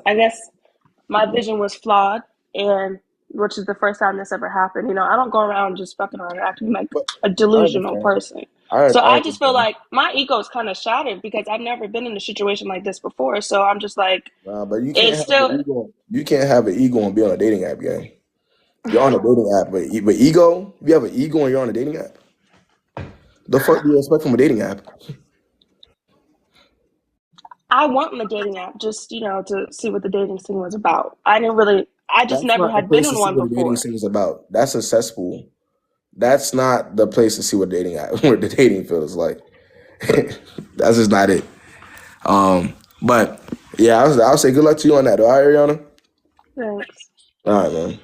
my vision was flawed, and which is the first time this ever happened. You know, I don't go around just fucking around acting like But a I delusional understand. person. I So I just feel understand. like my ego is kind of shattered because I've never been in a situation like this before. So I'm just like, But you can't it's have an still. ego. You can't have an ego and be on a dating app, gang. You're on a dating app, but ego. If you have an ego and you're on a dating app, the fuck do you expect from a dating app? I went on the dating app just, to see what the dating scene was about. I didn't really. I just That's never not the had been place to in see one what a dating before. scene is about. That's a cesspool. That's not the place to see what dating what the dating feels like. That's just not it. But yeah, I'll say good luck to you on that. All right, Ariana. Thanks. All right, man.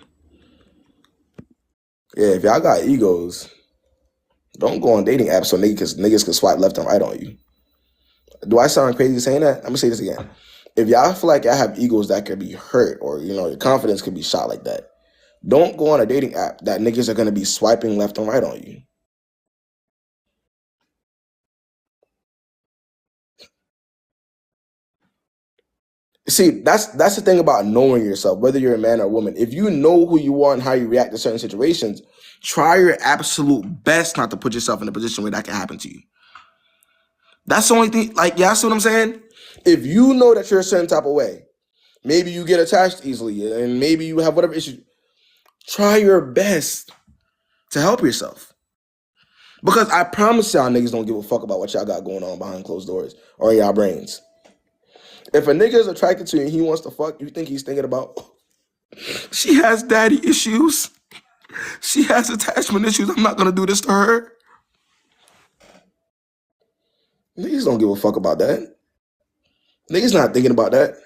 Yeah, if y'all got egos, don't go on dating apps so niggas can swipe left and right on you. Do I sound crazy saying that? I'm gonna say this again. If y'all feel like y'all have egos that could be hurt or your confidence could be shot like that, don't go on a dating app that niggas are gonna be swiping left and right on you. See, that's the thing about knowing yourself, whether you're a man or a woman. If you know who you are and how you react to certain situations, try your absolute best not to put yourself in a position where that can happen to you. That's the only thing. Like, yeah, see what I'm saying? If you know that you're a certain type of way, maybe you get attached easily, and maybe you have whatever issue. Try your best to help yourself, because I promise y'all niggas don't give a fuck about what y'all got going on behind closed doors or in y'all brains. If a nigga is attracted to you and he wants to fuck, you think he's thinking about, "Oh, she has daddy issues. She has attachment issues. I'm not gonna do this to her." Niggas don't give a fuck about that. Niggas not thinking about that.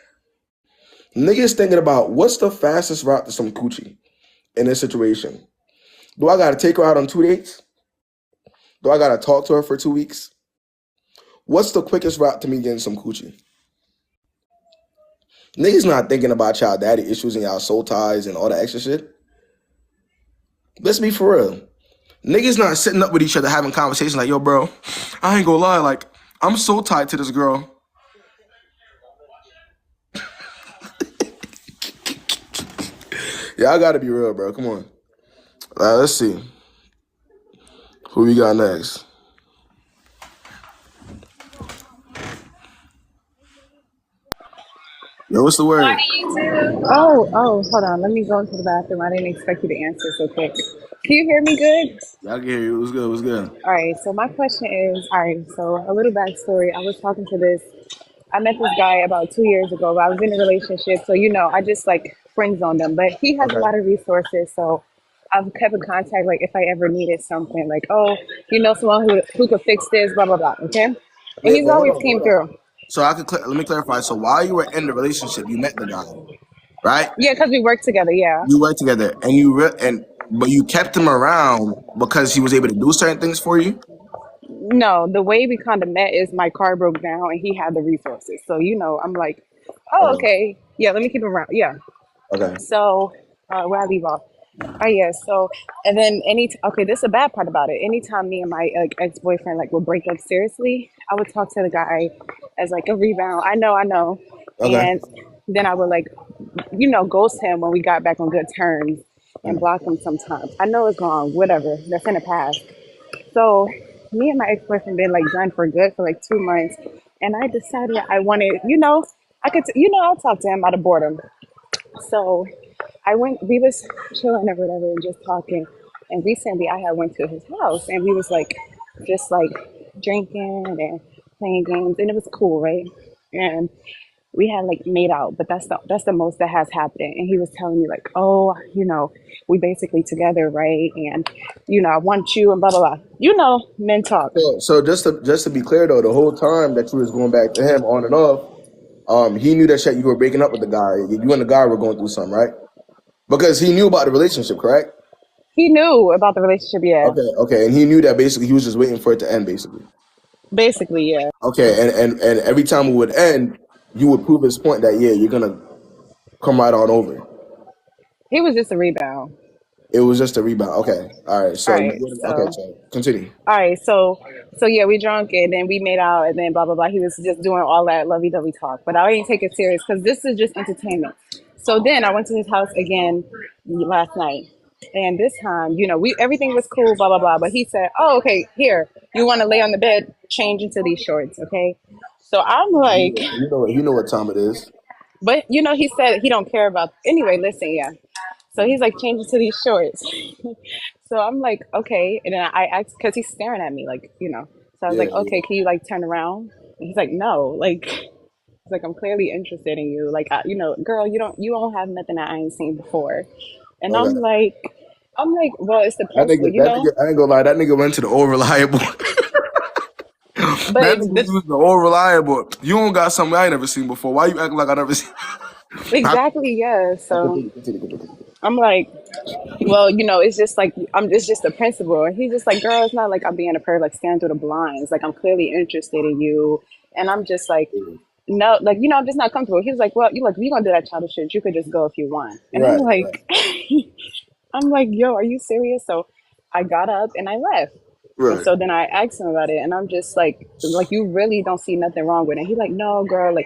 Niggas thinking about what's the fastest route to some coochie in this situation. Do I gotta take her out on 2 dates? Do I gotta talk to her for 2 weeks? What's the quickest route to me getting some coochie? Niggas not thinking about y'all daddy issues and y'all soul ties and all that extra shit. Let's be for real. Niggas not sitting up with each other having conversations like, yo, bro, I ain't gonna lie, like, I'm so tied to this girl. Y'all gotta be real, bro. Come on. Let's see. Who we got next? Yo, what's the word? Oh, hold on. Let me go into the bathroom. I didn't expect you to answer so quick. Can you hear me good? I can hear you. It was good. It was good. All right. So my question is, all right. So a little backstory. I was talking to this. I met this guy about 2 years ago. I was in a relationship, so I just like friend zoned him. But he has a Okay. lot of resources, so I've kept in contact. Like if I ever needed something, like someone who could fix this, blah blah blah. Okay, and Wait, he's but hold always on, came hold on. through. So let me clarify. So while you were in the relationship, you met the guy, right? Yeah, because we work together. Yeah. You worked together, and but you kept him around because he was able to do certain things for you. No, the way we kind of met is my car broke down and he had the resources. So, I'm like, oh, Okay. okay. Yeah, let me keep him around. Yeah. Okay. So, where I leave off. Oh, yeah. So, and then okay, this is a bad part about it. Anytime me and my ex-boyfriend would break up seriously, I would talk to the guy as like a rebound. I know. Okay. And then I would ghost him when we got back on good terms and block him sometimes. I know it's wrong, whatever. That's in the past. So me and my ex-boyfriend been done for good for 2 months, and I decided I wanted, I'll talk to him out of boredom. So we was chilling or whatever and just talking. And recently I had went to his house and we was just drinking and playing games and it was cool, right? And we had made out, but that's the most that has happened. And he was telling me oh, we basically together, right? And I want you and blah blah blah. Men talk. So just to be clear though, the whole time that you was going back to him on and off, he knew that shit you were breaking up with the guy. You and the guy were going through something, right? Because he knew about the relationship, correct? He knew about the relationship, yeah. Okay, and he knew that basically he was just waiting for it to end, basically. Basically, yeah. Okay, and every time it would end, you would prove his point that you're gonna come right on over. He was just a rebound. It was just a rebound. Okay, all right. All So right, so continue. all right, so yeah, we drunk and then we made out and then blah blah blah. He was just doing all that lovey dovey talk, but I didn't take it serious because this is just entertainment. So then I went to his house again last night, and this time, we everything was cool, blah blah blah. But he said, "Oh, okay, here, you want to lay on the bed, change into these shorts, okay?" So I'm like, You know what time it is. but he said he don't care about. Anyway, listen, yeah. So he's change into these shorts. So I'm like, okay. And then I asked, because he's staring at me, So I was Yeah, like, okay, can you turn around? And he's like, no. He's like, I'm clearly interested in you. Girl, you don't have nothing that I ain't seen before. And okay. I'm like, well, it's the That principle, nigga, I ain't gonna lie. That nigga went to the old reliable. But That nigga used the old reliable. You don't got something I ain't never seen before. Why you acting like I never seen? exactly, yeah. So Continue. I'm like, well, it's just it's just a principle. And he's just like, girl, it's not like I'm being a perv, stand through the blinds. I'm clearly interested in you. And I'm just like, no, I'm just not comfortable. He was like, well, you gonna do that childish shit. You could just go if you want. And I'm Right. like, I'm like, yo, are you serious? So I got up and I left. And Right. so then I asked him about it, and I'm just like you really don't see nothing wrong with it. He's like, no, girl,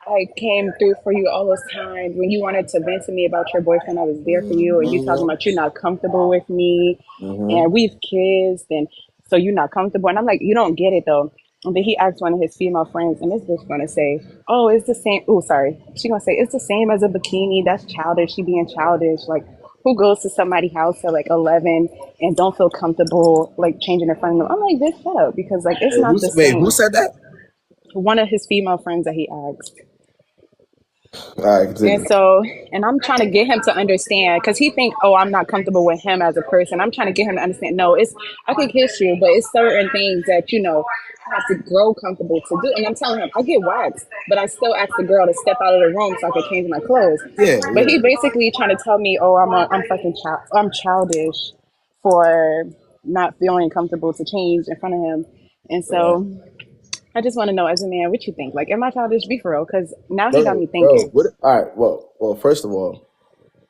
I came through for you all this time. When you wanted to vent to me about your boyfriend, I was there for you. And you talking about you're not comfortable with me, and we've kissed, and so you're not comfortable. And I'm like, you don't get it though. And then he asked one of his female friends, and this bitch gonna say, oh, it's the same. Oh, sorry. She gonna say it's the same as a bikini. That's childish. She being childish. Who goes to somebody's house at 11 and don't feel comfortable changing in front of them? I'm like, bitch, shut up, because it's not the Wait, who same. said that? One of his female friends that he asked. All right, continue. And I'm trying to get him to understand, because he think, oh, I'm not comfortable with him as a person. I'm trying to get him to understand, no, I can kiss you, but it's certain things that I have to grow comfortable to do. And I'm telling him, I get waxed, but I still ask the girl to step out of the room so I can change my clothes. Yeah. But he basically trying to tell me, oh, I'm childish for not feeling comfortable to change in front of him. And so I just want to know, as a man, what you think? Am I childish? Be for real, because now he got me thinking. What? All right. Well. First of all,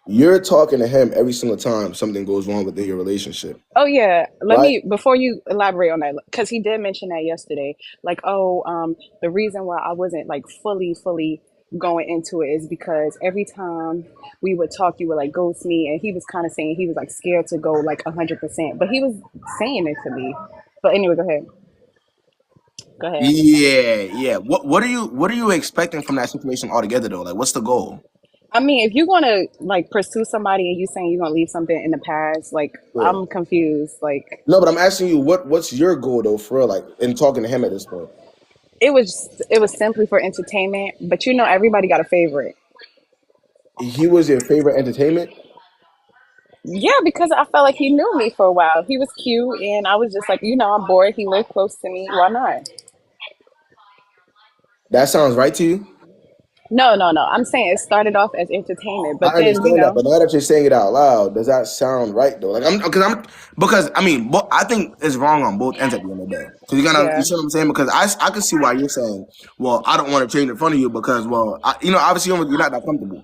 you're talking to him every single time something goes wrong within your relationship. Oh yeah, Right? before you elaborate on that, because he did mention that yesterday. The reason why I wasn't fully going into it is because every time we would talk, you would ghost me, and he was kind of saying he was scared to go 100%, but he was saying it to me. But anyway, go ahead. Go ahead. Yeah. What are you expecting from that situation altogether though? What's the goal? I mean, if you're gonna like pursue somebody and you saying you're gonna leave something in the past, like Yeah. I'm confused. Like No, but I'm asking you, what's your goal though, for real? Like in talking to him at this point, it was simply for entertainment, but everybody got a favorite. he was your favorite entertainment. Yeah, because I felt like he knew me for a while. He was cute, and I was just like, I'm bored. He lived close to me. Why not? That sounds right to you. No, no, no. I'm saying it started off as entertainment, I but then, understand that, but now that you're saying it out loud, does that sound right though? Like because I mean, I think it's wrong on both ends at the end of the day. Because you yeah. see what I'm saying? Because I can see why you're saying, well, I don't want to change in front of you because, well, obviously you're not that comfortable.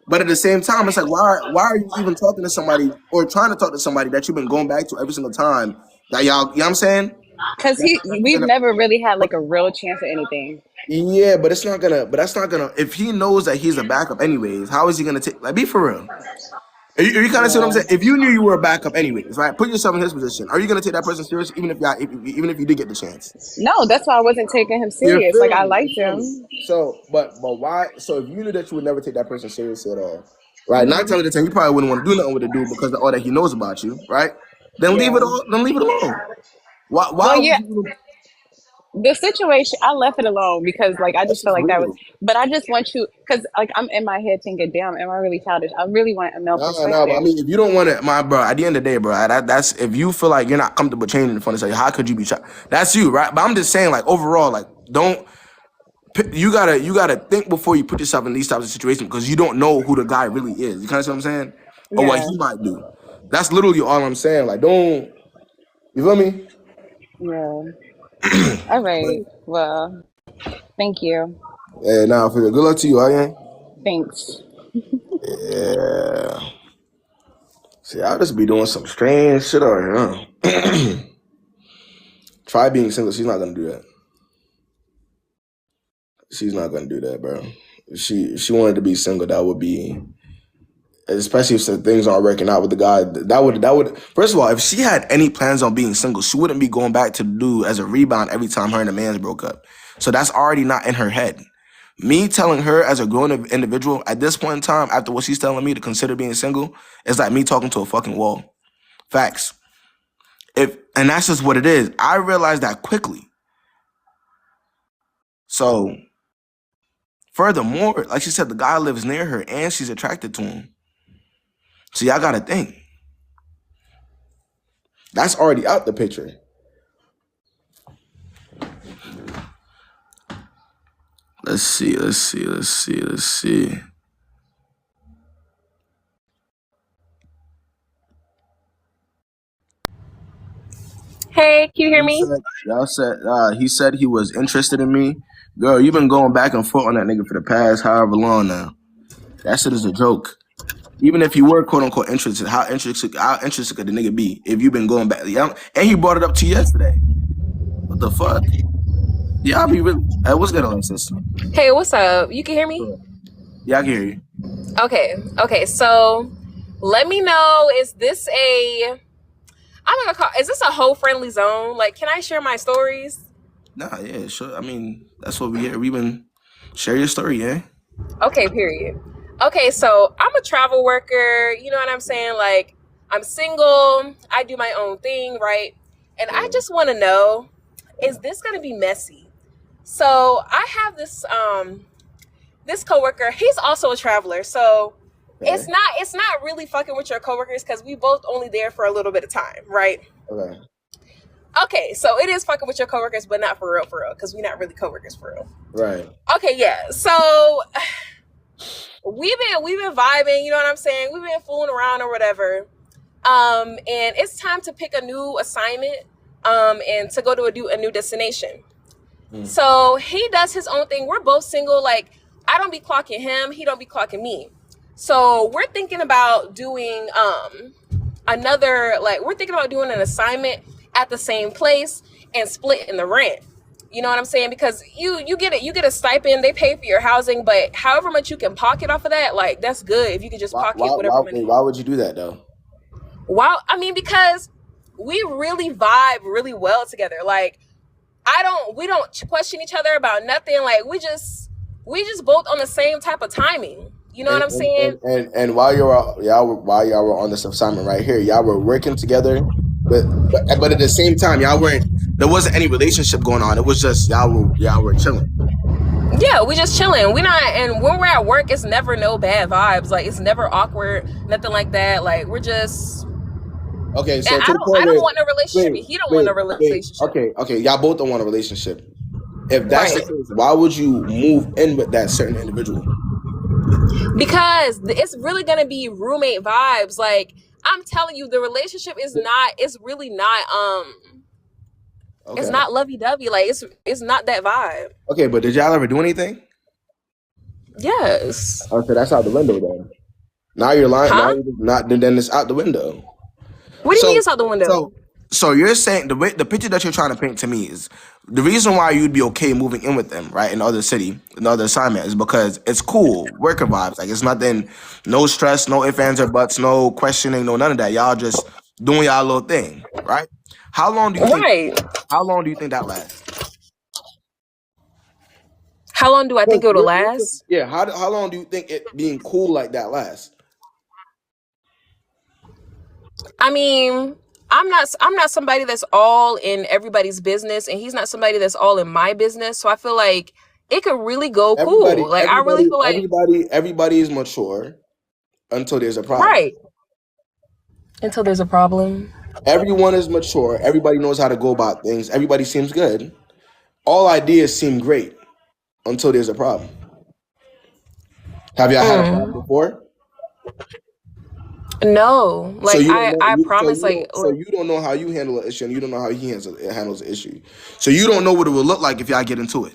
But at the same time, it's like, why are you even talking to somebody or trying to talk to somebody that you've been going back to every single time that y'all, you know what I'm saying? Because we've never really had like a real chance at anything. Yeah, but that's not gonna. If he knows that he's a backup anyways, how is he gonna take? Like, be for real. Are you kind of see what I'm Yeah. saying? If you knew you were a backup anyways, right? Put yourself in his position. Are you gonna take that person serious, even if you did get the chance? No, that's why I wasn't taking him You serious. Like feel I me? liked You feel him. me? So, but why? So, if you knew that you would never take that person seriously at all, right? Nine Hmm. times out of 10, you probably wouldn't want to do nothing with the dude because of all that he knows about you, right? Then leave it Yeah. all. Then leave it alone. Why? Well, Why would yeah. you? The situation, I left it alone because like I That's just felt just like that was. rude. But I just want you because like I'm in my head thinking, damn, am I really childish? I really want a male No. But I perspective. mean, if you don't want it, my bro, at the end of the day, bro, that's if you feel like you're not comfortable changing in front of say, how could you be shy? That's you, right? But I'm just saying, like overall, like don't. You gotta think before you put yourself in these types of situations because you don't know who the guy really is. You kind of see what I'm saying, or what Yeah. he might do. That's literally all I'm saying. Like, don't you feel me? Yeah. All But right. Well, thank you. yeah, nah, for good luck to you, again. Thanks. Yeah. See, I'll just be doing some strange shit out here. Huh? Try being single. She's not gonna do that. She's not gonna do that, bro. If she wanted to be single, that would be, especially if some things aren't working out with the guy. That would. First of all, if she had any plans on being single, she wouldn't be going back to the dude as a rebound every time her and the man's broke up. So that's already not in her head. Me telling her as a grown individual at this point in time, after what she's telling me to consider being single, is like me talking to a fucking wall. Facts. And that's just what it is. I realized that quickly. So furthermore, like she said, the guy lives near her and she's attracted to him. So y'all gotta think. That's already out the picture. Let's see. Hey, can you hear He me? said, he said he was interested in me. Girl, you've been going back and forth on that nigga for the past however long now. That shit is a joke. Even if you were quote unquote interested, how interested could the nigga be if you've been going back? Yeah, and he brought it up to you yesterday. What the fuck? Yeah, I'll be really. Hey, what's good, Alexis? Hey, what's up? You can hear me? Yeah, I can hear you. Okay. So, let me know. Is this is this a hoe friendly zone? Like, can I share my stories? Nah, yeah, sure. I mean, that's what we hear. We've been share your story, yeah. Okay, period. Okay, so I'm a travel worker. You know what I'm saying? Like, I'm single. I do my own thing, right? And I just want to know, is this gonna be messy? So I have this coworker. He's also a traveler, so it's not really fucking with your coworkers because we both only there for a little bit of time, right? Okay. Okay, so it is fucking with your coworkers, but not for real, because we're not really coworkers for real. Right. Okay, yeah. So we've been vibing, you know what I'm saying? We've been fooling around or whatever. And it's time to pick a new assignment, and to go to a new destination. So he does his own thing. We're both single. Like, I don't be clocking him. He don't be clocking me. So we're thinking about doing doing an assignment at the same place and splitting the rent. You know what I'm saying? Because you get a stipend, they pay for your housing, but however much you can pocket off of that, like, that's good if you can just pocket whatever money. Why would you do that though? Wow, I mean, because we really vibe really well together. Like, we don't question each other about nothing. Like, we just both on the same type of timing. You know what I'm saying? And while y'all were on this assignment right here, y'all were working together, but at the same time, y'all weren't. There wasn't any relationship going on. It was just y'all were chilling. Yeah, we just chilling. We not, and when we're at work, it's never no bad vibes. Like it's never awkward, nothing like that. Like we're just. Okay, so And I don't want a relationship. He don't want a relationship. Okay, y'all both don't want a relationship. If that's the case, why would you move in with that certain individual? Because it's really gonna be roommate vibes. Like I'm telling you, the relationship is not. It's really not. Okay. It's not lovey-dovey. Like it's not that vibe. Okay, but did y'all ever do anything? Yes. Okay, that's out the window then. Now you're lying. Huh? Now you're not. Then it's out the window. What do you mean it's out the window? So you're saying the picture that you're trying to paint to me is the reason why you'd be okay moving in with them, right? In other city, another assignment, is because it's cool, worker vibes. Like it's nothing, no stress, no ifs, ands, or buts, no questioning, no none of that. Y'all just doing y'all little thing, right? How long do you think? How long do you think that lasts? How long do I think it'll last? Yeah. How long do you think it being cool like that lasts? I mean, I'm not somebody that's all in everybody's business, and he's not somebody that's all in my business. So I feel like it could really go cool. Like I really feel like everybody is mature until there's a problem. Right. Until there's a problem. Everyone is mature. Everybody knows how to go about things. Everybody seems good. All ideas seem great until there's a problem. Have y'all had a problem before? No, like so I promise, so you don't know how you handle an issue, and you don't know how he handles the issue. So you don't know what it will look like if y'all get into it.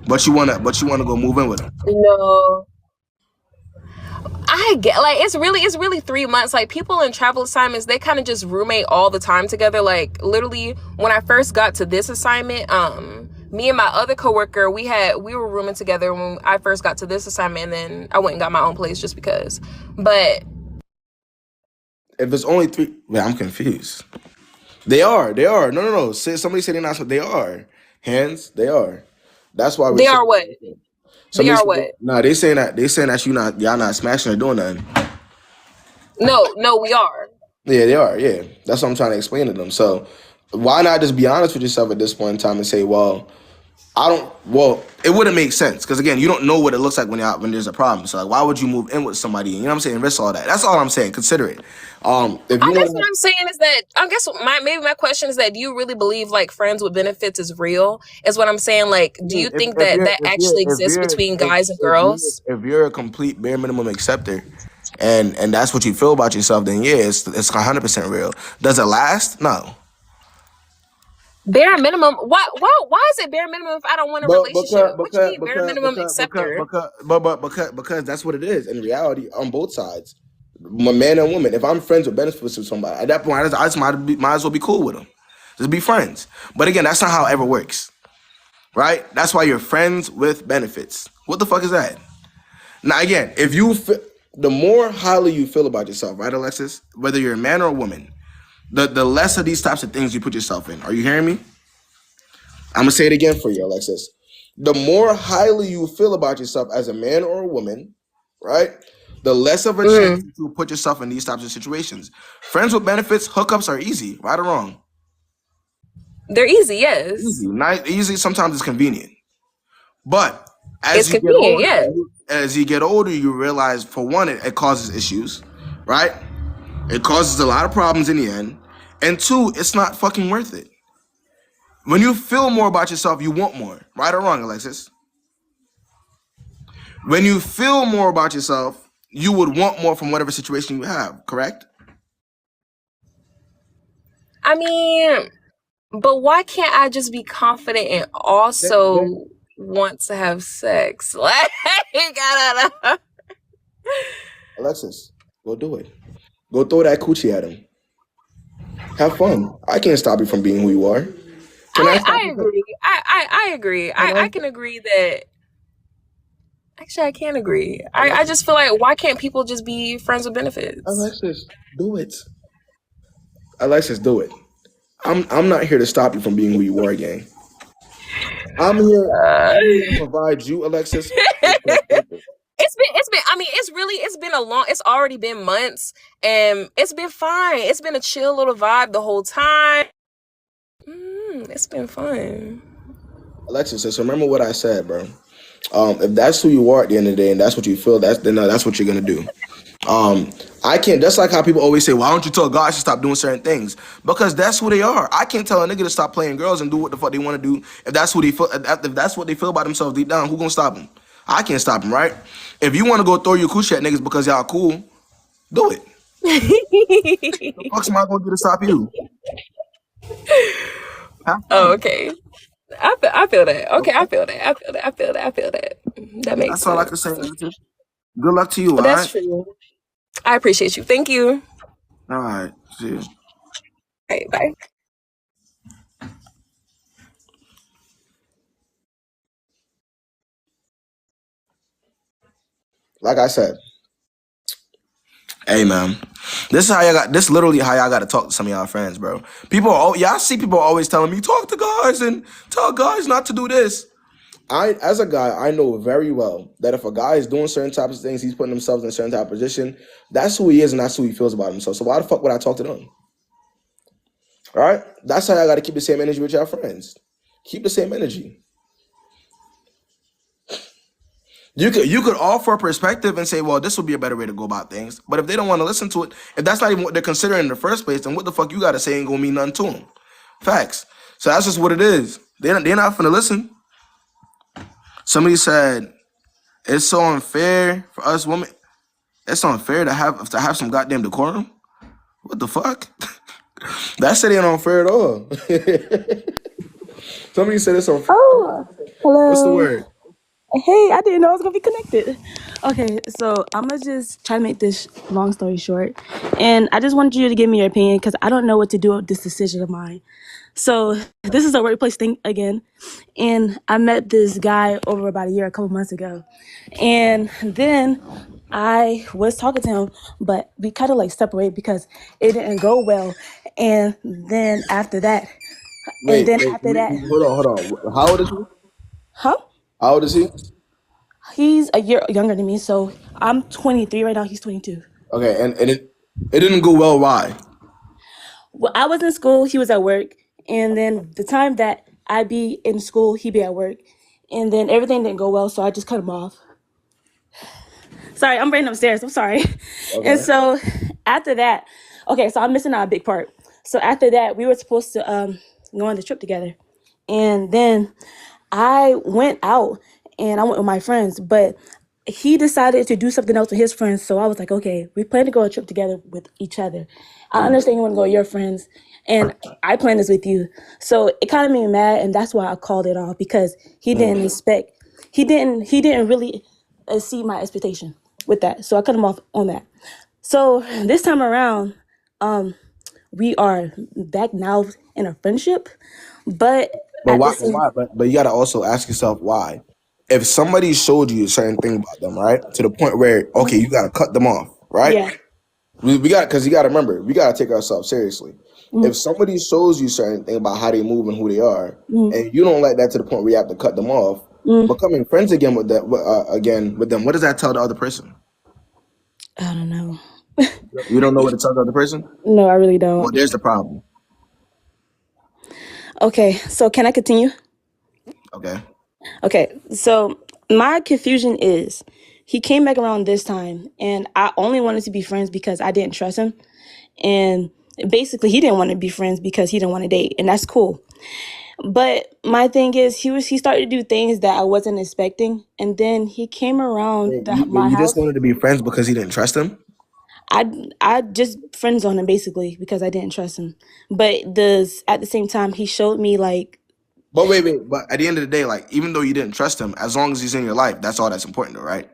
But you wanna go move in with him. No. I get like it's really 3 months. Like people in travel assignments, they kind of just roommate all the time together. Like literally, when I first got to this assignment, me and my other coworker, we were rooming together when I first got to this assignment, and then I went and got my own place just because. But if it's only 3, man, I'm confused. They are. No. Somebody said they're not. They are. Hands. They are. That's why they are what. They are what? Nah, they saying that y'all not smashing or doing nothing. No, we are. Yeah, they are. Yeah, that's what I'm trying to explain to them. So why not just be honest with yourself at this point in time and say, well, it wouldn't make sense because again, you don't know what it looks like when there's a problem. So like, why would you move in with somebody? You know what I'm saying? Risk all that. That's all I'm saying. Consider it. I guess what I'm saying is that maybe my question is that do you really believe like friends with benefits is real? Is what I'm saying. Like, do you think that actually exists between guys and girls? If you're a complete bare minimum acceptor, and that's what you feel about yourself, then yeah, it's 100% real. Does it last? No. Bare minimum. Why is it bare minimum if I don't want a relationship? What you mean bare minimum acceptor? Because that's what it is in reality on both sides, man and woman. If I'm friends with benefits with somebody, at that point I just might as well be cool with them. Just be friends. But again, that's not how it ever works, right? That's why you're friends with benefits. What the fuck is that? Now again, if the more highly you feel about yourself, right, Alexis, whether you're a man or a woman, the less of these types of things you put yourself in. Are you hearing me? I'm going to say it again for you, Alexis. The more highly you feel about yourself as a man or a woman, right, the less of a chance you put yourself in these types of situations. Friends with benefits, hookups are easy, right or wrong? They're easy, yes. Easy. Sometimes it's convenient. But as you get older, you realize, for one, it causes issues, right? It causes a lot of problems in the end. And two, it's not fucking worth it. When you feel more about yourself, you want more. Right or wrong, Alexis? When you feel more about yourself, you would want more from whatever situation you have, correct? I mean, but why can't I just be confident and also want to have sex? Like, Alexis, go do it. Go throw that coochie at him. Have fun. I can't stop you from being who you are. I agree. I agree. I can agree that. Actually, I can't agree. I just feel like, why can't people just be friends with benefits? Alexis, do it. Alexis, do it. I'm not here to stop you from being who you are, gang. I'm here to provide you, Alexis, with perspective. it's already been months, and it's been fine. It's been a chill little vibe the whole time. It's been fun. Alexis, just remember what I said, bro. If that's who you are at the end of the day, and that's what you feel, that's what you're gonna do. I can't. That's like how people always say, "Why don't you tell guys to stop doing certain things?" Because that's who they are. I can't tell a nigga to stop playing girls and do what the fuck they want to do. If that's who they feel, if that's what they feel about themselves deep down, who gonna stop them? I can't stop them, right? If you want to go throw your coochie at niggas because y'all cool, do it. The fuck's am I gonna do to stop you? Oh, okay. I feel that. Okay, I feel that. That makes That's sense. all I can say. Good luck to you, all That's right? true. I appreciate you. Thank you. All right. See you. All right, bye. Like I said, hey man, this is how y'all got. This literally how y'all got to talk to some of y'all friends, bro. Y'all see people always telling me talk to guys and tell guys not to do this. As a guy, I know very well that if a guy is doing certain types of things, he's putting himself in a certain type of position. That's who he is, and that's who he feels about himself. So why the fuck would I talk to them? All right, that's how y'all got to keep the same energy with your friends. Keep the same energy. You could offer a perspective and say, well, this would be a better way to go about things. But if they don't want to listen to it, if that's not even what they're considering in the first place, then what the fuck you got to say ain't gonna mean nothing to them. Facts. So that's just what it is. They're not finna listen. Somebody said it's so unfair for us women. It's unfair to have some goddamn decorum. What the fuck? That shit ain't unfair at all. Somebody said it's unfair. Oh, hello. What's the word? Hey, I didn't know I was gonna be connected. Okay, so I'm gonna just try to make this long story short, and I just wanted you to give me your opinion because I don't know what to do with this decision of mine. So this is a workplace thing again, and I met this guy over about a couple months ago, and then I was talking to him, but we kind of like separated because it didn't go well, and then after that, Wait, hold on. How old is he? Huh? How old is he? He's a year younger than me, so I'm 23 right now. He's 22. Okay, and it didn't go well. Why? Well, I was in school, he was at work, and then the time that I'd be in school, he'd be at work, and then everything didn't go well, so I just cut him off. Sorry, I'm running upstairs. I'm sorry. Okay. And so after that, okay, so I'm missing out a big part. So after that, we were supposed to go on the trip together, and then I went out and I went with my friends, but he decided to do something else with his friends. So I was like, okay, we plan to go on a trip together with each other. I understand you want to go with your friends, and I plan this with you. So it kind of made me mad, and that's why I called it off because he didn't really exceed my expectation with that. So I cut him off on that. So this time around, we are back now in a friendship, but why? But you gotta also ask yourself why. If somebody showed you a certain thing about them, right, to the point where okay, you gotta cut them off, right? Yeah. We got because you gotta remember, we gotta take ourselves seriously. If somebody shows you certain thing about how they move and who they are, and you don't like that to the point where you have to cut them off, becoming friends again with them, what does that tell the other person? I don't know. You don't know what it tells the other person? No, I really don't. Well, there's the problem. Okay, so can I continue? Okay, so my confusion is he came back around this time, and I only wanted to be friends because I didn't trust him. And basically, he didn't want to be friends because he didn't want to date, and that's cool. But my thing is, he started to do things that I wasn't expecting, and then he came around my You house. just wanted to be friends because he didn't trust him? I just friends on him basically because I didn't trust him. But at the same time, he showed me like. But wait. But at the end of the day, like even though you didn't trust him, as long as he's in your life, that's all that's important, though, right?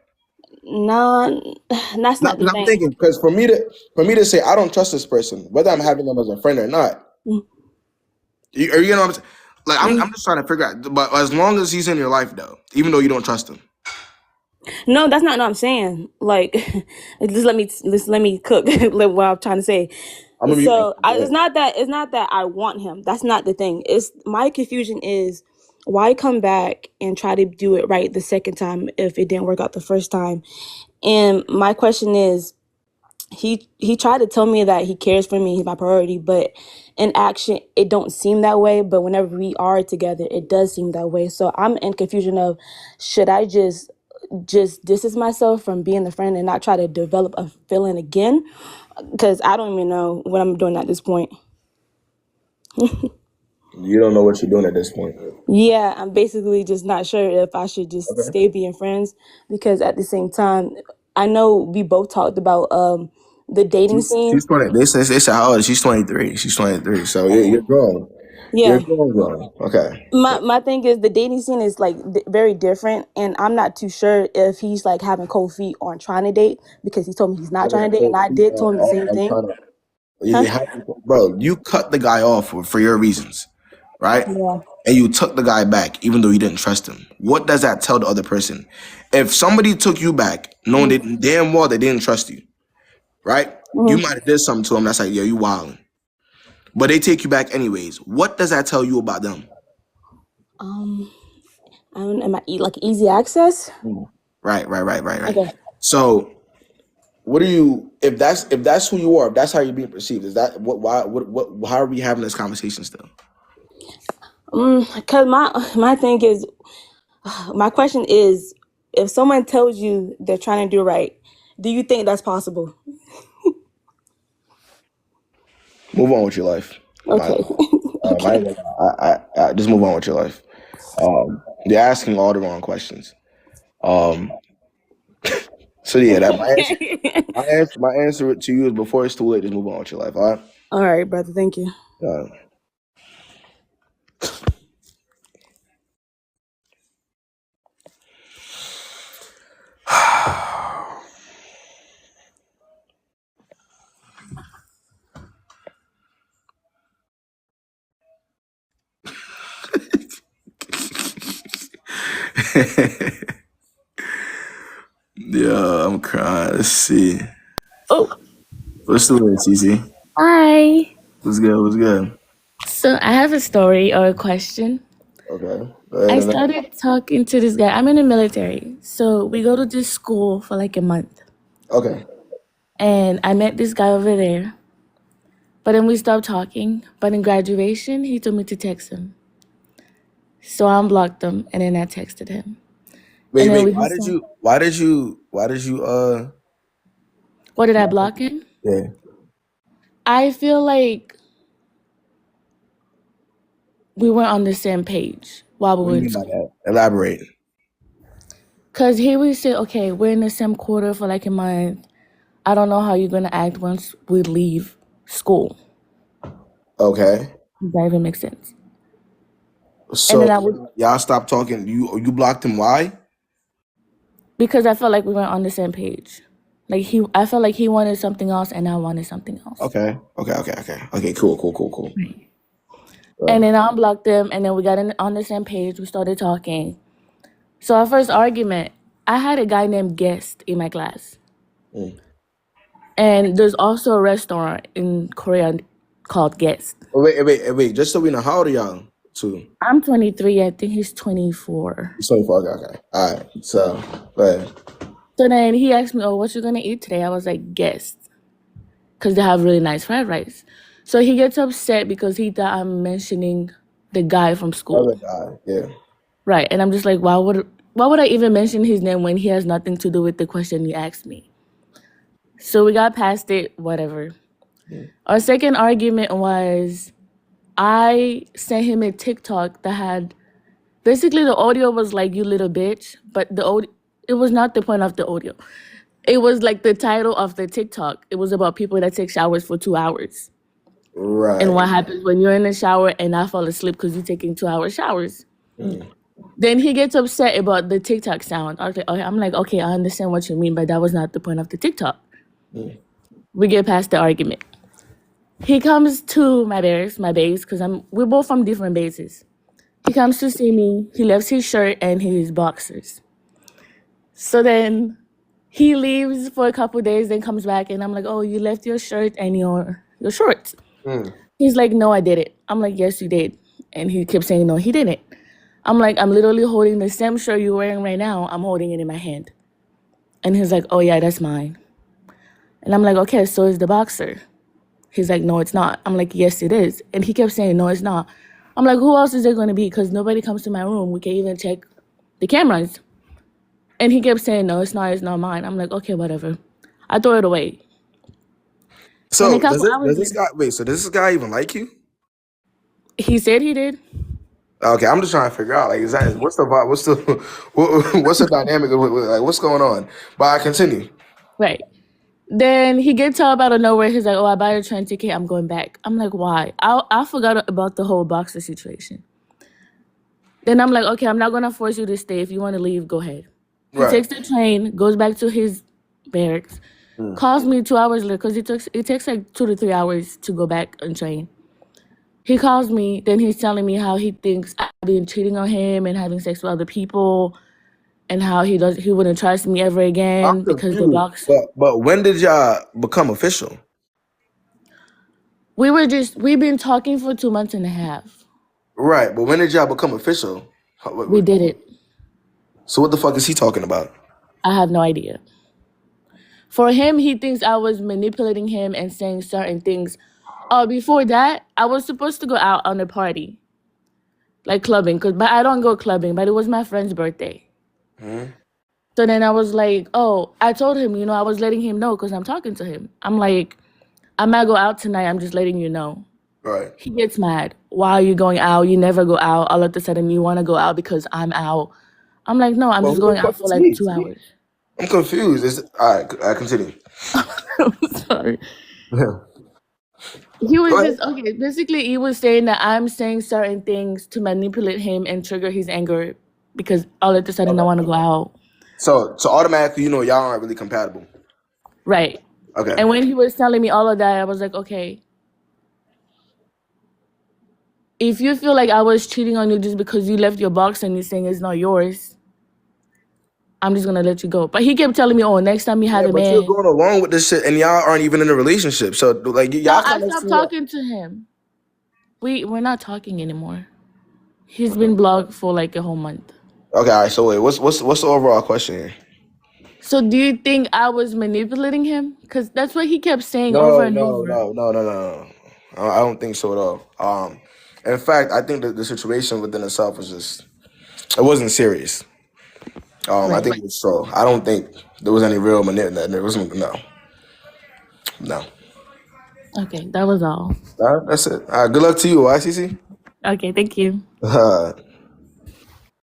No, that's not the thing. I'm thinking because for me to say I don't trust this person, whether I'm having them as a friend or not, you know what I'm saying? Like I'm just trying to figure out. But as long as he's in your life, though, even though you don't trust him. No, that's not what I'm saying. Like, just let me cook what I'm trying to say. It's not that I want him. That's not the thing. It's my confusion is why come back and try to do it right the second time if it didn't work out the first time? And my question is, he tried to tell me that he cares for me, he's my priority, but in action it don't seem that way. But whenever we are together, it does seem that way. So I'm in confusion of, should I just distance myself from being the friend and not try to develop a feeling again? Because I don't even know what I'm doing at this point. You don't know what you're doing at this point. Yeah, I'm basically just not sure if I should just stay being friends, because at the same time, I know we both talked about the dating scene. She's 20. They say how old is she? She's 23. She's 23. So you're grown. Yeah. You're grown. Okay. My thing is, the dating scene is like very different, and I'm not too sure if he's like having cold feet on trying to date, because he told me he's not trying to date, and I did tell him the same thing. Bro, you cut the guy off for your reasons, right? Yeah. And you took the guy back even though you didn't trust him. What does that tell the other person? If somebody took you back knowing they damn well they didn't trust you, right? You might have did something to them that's like, yo, you wildin'. But they take you back anyways. What does that tell you about them? I don't, am I like easy access? Right. Okay. So what do you, if that's who you are, if that's how you're being perceived, is that how are we having this conversation still? Because my thing is, my question is, if someone tells you they're trying to do right, do you think that's possible? Move on with your life. Okay. Okay. I just move on with your life. You're asking all the wrong questions. So yeah, that my answer to you is, before it's too late, just move on with your life. All right. All right, brother. Thank you. Yeah, I'm crying. Let's see. Oh, What's the word, CC? hi. What's good? So I have a story or a question. Okay. I started talking to this guy. I'm in the military, so we go to this school for like a month. Okay. And I met this guy over there, but then we stopped talking. But in graduation, he told me to text him. So I unblocked him, and then I texted him. Wait. Why Did you? What did I block him? Yeah. I feel like we weren't on the same page while we were in school. Elaborate. Because he would say, okay, we're in the same quarter for like a month. I don't know how you're going to act once we leave school. Okay. Does that even make sense? So y'all stopped talking. You blocked him. Why? Because I felt like we weren't on the same page. I felt like he wanted something else and I wanted something else. Okay. Cool. Right. And then I unblocked him, and then we got on the same page. We started talking. So our first argument, I had a guy named Guest in my class. And there's also a restaurant in Korea called Guest. Wait. Just so we know, how old are y'all two? I'm 23. I think he's 24. He's 24. Okay. All right. So, go ahead. So then he asked me, oh, what you going to eat today? I was like, Guest. Because they have really nice fried rice. So he gets upset because he thought I'm mentioning the guy from school. Other guy, yeah. Right. And I'm just like, why would I even mention his name when he has nothing to do with the question he asked me? So we got past it, whatever. Our second argument was, I sent him a TikTok that had, basically the audio was like, you little bitch, but it was not the point of the audio. It was like the title of the TikTok. It was about people that take showers for 2 hours. Right. And what happens when you're in the shower and I fall asleep because you're taking 2-hour showers. Then he gets upset about the TikTok sound. I'm like, okay, I understand what you mean, but that was not the point of the TikTok. We get past the argument. He comes to my base, because we're both from different bases. He comes to see me. He left his shirt and his boxers. So then he leaves for a couple days, then comes back, and I'm like, oh, you left your shirt and your shorts. He's like, no, I didn't. I'm like, yes, you did. And he kept saying, no, he didn't. I'm like, I'm literally holding the same shirt you're wearing right now. I'm holding it in my hand. And he's like, oh, yeah, that's mine. And I'm like, okay, so is the boxer. He's like, no, it's not. I'm like, yes, it is. And he kept saying, no, it's not. I'm like, who else is it going to be? Because nobody comes to my room. We can even check the cameras. And he kept saying, no, it's not mine. I'm like, okay, whatever. I throw it away. So And a couple does hours this later, guy so does this guy even like you? he said he did. Okay, I'm just trying to figure out like what's the vibe? What's the dynamic of like what's going on? But I continue. Right. Then he gets up out of nowhere. He's like, oh, I buy a train ticket. I'm going back. I'm like, why? I forgot about the whole boxer situation. Then I'm like, okay, I'm not going to force you to stay. If you want to leave, go ahead. He Right. takes the train, goes back to his barracks, calls me 2 hours later because it takes like 2 to 3 hours to go back on train. He calls me, then he's telling me how he thinks I've been cheating on him and having sex with other people, and how he wouldn't trust me ever again I'm because the confused. box. But when did y'all become official? We've been talking for 2 months and a half. Right, but when did y'all become official? We did it. So what the fuck is he talking about? I have no idea. For him, he thinks I was manipulating him and saying certain things. Before that, I was supposed to go out on a party, like clubbing, but I don't go clubbing, but it was my friend's birthday. So then I was like, oh, I told him, I was letting him know because I'm talking to him. I'm like, I might go out tonight. I'm just letting you know. Right. He gets mad. Why are you going out? You never go out. All of a sudden, you want to go out because I'm out. I'm like, no, I'm Well, just who the going fuck out for is like he? 2 hours. I'm confused. All right, I continue. I'm sorry. Yeah. He was Go just, okay, basically he was saying that I'm saying certain things to manipulate him and trigger his anger because all of a sudden I want to go out. So automatically, y'all aren't really compatible. Right. Okay. And when he was telling me all of that, I was like, okay, if you feel like I was cheating on you just because you left your box and you're saying it's not yours, I'm just gonna let you go. But he kept telling me, oh, next time you have a but you're man. going along with this shit, and y'all aren't even in a relationship. So like No, y'all I kind of stopped talking to him. We're not talking anymore. He's been blocked for like a whole month. Okay, all right. So wait, what's the overall question here? So do you think I was manipulating him? Because that's what he kept saying over and over. No. I don't think so at all. In fact, I think that the situation within itself was it wasn't serious. I Right. think it was so. I don't think there was any real manipulation. There wasn't. No. Okay, that was all. All right, that's it. All right, good luck to you, ICC. Okay, thank you.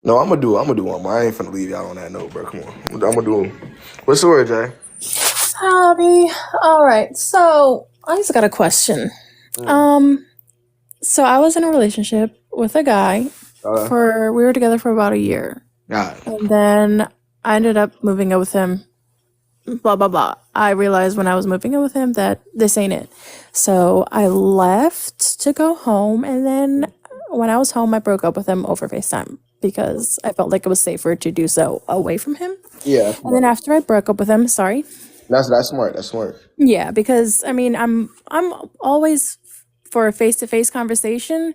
No, I'm gonna do one more. I ain't finna leave y'all on that note, bro. Come on, I'm gonna do one. What's the word, Jay? Howdy. All right. So I just got a question. So I was in a relationship with a guy we were together for about a year. And then I ended up moving in with him. Blah blah blah. I realized when I was moving in with him that this ain't it. So I left to go home, and then when I was home, I broke up with him over FaceTime because I felt like it was safer to do so away from him. Yeah. And then after I broke up with him, sorry. That's smart. That's smart. Yeah, because I mean, I'm always for a face-to-face conversation,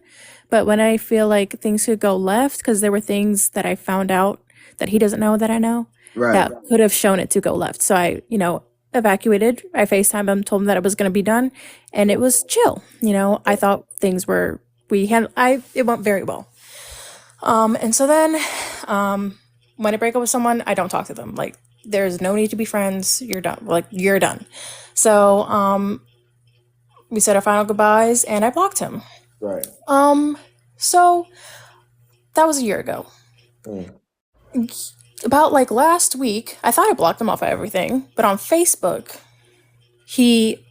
but when I feel like things could go left, because there were things that I found out that he doesn't know that I know, that could have shown it to go left. So I, evacuated. I FaceTimed him, told him that it was going to be done, and it was chill. I thought things were it went very well. And so then, when I break up with someone, I don't talk to them. Like, there's no need to be friends. You're done. Like, you're done. So, we said our final goodbyes, and I blocked him. Right. So that was a year ago. About like last week, I thought I blocked him off of everything, but on Facebook, he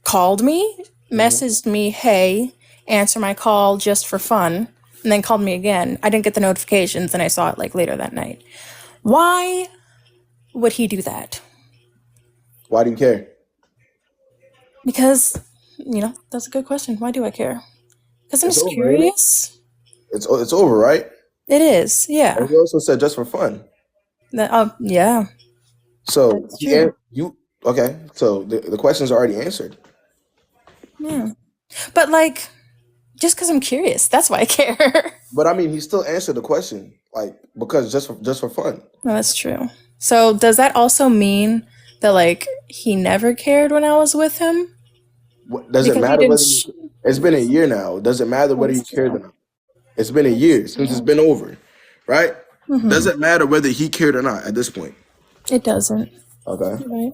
called me, messaged me, hey, answer my call just for fun, and then called me again. I didn't get the notifications, and I saw it like later that night. Why would he do that? Why do you care? Because, that's a good question. Why do I care? Because I'm just curious. It's over, right? It is, yeah. And you also said just for fun. Yeah. So okay. So the question's already answered. Yeah. But like, just because I'm curious. That's why I care. But I mean, he still answered the question, like, because just for fun. No, that's true. So does that also mean that like he never cared when I was with him? Does it Because he matter didn't. whether it's been a year now? Does it matter whether he That's cared or true. not? It's been a year since it's been over, right? Mhm. Does it matter whether he cared or not at this point? It doesn't. Okay. Right.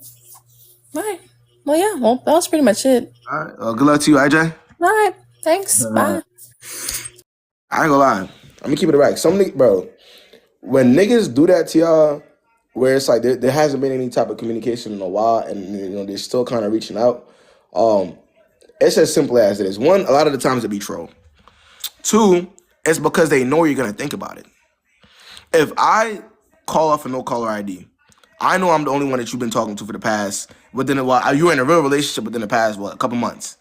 Right. Well, yeah. Well, that was pretty much it. All right. Good luck to you, IJ. All right. Thanks. Bye. I ain't gonna lie. I'm gonna keep it right. Bro, when niggas do that to y'all, where it's like there hasn't been any type of communication in a while, and they're still kind of reaching out. It's as simple as it is. One, a lot of the times it be troll. Two, it's because they know you're gonna think about it. If I call off a no caller ID, I know I'm the only one that you've been talking to for the past within a while. You're in a real relationship within the past a couple months.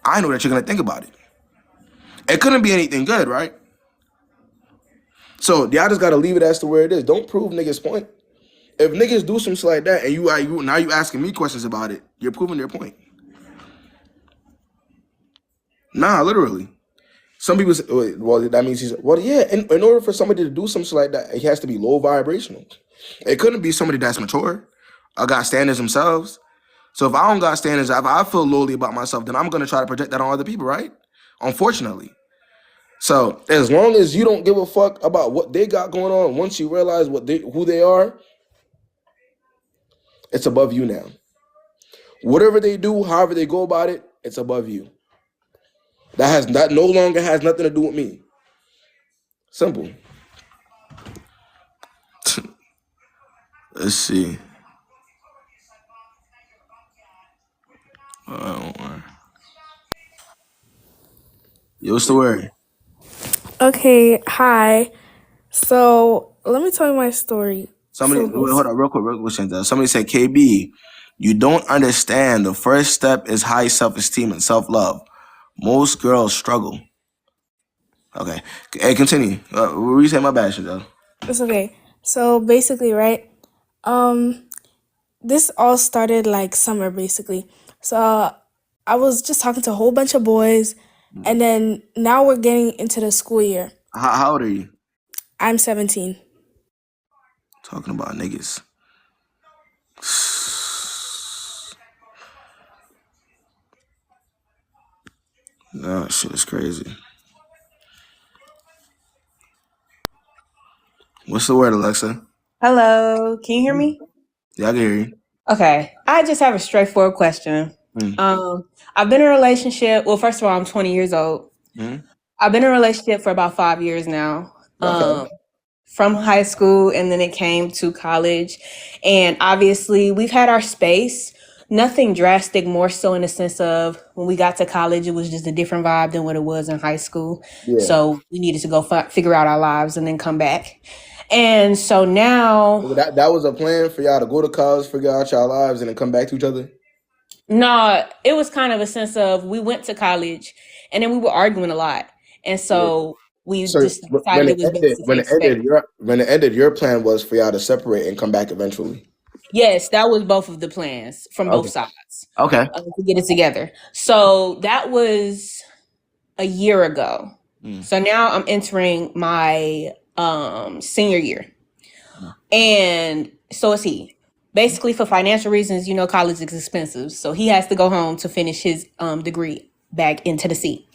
I know that you're gonna think about it. It couldn't be anything good, right? So y'all just gotta leave it as to where it is. Don't prove niggas' point. If niggas do some shit like that and you now you asking me questions about it, you're proving their point. Nah, literally. Some people say, well, that means yeah, in order for somebody to do some shit like that, it has to be low vibrational. It couldn't be somebody that's mature or got standards themselves. So if I don't got standards, if I feel lowly about myself, then I'm gonna try to project that on other people, right? Unfortunately. So as long as you don't give a fuck about what they got going on, once you realize who they are, it's above you now. Whatever they do, however they go about it, it's above you. That no longer has nothing to do with me. Simple. Let's see. Yo, what's the word? Okay, hi. So let me tell you my story. Somebody, hold on, real quick, somebody said, KB, you don't understand. The first step is high self-esteem and self-love. Most girls struggle. Okay, hey, continue. What were you saying? My bad, Chantel. It's okay. So basically, right? This all started like summer, basically. So I was just talking to a whole bunch of boys, and then now we're getting into the school year. How old are you? I'm 17. Talking about niggas. Nah, shit is crazy. What's the word, Alexa? Hello, can you hear me? Yeah, I can hear you. Okay, I just have a straightforward question. I've been in a relationship. Well, first of all, I'm 20 years old. I've been in a relationship for about 5 years now. From high school, and then it came to college. And obviously, we've had our space. Nothing drastic, more so in the sense of when we got to college, it was just a different vibe than what it was in high school. Yeah. So we needed to go figure out our lives and then come back. And so now... That was a plan for y'all to go to college, figure out y'all lives, and then come back to each other? No, it was kind of a sense of we went to college, and then we were arguing a lot. And so we just decided it was best to take space. When it ended, your plan was for y'all to separate and come back eventually. Yes, that was both of the plans from both sides. Okay. To get it together. So that was a year ago. So now I'm entering my senior year. And so is he. Basically, for financial reasons, college is expensive. So he has to go home to finish his degree back in Tennessee.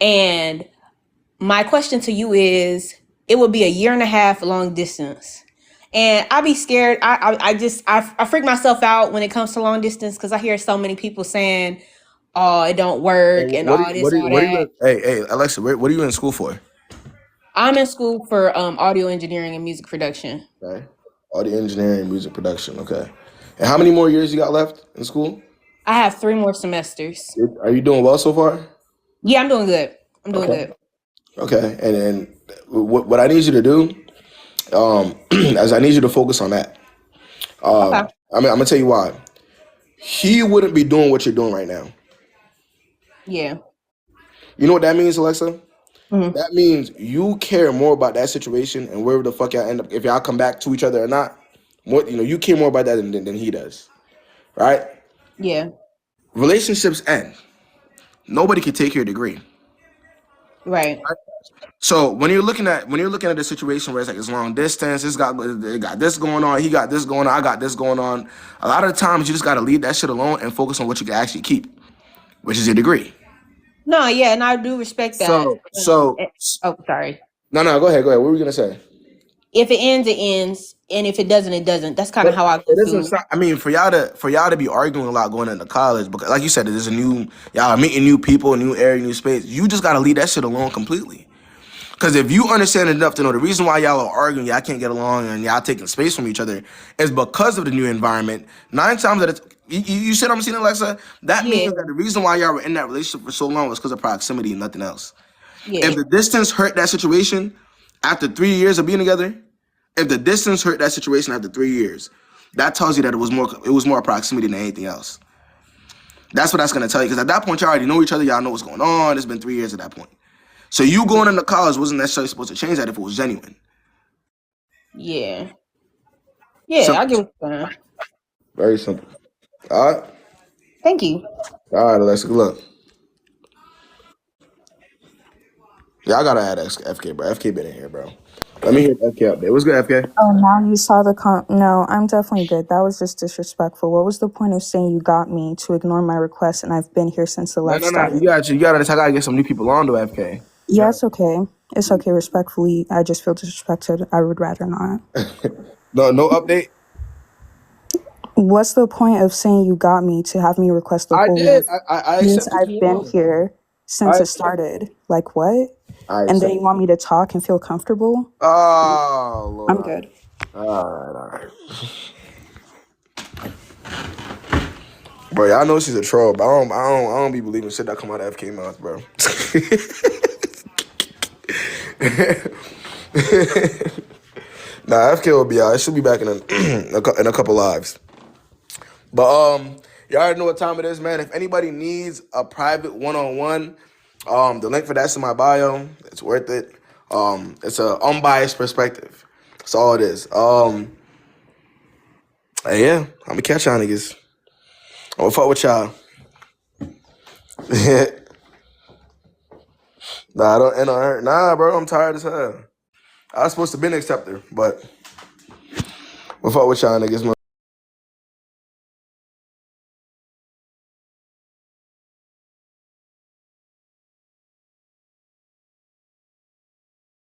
And my question to you is, it will be a year and a half long distance. And I be scared. I freak myself out when it comes to long distance because I hear so many people saying, "Oh, it don't work," and all that. Hey, Alexa, what are you in school for? I'm in school for audio engineering and music production. Okay, audio engineering and music production. Okay, and how many more years you got left in school? I have 3 more semesters. Are you doing well so far? Yeah, I'm doing good. I'm doing good. Okay, and then what I need you to do, is I need you to focus on that. I'm gonna tell you why. He wouldn't be doing what you're doing right now. Yeah. You know what that means, Alexa? That means you care more about that situation and wherever the fuck y'all end up, if y'all come back to each other or not. More, you care more about that than he does, right? Yeah. Relationships end. Nobody can take your degree. Right. So when you're looking at the situation where it's like it's long distance, it got this going on, he got this going on, I got this going on. A lot of the times you just gotta leave that shit alone and focus on what you can actually keep, which is your degree. No, yeah, and I do respect that. Oh, sorry. No, go ahead. What were we gonna say? If it ends, it ends, and if it doesn't, it doesn't. That's kind of how I go It doesn't through. stop. I mean, for y'all to be arguing a lot going into college, because like you said, there's y'all are meeting new people, new area, new space. You just gotta leave that shit alone completely. Because if you understand enough to know the reason why y'all are arguing, y'all can't get along, and y'all taking space from each other is because of the new environment. 9 times out of you said I'm seeing Alexa. That means that the reason why y'all were in that relationship for so long was because of proximity and nothing else. Yeah. If the distance hurt that situation after 3 years of being together, that tells you that it was more proximity than anything else. That's what that's gonna tell you. Because at that point, y'all already know each other. Y'all know what's going on. It's been 3 years at that point. So you going into college wasn't necessarily supposed to change that if it was genuine. Yeah. Yeah, I get what you're saying. Very simple. All right. Thank you. All right, Alexa, good luck. Yeah, I gotta add FK, bro. FK been in here, bro. Let me hit FK up there. What's good, FK? Oh, now you saw the No, I'm definitely good. That was just disrespectful. What was the point of saying you got me to ignore my request and I've been here since the live started? You gotta I gotta get some new people on to FK. Yeah, it's okay. It's okay, respectfully. I just feel disrespected. I would rather not. No update? What's the point of saying you got me to have me request the whole did. live? I Means accepted I've been here since it started. Like what? And then you want me to talk and feel comfortable? Oh, Lord. I'm good. All right. Bro, y'all know she's a troll, but I don't be believing shit that come out of FK mouth, bro. Nah, FK will be out. It should be back in a couple lives. But y'all already know what time it is, man. If anybody needs a private one-on-one, the link for that's in my bio. It's worth it. It's an unbiased perspective. That's all it is. Yeah, I'm gonna catch y'all niggas. I'm gonna fuck with y'all. Nah, bro, I'm tired as hell. I was supposed to be an acceptor, but we'll fuck with y'all niggas, man.